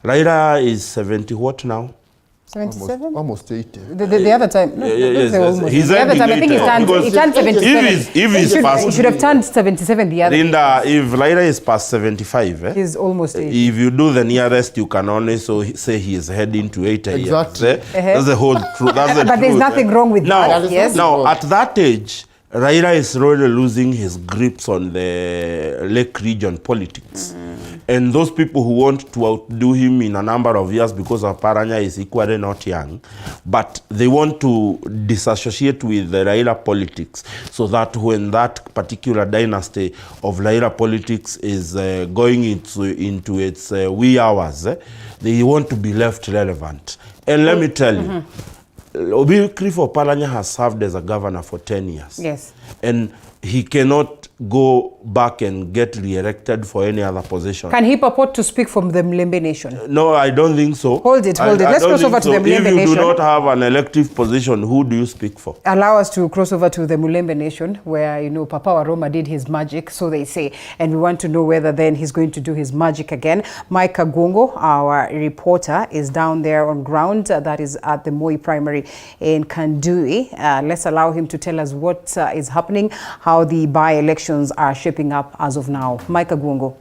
Raila is 70 what now? 77? Almost 80. The other time. No, yes. The other time, I think he turned 77. He should have turned 77 the other Linda, if Laila is past 75, he's almost 80. If you do the nearest, you can only say he is heading to 80 exactly. years. That's the whole truth. But there's nothing wrong with that, yes? Now, at that age, Raila is really losing his grips on the Lake region politics. And those people who want to outdo him in a number of years because of Paranya is equally not young, but they want to disassociate with the Raila politics so that when that particular dynasty of Raila politics is going into its wee hours, they want to be left relevant. And let me tell you, Obi Clifford Paranya has served as a governor for 10 years. Yes. And he cannot go back and get re-elected for any other position. Can he purport to speak from the Mlembe Nation? No, I don't think so. Hold it. Let's cross over to the Mlembe Nation. If you do not have an elective position, who do you speak for? Allow us to cross over to the Mlembe Nation, where, you know, Papa Waroma did his magic, so they say. And we want to know whether then he's going to do his magic again. Mike Gongo, our reporter, is down there on ground. That is at the Moi Primary in Kandui. Let's allow him to tell us what is happening, how the by-elections are shaping up as of now. Mike Gongo.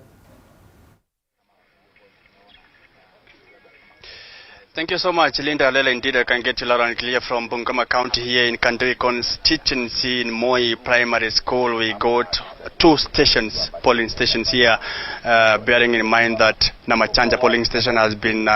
Thank you so much, Linda Lela. Indeed, I can get you loud and clear from Bungoma County here in Kandui constituency in Moi Primary School. We got two stations, polling stations here, bearing in mind that Namachanja polling station has been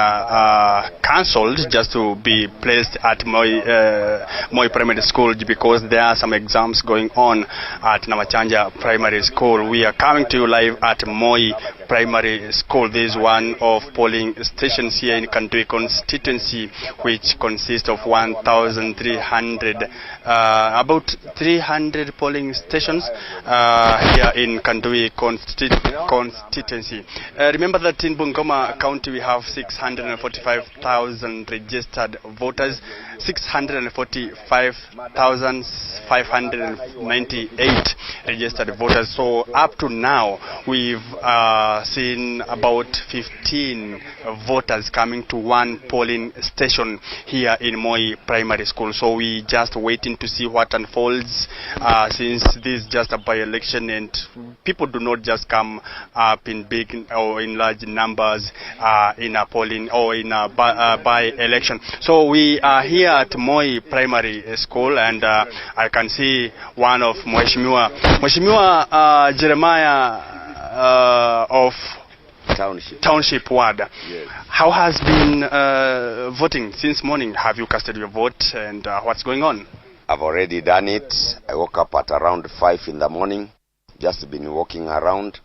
cancelled just to be placed at Moi Primary School because there are some exams going on at Namachanja Primary School. We are coming to you live at Moi Primary School. This is one of polling stations here in Kandui constituency, which consists of 1,300, about 300 polling stations here in Kandui constituency. Remember that in Bungoma County we have 645,000 registered voters, 645,598 registered voters. So up to now we've seen about 15 voters coming to one polling station here in Moi Primary School. So we just waiting to see what unfolds since this is just a by-election and people do not just come up in big or in large numbers in a polling or in a by-election. So we are here at Moi Primary School and I can see one of Mheshimiwa Jeremiah of Township Ward. Yes. How has been voting since morning? Have you casted your vote and what's going on? I've already done it. I woke up at around 5 in the morning. Just been walking around.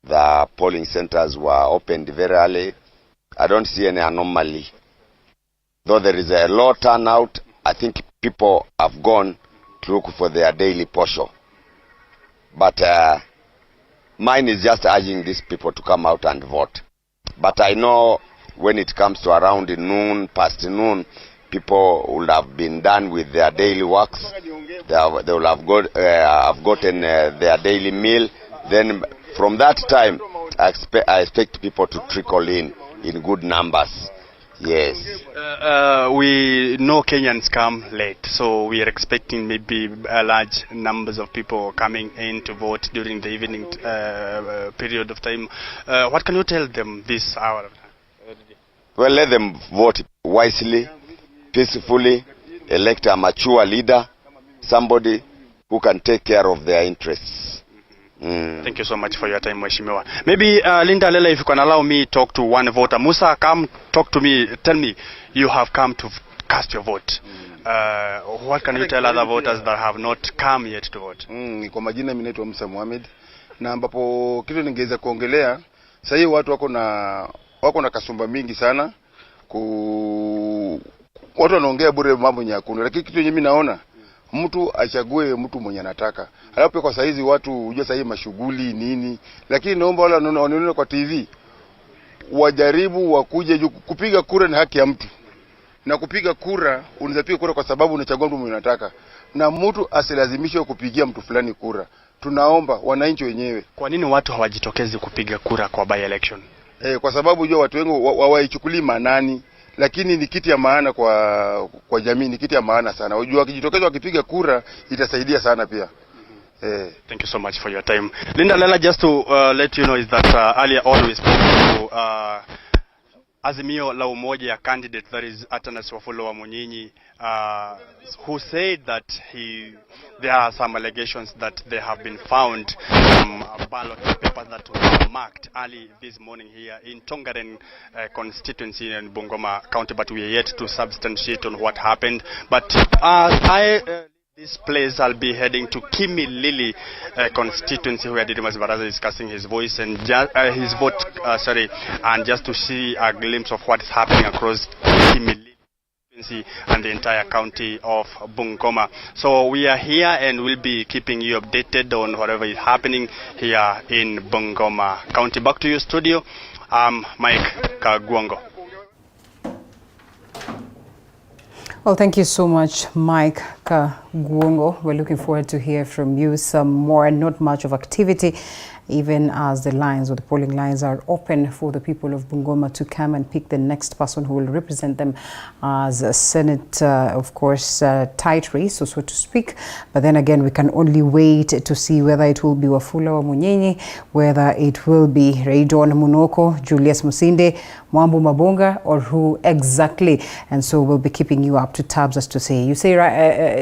The polling centers were opened very early. I don't see any anomaly. Though there is a low turnout, I think people have gone to look for their daily portion. But mine is just urging these people to come out and vote. But I know when it comes to around noon, past noon, people will have been done with their daily works. They will have gotten their daily meal. Then from that time, I expect people to trickle in good numbers. Yes. We know Kenyans come late, so we are expecting maybe large numbers of people coming in to vote during the evening period of time. What can you tell them this hour of time? Well, let them vote wisely, peacefully, elect a mature leader, somebody who can take care of their interests. Thank you so much for your time, Mheshimiwa. Maybe Linda Lela, if you can allow me talk to one voter. Musa, come talk to me. Tell me, you have come to cast your vote. What can you tell other voters that have not come yet to vote? Kwa majina mimi naitwa Musa Mohamed, na ambapo kitu ningeweza kuongelea sasa hivi watu wako na kasumba mingi sana watu wanaongea bure mambo nyakundu, lakini kitu yenyewe mimi naona mtu achague mtu mwenye anataka. Alafu kwa saizi watu unajua sasa hivi mashughuli nini, lakini naomba wale wanaona kwa TV wajaribu wakuje kupiga kura ni haki ya mtu. Na kupiga kura unaweza piga kura kwa sababu unachagua mtu mwenye unataka. Na mtu asilazimishwe kupigia mtu fulani kura. Tunaomba wananchi wenyewe. Kwa nini watu hawajitokezi kupiga kura kwa by election? Kwa sababu unajua watu wengi hawaichukulii manani. lakini ni kiti ya maana kwa jamii, ni kiti ya maana sana. Unajua wakijitokeza wakipiga kura itasaidia sana pia. Thank you so much for your time. Linda Lela, just to let you know is that earlier on we spoke to Azimio la Umoja candidate, that is Atanas Wafula Wamunyinyi, who said that there are some allegations that they have been found ballot papers that were marked early this morning here in Tongaren constituency in Bungoma County, but we are yet to substantiate on what happened. But this place I'll be heading to Kimi Lili constituency, where Didimas Baraza is casting his voice and his vote, and just to see a glimpse of what's happening across Kimi Lili constituency and the entire county of Bungoma. So we are here and we'll be keeping you updated on whatever is happening here in Bungoma County. Back to you, studio. Mike Kagwango. Well, thank you so much, Mike Kagwango. We're looking forward to hear from you some more. Not much of activity, even as the lines or the polling lines are open for the people of Bungoma to come and pick the next person who will represent them as a Senate, of course, tight race, so to speak. But then again, we can only wait to see whether it will be Wafula Wamunyinyi, whether it will be Raydon Munoko, Julius Musinde, Mwambu Mabonga, or who exactly. And so we'll be keeping you up to tabs as to say. You say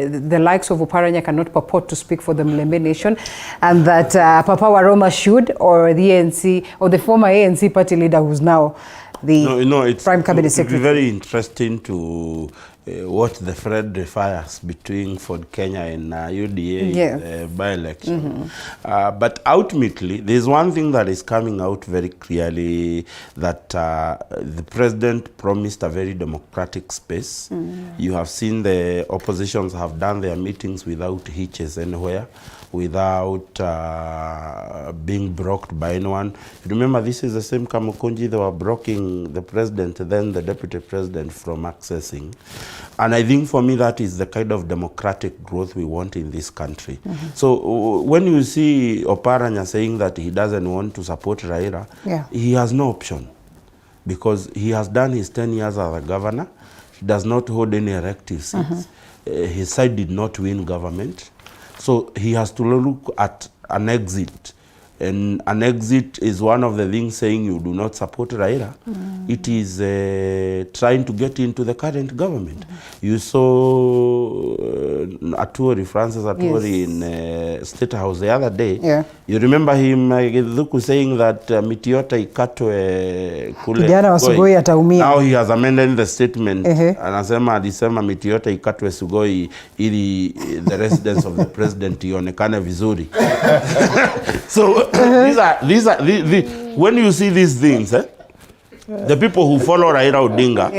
the likes of Oparanya cannot purport to speak for the Mlembe Nation, and that Papa Waroma should, or the ANC, or the former ANC party leader who's now the Prime Cabinet Secretary. It will be very interesting to watch the thread fires between Ford Kenya and UDA by-election. But ultimately, there's one thing that is coming out very clearly, that the president promised a very democratic space. You have seen the oppositions have done their meetings without hitches anywhere, without being blocked by anyone. Remember, this is the same Kamukunji they were blocking the president, then the deputy president, from accessing. And I think for me that is the kind of democratic growth we want in this country. So when you see Oparanya saying that he doesn't want to support Raila, he has no option, because he has done his 10 years as a governor. He does not hold any elective seats. His side did not win government. So he has to look at an exit. And an exit is one of the things saying you do not support Raila. It is trying to get into the current government. You saw Aturi, Francis Aturi in State House the other day. You remember him saying that Mitiota ikatwe kule. Now he has amended the statement. Anasema alisema Mitiota ikatwe Sugoi ili the residence of the president ionekane vizuri. So when you see these things, the people who follow Raila Odinga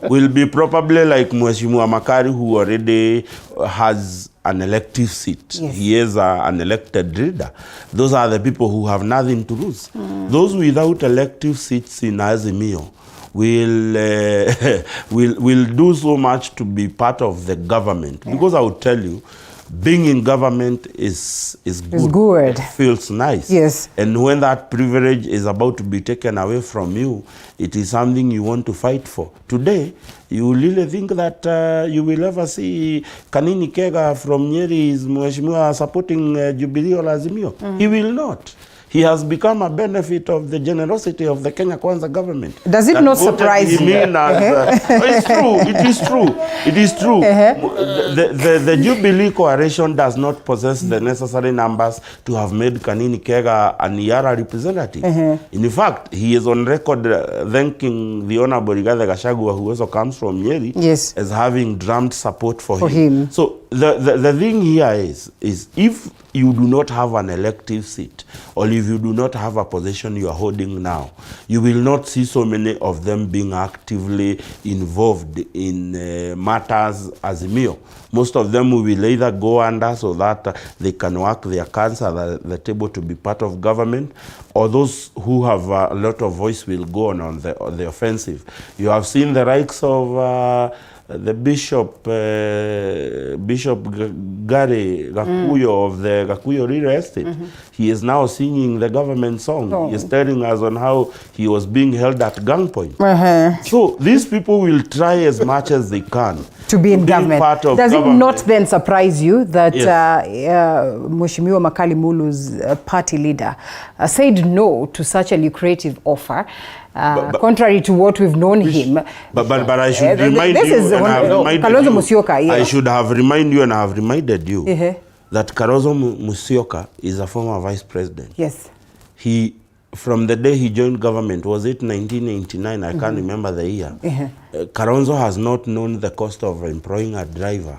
will be probably like Mheshimiwa Makari, who already has an elective seat. He is an elected leader. Those are the people who have nothing to lose. Those without elective seats in Azimio will do so much to be part of the government. Because I will tell you, being in government is good. It feels nice. And when that privilege is about to be taken away from you, it is something you want to fight for. Today, you really think that you will ever see Kanini Kega from Nyeri is Mheshimiwa supporting Jubilee or Azimio? He will not. He has become a benefit of the generosity of the Kenya Kwanza government. Does it not surprise you? It's true. It is true. It is true. The Jubilee coalition does not possess the necessary numbers to have made Kanini Kega a Niara representative. In fact, he is on record thanking the Honorable Rigathi Gachagua, who also comes from Nyeri, as having drummed support for him. So the thing here is if you do not have an elective seat, or if you do not have a position you are holding now, you will not see so many of them being actively involved in matters as Azimio. Most of them will either go under so that they can work their cards at the table to be part of government, or those who have a lot of voice will go on the offensive. You have seen the likes of the Bishop Gary Gakuyo of the Gakuyo Real Estate. He is now singing the government song. He is telling us on how he was being held at gunpoint. So these people will try as much as they can to be in government. Part of Does government. it not then surprise you that Yes. Mheshimiwa Makali Mulu's party leader said no to such a lucrative offer, contrary to what we've known him? But I should remind this you, is and I have reminded Kalonzo you, Musyoka, yes. I should have reminded you, and I have reminded you that Kalonzo Musyoka is a former vice president. Yes. He, from the day he joined government, was it 1989? I can't remember the year. Kalonzo has not known the cost of employing a driver,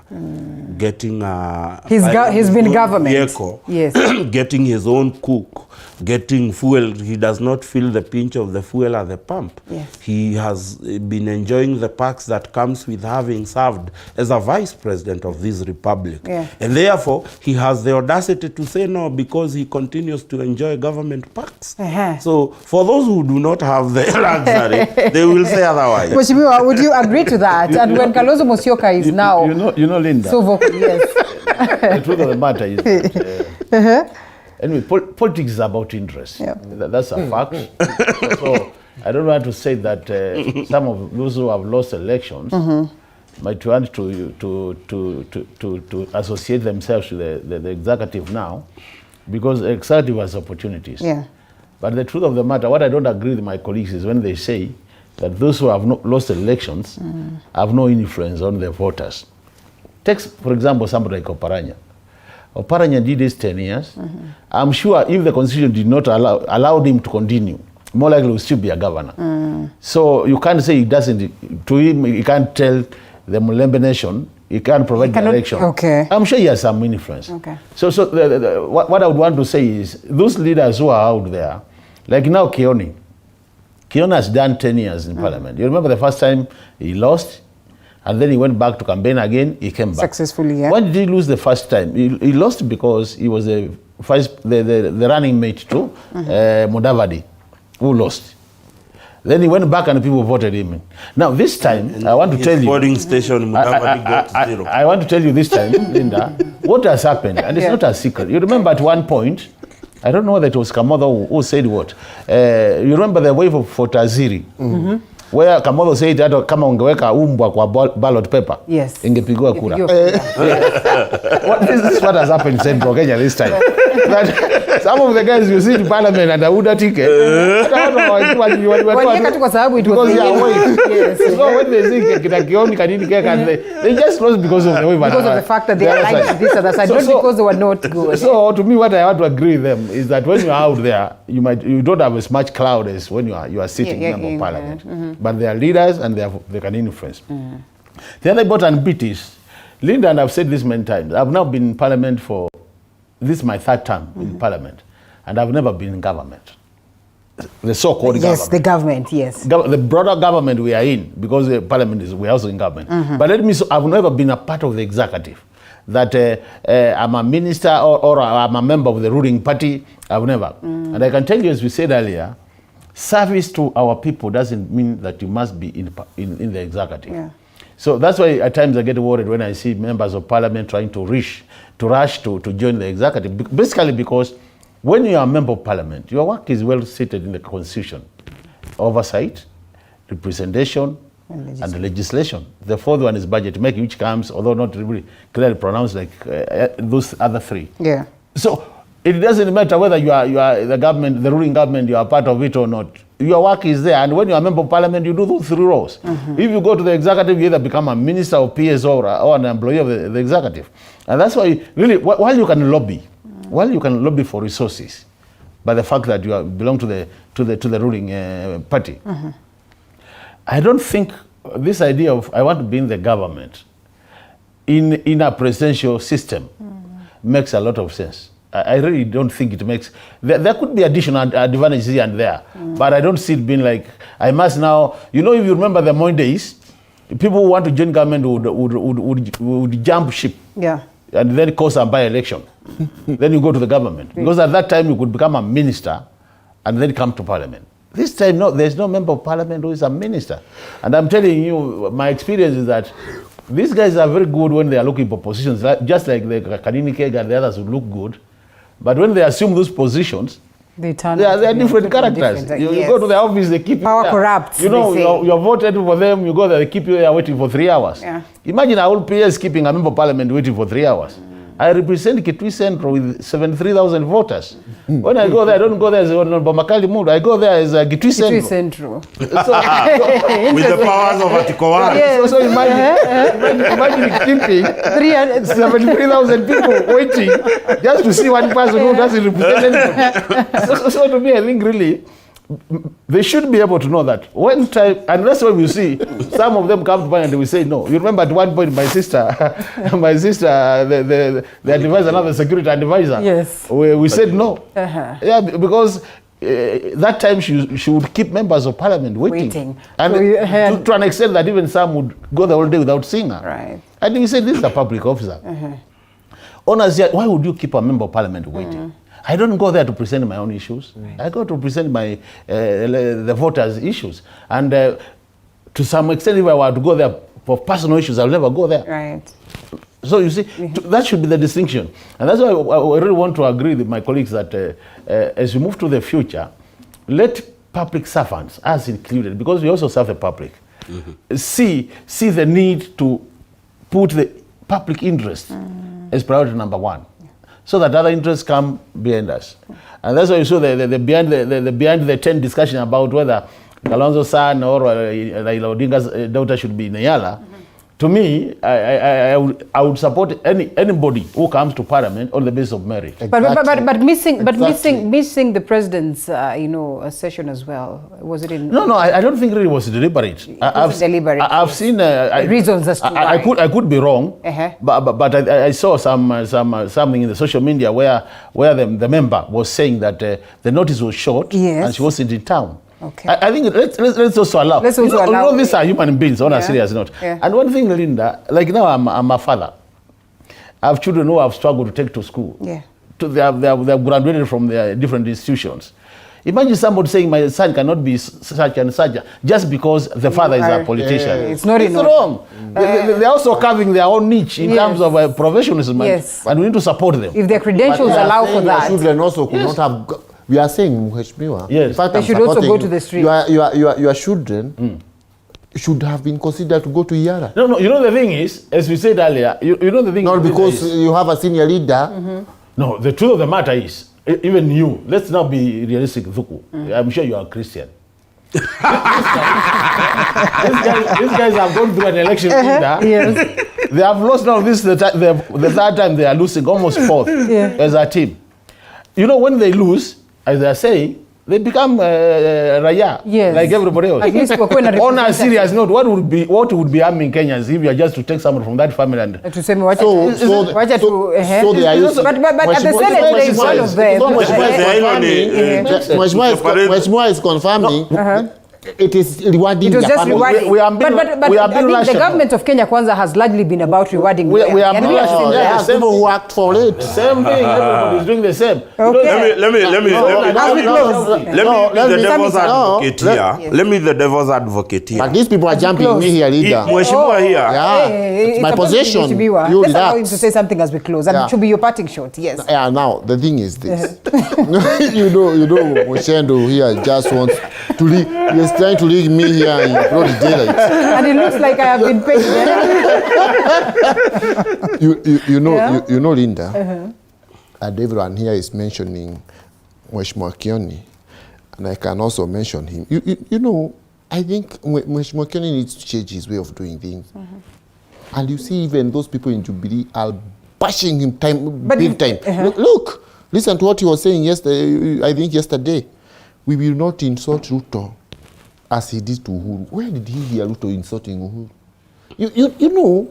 getting a he's been government vehicle, yes. getting his own cook, getting fuel. He does not feel the pinch of the fuel at the pump. Yes. He has been enjoying the perks that comes with having served as a vice president of this republic. And therefore, he has the audacity to say no because he continues to enjoy government perks. So for those who do not have the luxury, they will say otherwise. Mheshimiwa, would you agree to that? And when Kalonzo Musyoka is now you know, Linda, so vocal, yes. the truth of the matter is that, anyway, politics is about interest. That's a fact. So I don't want to say that some of those who have lost elections might want to associate themselves with the executive now, because the executive has opportunities. But the truth of the matter, what I don't agree with my colleagues is when they say that those who have lost elections have no influence on the voters. Take, for example, somebody like Oparanya. Oparanya did this 10 years. I'm sure if the constitution did not allow him to continue, more likely he will still be a governor. So you can't say he doesn't, to him, he can't tell the Mulembe nation, he can't provide direction. I'm sure he has some influence. So what I would want to say is, those leaders who are out there, like now Kioni has done 10 years in parliament. You remember the first time he lost, and then he went back to campaign again, he came back. Successfully, Why did he lose the first time? He lost because he was the running mate to Mudavadi, who lost. Then he went back and people voted him in. Now this time, I want to tell you, polling station, Mudavadi got 0. I want to tell you this time, Linda, what has happened, and it's not a secret. You remember at one point, I don't know whether it was Kamodo who said what. You remember the wave for Taziri, where Kamodo said that kama ungeweka umbwa kwa ballot paper, ingepigwa kura. This is what has happened in Central Kenya this time. That some of the guys you see in parliament and Auda ticket, because they are awake. So when they see Kioni Kanini Keka, they just lost because of the way. Because of the fact that they are like this other side, not because they were not good. So to me, what I want to agree with them is that when you are out there, you don't have as much cloud as when you are sitting in parliament. But they are leaders and they can influence. The other important bit is, Linda, and I've said this many times, I've now been in parliament for, this is my third term in parliament, and I've never been in government. The so-called government. Yes, the government, yes. The broader government we are in, because the parliament is, we're also in government. But let me say, I've never been a part of the executive. That I'm a minister or I'm a member of the ruling party, I've never. And I can tell you, as we said earlier, service to our people doesn't mean that you must be in the executive. So that's why at times I get worried when I see members of parliament trying to rush to join the executive. Basically because when you are a member of parliament, your work is well stated in the constitution. Oversight, representation, and the legislation. The fourth one is budget making, which comes, although not really clearly pronounced like those other three. So it doesn't matter whether you are the government, the ruling government, you are part of it or not. Your work is there, and when you are a member of parliament, you do those 3 roles. If you go to the executive, you either become a minister or PS or an employee of the executive. And that's why, really, while you can lobby for resources, by the fact that you belong to the ruling party, I don't think this idea of I want to be in the government in a presidential system makes a lot of sense. I really don't think it makes... There could be additional advantages here and there, but I don't see it being like, I must now... You know, if you remember the Moy days, people who want to join government would jump ship. And then cause a by-election. Then you go to the government. Because at that time you could become a minister and then come to parliament. This time, no, there's no member of parliament who is a minister. And I'm telling you, my experience is that these guys are very good when they are looking for positions, just like the Kanini Keg and the others who look good. But when they assume those positions, they are different characters. You go to the office, they keep power you corrupt. You know, you're voted for them, you go there, they keep you there waiting for 3 hours. Yeah. Imagine a whole PS keeping a member of parliament waiting for 3 hours. I represent Kitui Central with 73,000 voters. When I go there, I don't go there as Bomakali Mood. I go there as a Kitui Central. With the powers of Article 1. Yes. So imagine keeping 73,000 people waiting just to see one person who doesn't represent anything. So to me, I think really, they should be able to know that when time, and that's why we see some of them come to Parliament and we say no. You remember at one point my sister, the advisor, another security advisor. Yes. We said no. Yeah, because that time she would keep members of Parliament waiting. And so to an extent that even some would go the whole day without seeing her. Right. And we said, this is a public officer. Honestly, why would you keep a member of Parliament waiting? I don't go there to present my own issues. Right. I go to present my the voters' issues. And to some extent, if I were to go there for personal issues, I'll never go there. Right. So you see, that should be the distinction. And that's why I really want to agree with my colleagues that as we move to the future, let public servants, us included, because we also serve the public, see the need to put the public interest as priority number one, so that other interests come behind us. And that's why you saw the behind the tent discussion about whether Kalonzo's son or Raila Odinga's daughter should be Nayala. To me, I would support anybody who comes to Parliament on the basis of merit. But missing the president's session as well. Was it in? No, I don't think really it was deliberate. I've seen reasons as to why. I could be wrong, but I saw something in the social media where the member was saying that the notice was short and she wasn't in town. Okay. I think let's also allow. Let's also allow. These are human beings on a serious note. Yeah. And one thing, Linda, like now I'm a father. I have children who have struggled to take to school. Yeah. They have graduated from their different institutions. Imagine somebody saying my son cannot be such and such just because the father is a politician. It's not enough. Wrong. They're also carving their own niche in terms of professionalism. Yes. And we need to support them. If their credentials allow for that. Children also could not have. We are saying, Mheshimiwa, yes. in fact, they should also go to the street. Your children should have been considered to go to Yara. No, you know the thing is, as we said earlier, you know the thing not because you have a senior leader. No, the truth of the matter is, even you, let's not be realistic, Thuku. I'm sure you are a Christian. These guys have gone through an election Yes. They have lost now. This is the third time they are losing, almost fourth as a team. You know, when they lose, as they are saying, they become raya, like everybody else. On a serious note, what would be harming Kenyans if you are just to take someone from that family and to say but at the Senate there is one of them. Mheshimiwa is confirming. It is rewarding. It was just rewarding. But I think the government of Kenya Kwanza has largely been about rewarding. We are being rational. There are people who act for it. Same thing. Everybody is doing the same. Okay. Let me be the devil's advocate here. But these people are jumping me here, leader. Mheshimiwa here. Yeah, it's my possession. You let's allow him to say something as we close. And it should be your parting shot. Yes. Yeah. Now the thing is this. you know, Moshendo here just wants to leave. He's trying to leave me here in broad daylight. And it looks like I have been paid. You know, Linda, and everyone here is mentioning Mheshimiwa Kioni, and I can also mention him. You know, I think Mheshimiwa Kioni needs to change his way of doing things. And you see, even those people in Jubilee are bashing him big time. Look, listen to what he was saying yesterday. We will not insult Ruto as he did to Uhuru. Where did he hear Ruto insulting Uhuru? You know,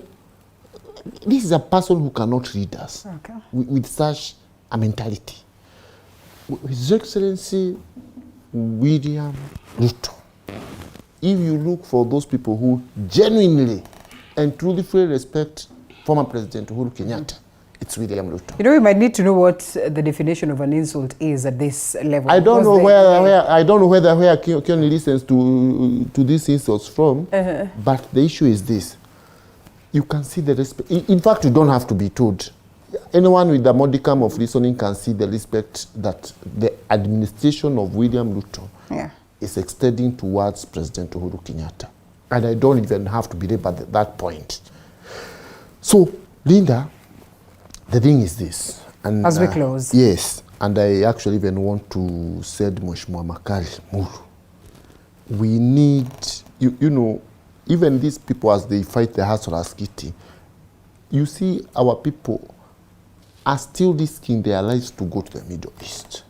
this is a person who cannot read us with such a mentality. His Excellency William Ruto, if you look for those people who genuinely and truly respect former President Uhuru Kenyatta, it's William Ruto. You know, we might need to know what the definition of an insult is at this level. I don't know where Kenny listens to these insults from, but the issue is this. You can see the respect. In fact, you don't have to be told. Anyone with a modicum of listening can see the respect that the administration of William Ruto is extending towards President Uhuru Kenyatta. And I don't even have to believe at that point. So, Linda, the thing is this. And, as we close. Yes, and I actually even want to say to Mheshimiwa Makari Mulu, we need, you know, even these people as they fight the hustlers kitty, you see our people are still risking their lives to go to the Middle East.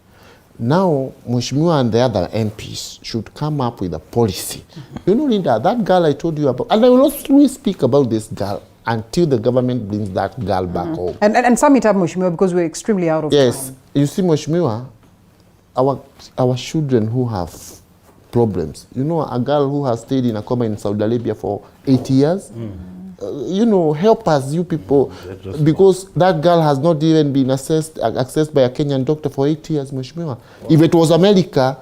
Now, Mheshimiwa and the other MPs should come up with a policy. You know, Linda, that girl I told you about, and I will not really speak about this girl until the government brings that girl back home. And sum it up, Mheshimiwa, because we're extremely out of time. Yes, you see, Mheshimiwa, our children who have problems. You know, a girl who has stayed in a coma in Saudi Arabia for 8 years. You know, help us, you people, because that girl has not even been accessed by a Kenyan doctor for 8 years, Mheshimiwa. If it was America,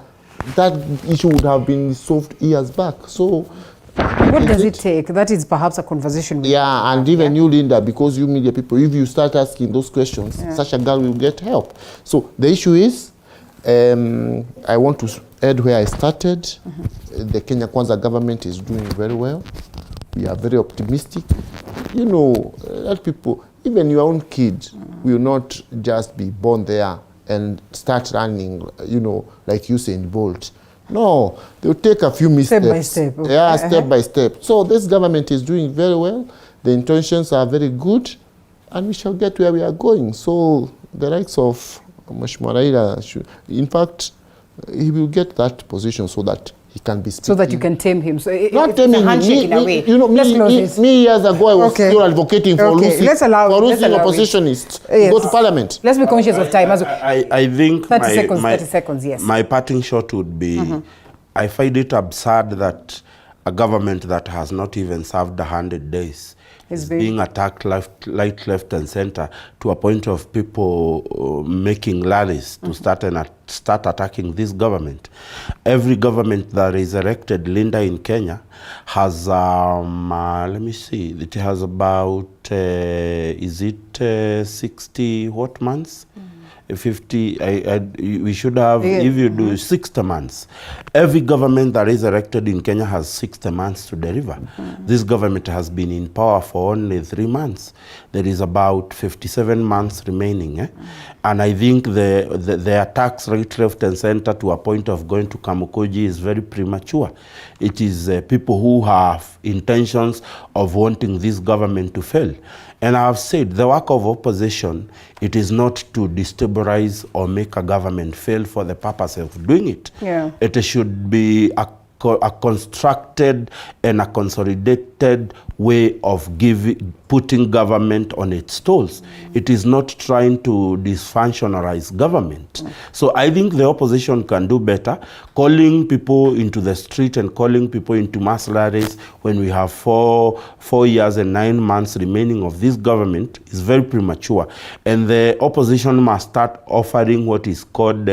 that issue would have been solved years back. So, what does it take? That is perhaps a conversation. And even you, Linda, because you media people, if you start asking those questions, such a girl will get help. So the issue is, I want to add where I started. The Kenya Kwanza government is doing very well. We are very optimistic. You know, that people, even your own kid will not just be born there and start running, you know, like Usain Bolt. No, they'll take a few missteps. Step by step. Okay. Yeah, step by step. So this government is doing very well. The intentions are very good, and we shall get where we are going. So the likes of Mheshimiwa Raila, in fact, he will get that position so that he can be speaking. So that you can tame him. So not taming him. Handshake in a way. You know, me years ago, I was still advocating for losing oppositionists to go to parliament. Let's be conscious of time. I think 30 seconds, yes. My parting shot would be, I find it absurd that a government that has not even served 100 days is being attacked left and center, to a point of people making rallies to start attacking this government. Every government that is elected, Linda, in Kenya has, let me see, it has about, is it 60 what months? 50, we should have, if you do 60 months. Every government that is elected in Kenya has 60 months to deliver. This government has been in power for only 3 months. There is about 57 months remaining. And I think the attacks right, left and center to a point of going to Kamukoji is very premature. It is people who have intentions of wanting this government to fail. And I have said the work of opposition, it is not to destabilize or make a government fail for the purpose of doing it. It should be a constructed and a consolidated way of putting government on its toes. It is not trying to dysfunctionalize government. So I think the opposition can do better. Calling people into the street and calling people into mass rallies when we have 4 years and 9 months remaining of this government is very premature. And the opposition must start offering what is called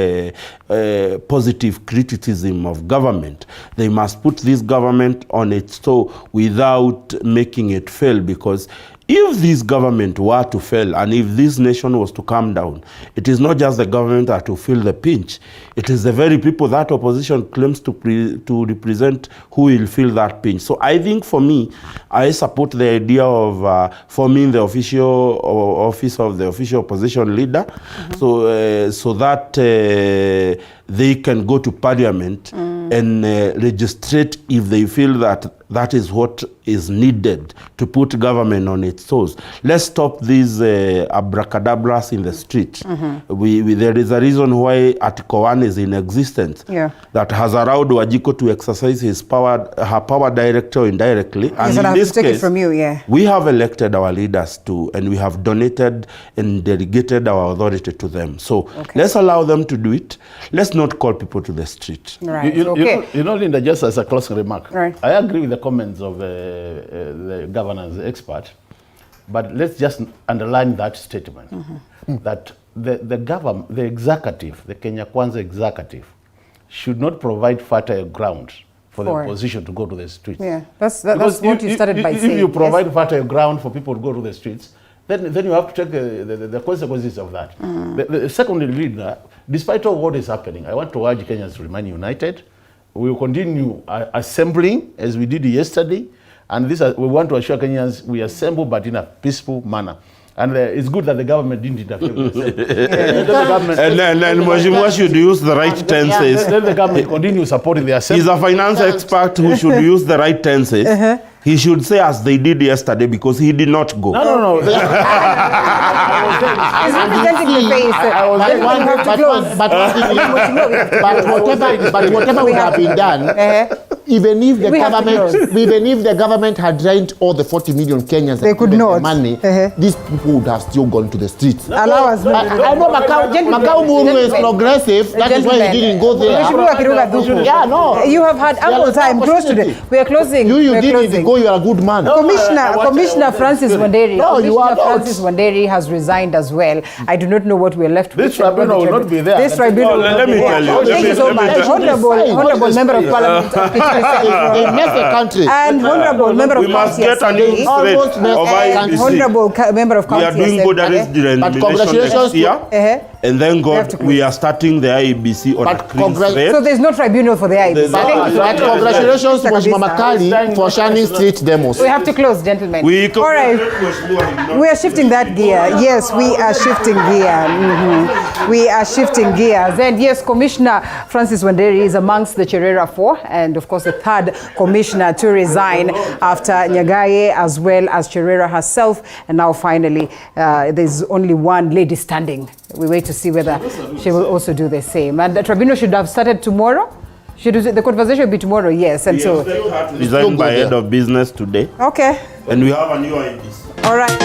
positive criticism of government. They must put this government on its toe without making it fail, because if this government were to fail and if this nation was to come down, it is not just the government that will feel the pinch. It is the very people that opposition claims to represent who will feel that pinch. So I think for me, I support the idea of forming the official office of the official opposition leader, so that they can go to parliament and registrate if they feel that that is what is needed to put government on its toes. Let's stop these abracadabras in the street. There is a reason why Article 1 is in existence that has allowed Wajiko to exercise her power directly or indirectly. And in this case, we have elected our leaders too, and we have donated and delegated our authority to them. So let's allow them to do it. Let's not call people to the street. You know, Linda, just as a closing remark, I agree with the comments of the governance expert. But let's just underline that statement, that the government, the executive, the Kenya Kwanza executive, should not provide fertile ground for the opposition to go to the streets. Yeah, that's what you started by saying. If you provide fertile ground for people to go to the streets, then you have to take the consequences of that. Secondly, leader, despite all what is happening, I want to urge Kenyans to remain united. We will continue assembling as we did yesterday, and we want to assure Kenyans we assemble but in a peaceful manner. And it's good that the government didn't interfere with the And Mheshimiwa should use the right tenses. Let the government continue supporting the assembly. He's a finance expert who should use the right tenses. He should say as they did yesterday because he did not go. No. He's representing the face. But whatever would have been done, even if the government had rent all the 40 million Kenyans, they could not. The money, these people would have still gone to the streets. Allow us. I know Macau Muru is progressive. That is why he didn't go there. Yeah, no. You have had ample time. Close to the. We are closing. You didn't go. You are a good man. Commissioner Francis Wanderi. No, you are not. Francis Wanderi has resigned as well. I do not know what we are left with. This tribunal will not be there. This tribunal. Let me tell you. Thank you so much, honorable member of parliament. They mess the country. And honorable member of we must get a new thread of IEBC. Honorable member of we are doing borderless denomination next year. And then we are starting the IEBC on a clean thread. So there's no tribunal for the IEBC. But congratulations to Mheshimiwa Makali for shining street demos. We have to close, gentlemen. All right. We are shifting that gear. Yes, we are shifting gear. We are shifting gears. And yes, Commissioner Francis Wanderi is amongst the Cherera 4, and of course the third commissioner to resign after Nyagaye as well as Cherera herself. And now finally, there's only one lady standing. We wait to see whether she will also do the same. And the tribunal should have started tomorrow. The conversation will be tomorrow, yes. And so resigned by head of business today. Okay. And we have a new IEBC. All right.